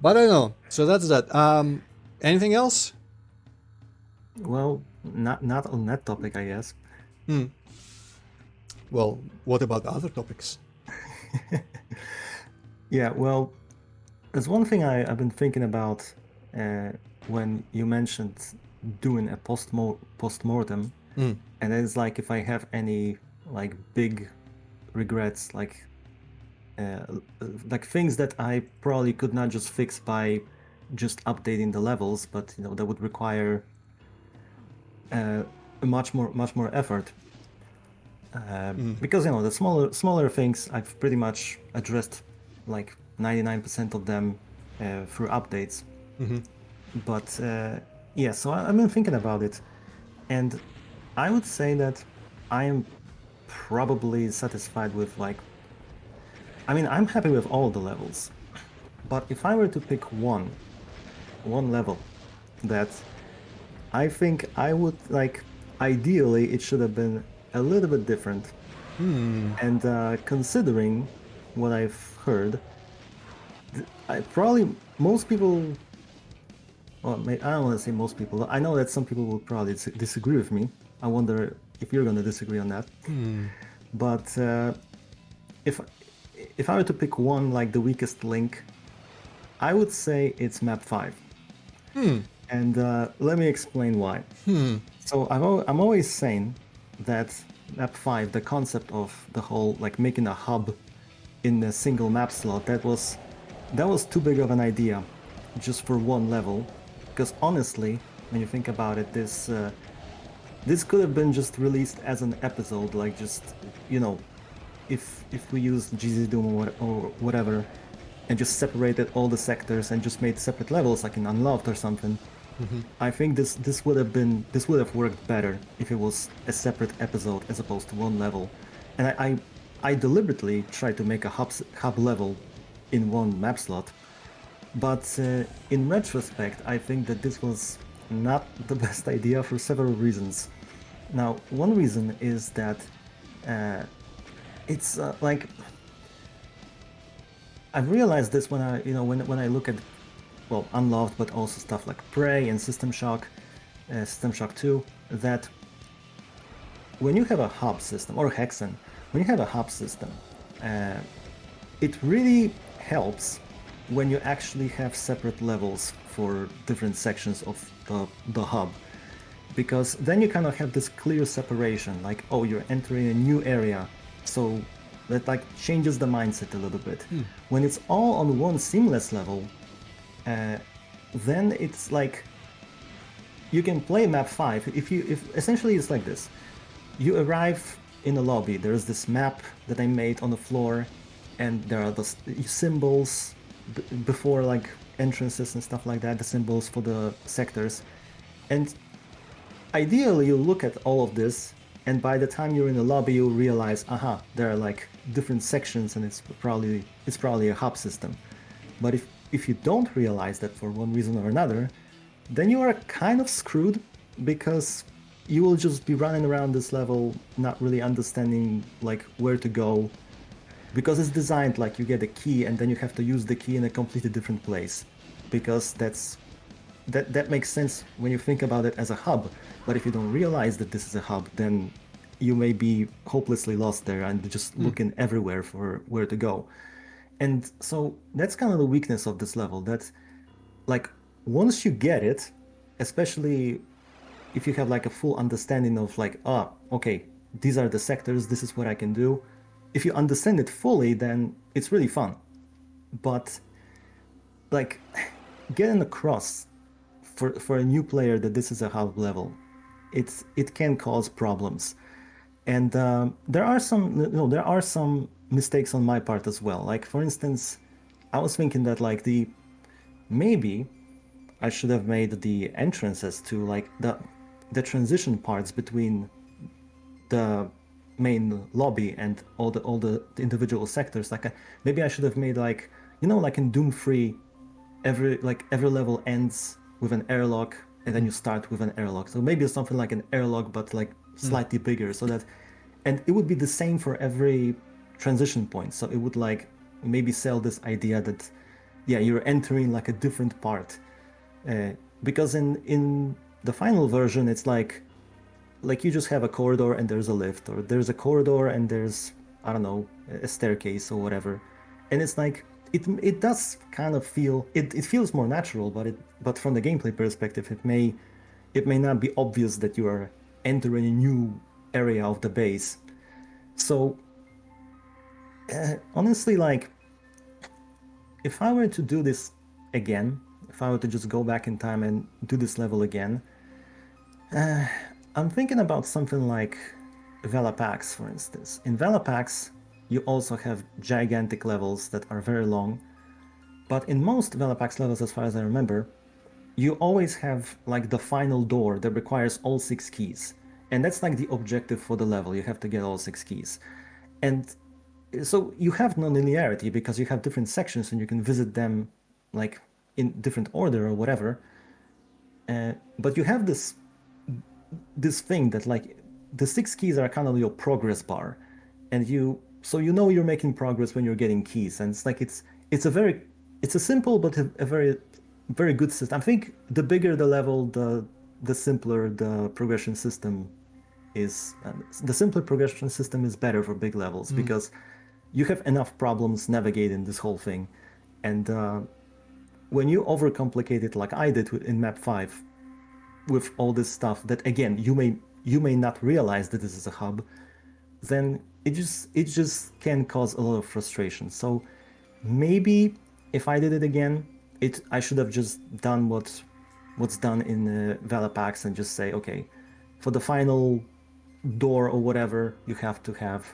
But I don't know. So that's that. Anything else? Well, not on that topic, I guess. Well, what about other topics? Yeah, well, there's one thing I've been thinking about when you mentioned doing a post-mortem, and it's like if I have any like big regrets, like things that I probably could not just fix by just updating the levels, but that would require much more effort. Because the smaller things I've pretty much addressed, like 99% of them through updates. But yeah, so I've been thinking about it, and I would say that I am probably satisfied with I'm happy with all the levels, but if I were to pick one level that I think I would like, ideally it should have been a little bit different. And considering what I've heard, I probably most people. Well, I don't want to say most people. I know that some people will probably disagree with me. I wonder if you're going to disagree on that. But if I were to pick one, like the weakest link, I would say it's map 5. And let me explain why. So I'm always saying that map 5, the concept of the whole like making a hub in a single map slot, that was too big of an idea just for one level. Because honestly, when you think about it, this could have been just released as an episode, like just if we used GZ Doom or whatever, and just separated all the sectors and just made separate levels, like in Unloved or something. I think this would have worked better if it was a separate episode as opposed to one level. And I deliberately tried to make a hub level in one map slot. But in retrospect, I think that this was not the best idea for several reasons. Now, one reason is that it's like I've realized this when when I look at Unloved, but also stuff like Prey and System Shock 2, that when you have a hub system, or Hexen, when you have a hub system, it really helps when you actually have separate levels for different sections of the hub. Because then you kind of have this clear separation, like, oh, you're entering a new area, so that like changes the mindset a little bit. When it's all on one seamless level, then it's like you can play map 5 if essentially it's like this. You arrive in a lobby, there's this map that I made on the floor, and there are the symbols before like entrances and stuff like that, the symbols for the sectors. And ideally you look at all of this, and by the time you're in the lobby you realize, aha, there are like different sections, and it's probably a hub system. But if you don't realize that for one reason or another, then you are kind of screwed, because you will just be running around this level not really understanding like where to go, because it's designed like you get a key and then you have to use the key in a completely different place, because that makes sense when you think about it as a hub. But if you don't realize that this is a hub, then you may be hopelessly lost there and just looking everywhere for where to go. And so that's kind of the weakness of this level, that like once you get it, especially if you have like a full understanding of like, okay, these are the sectors, this is what I can do. If you understand it fully, then it's really fun. But like getting across for a new player that this is a hub level, it can cause problems. And there are some mistakes on my part as well. Like for instance, I was thinking that like maybe I should have made the entrances to like the transition parts between the main lobby and all the individual sectors. Like maybe I should have made like, you know, like in Doom 3, every level ends with an airlock and then you start with an airlock. So maybe it's something like an airlock but like slightly bigger, so that, and it would be the same for every transition point. So it would like maybe sell this idea that yeah, you're entering like a different part. Because in the final version it's like you just have a corridor and there's a lift, or there's a corridor and there's, I don't know, a staircase or whatever. And it's like it does kind of feel, it feels more natural, but from the gameplay perspective it may not be obvious that you are entering a new area of the base. So honestly, like if I were to do this again, if I were to just go back in time and do this level again, I'm thinking about something like Velapax, for instance. In Velapax, you also have gigantic levels that are very long, but in most Velapax levels, as far as I remember, you always have like the final door that requires all 6 keys. And that's like the objective for the level. You have to get all 6 keys. And so you have non-linearity because you have different sections and you can visit them like in different order or whatever. But you have this thing that like the 6 keys are kind of your progress bar, and so you know you're making progress when you're getting keys, and it's like it's a simple but a very good system. I think the bigger the level, the simpler the progression system is. The simpler progression system is better for big levels because you have enough problems navigating this whole thing, and when you overcomplicate it like I did in map 5 with all this stuff that again you may not realize that this is a hub, then it just can cause a lot of frustration. So maybe if I did it again, I should have just done what's done in Velapax and just say, okay, for the final door or whatever, you have to have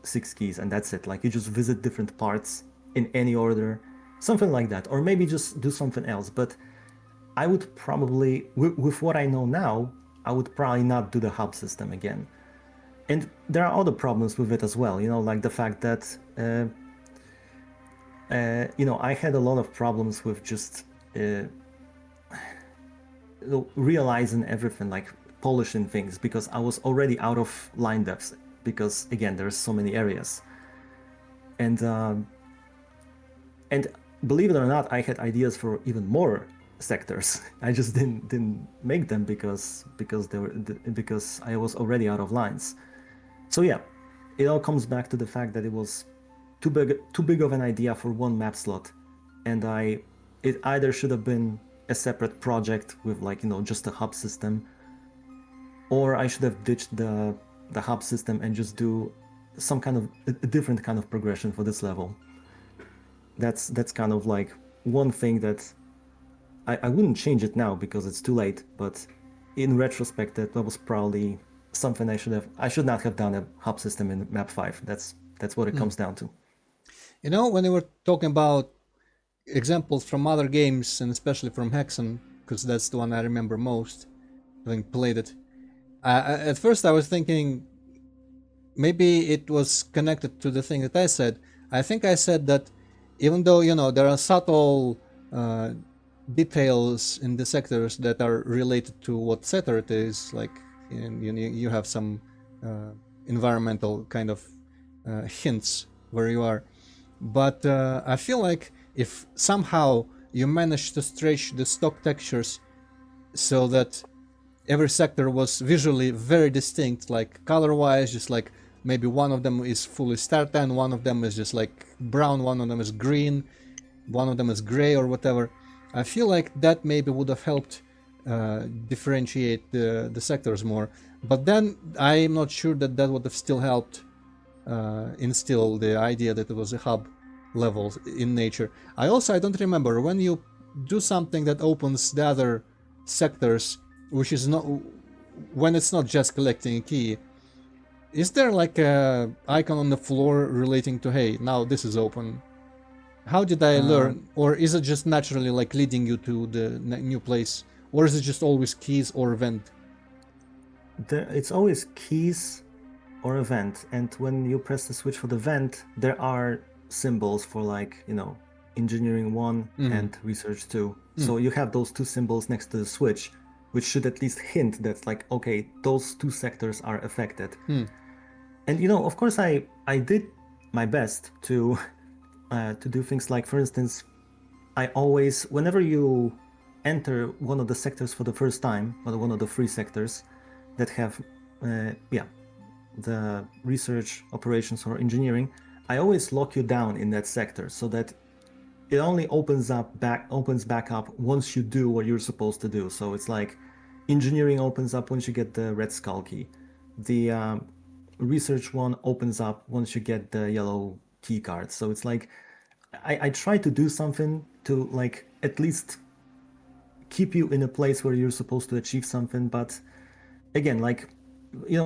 6 keys and that's it. Like you just visit different parts in any order, something like that, or maybe just do something else. But I would probably, with what I know now, I would probably not do the hub system again. And there are other problems with it as well, you know, like the fact that, you know, I had a lot of problems with just realizing everything, like polishing things, because I was already out of line depths, because again, there's so many areas. And believe it or not, I had ideas for even more sectors. I just didn't make them because I was already out of lines. So yeah, it all comes back to the fact that it was too big of an idea for one map slot, and it either should have been a separate project with like, you know, just a hub system, or I should have ditched the hub system and just do some kind of a different kind of progression for this level. That's kind of like one thing that I wouldn't change it now because it's too late, but in retrospect, that was probably something I should not have done a hub system in map 5. That's what it comes down to. You know, when we were talking about examples from other games, and especially from Hexen, because that's the one I remember most, having played it, at first I was thinking maybe it was connected to the thing that I said. I think I said that even though, you know, there are subtle details in the sectors that are related to what sector it is, like you have some environmental kind of hints where you are, but I feel like if somehow you manage to stretch the stock textures so that every sector was visually very distinct, like color-wise, just like maybe one of them is fully tartan, one of them is just like brown, one of them is green, one of them is gray or whatever. I feel like that maybe would have helped differentiate the sectors more. But then I'm not sure that would have still helped instill the idea that it was a hub level in nature. I don't remember when you do something that opens the other sectors, which is not when it's not just collecting a key. is there like a icon on the floor relating to, hey, now this is open? How did I learn? Or is it just naturally like leading you to the new place? Or is it just always keys or event? It's always keys or event, and when you press the switch for the vent, there are symbols for, like, engineering 1 and research 2. So you have those two symbols next to the switch, which should at least hint that, like, okay, those two sectors are affected. And of course, I did my best to do things like, for instance, I always, whenever you enter one of the sectors for the first time, or one of the 3 sectors that have, the research, operations, or engineering, I always lock you down in that sector so that it only opens back up once you do what you're supposed to do. So it's like engineering opens up once you get the red skull key. The research one opens up once you get the yellow key card. So it's like I try to do something to, like, at least keep you in a place where you're supposed to achieve something. But again, like,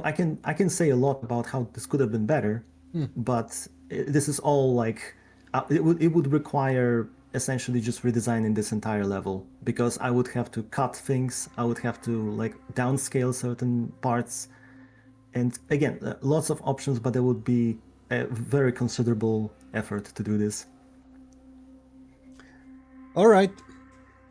I can say a lot about how this could have been better, but this is all like it would require essentially just redesigning this entire level, because I would have to cut things, I would have to, like, downscale certain parts, and again, lots of options, but there would be a very considerable effort to do this. All right,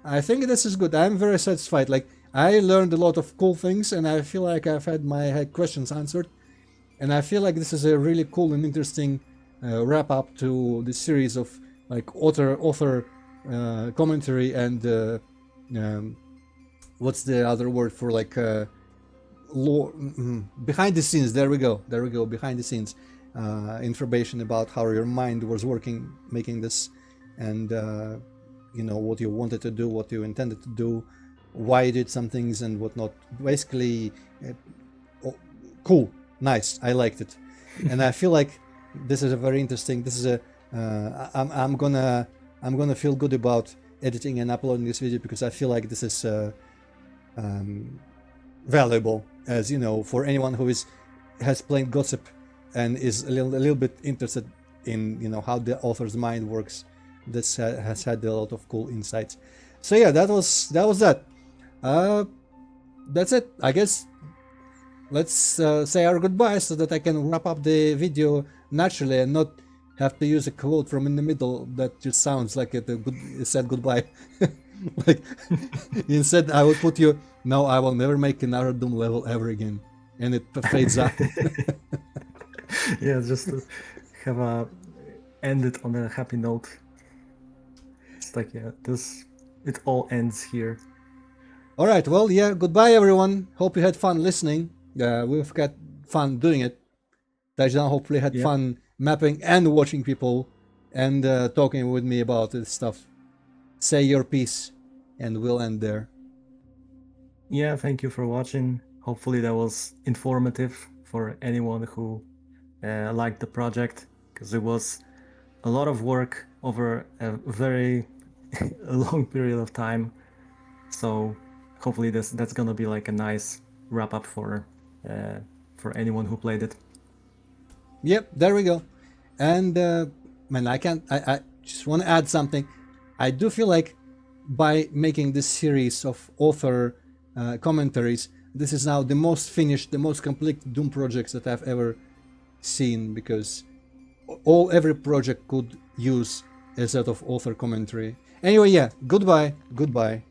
I think this is good. I'm very satisfied. Like, I learned a lot of cool things, and I feel like I've had my questions answered. And I feel like this is a really cool and interesting wrap up to the series of, like, author commentary and what's the other word for, like, lore, behind the scenes. There we go. Behind the scenes information about how your mind was working making this, and what you wanted to do, what you intended to do, why you did some things and whatnot. Basically, cool, nice. I liked it, and I feel like this is a very interesting. This is a. I'm gonna feel good about editing and uploading this video, because I feel like this is valuable, as for anyone who has played Gossip and is a little bit interested in how the author's mind works. This has had a lot of cool insights. So yeah, that was that. That's it, I guess. Let's say our goodbyes so that I can wrap up the video naturally and not have to use a quote from in the middle that just sounds like it said goodbye. Like, instead I would put no, I will never make another Doom level ever again, and it fades out. Yeah, just to end it on a happy note. It's like, yeah, it all ends here. All right, well, yeah, goodbye everyone. Hope you had fun listening. We've got fun doing it. Tajdan hopefully had fun mapping and watching people and talking with me about this stuff. Say your piece, and we'll end there. Yeah, thank you for watching. Hopefully that was informative for anyone who liked the project, because it was a lot of work over a very long period of time. So hopefully that's gonna be like a nice wrap up for anyone who played it. Yep, there we go. And man, I just want to add something. I do feel like by making this series of author commentaries, this is now the most finished, the most complete Doom projects that I've ever seen, because every project could use a set of author commentary. Anyway, yeah, goodbye. Goodbye.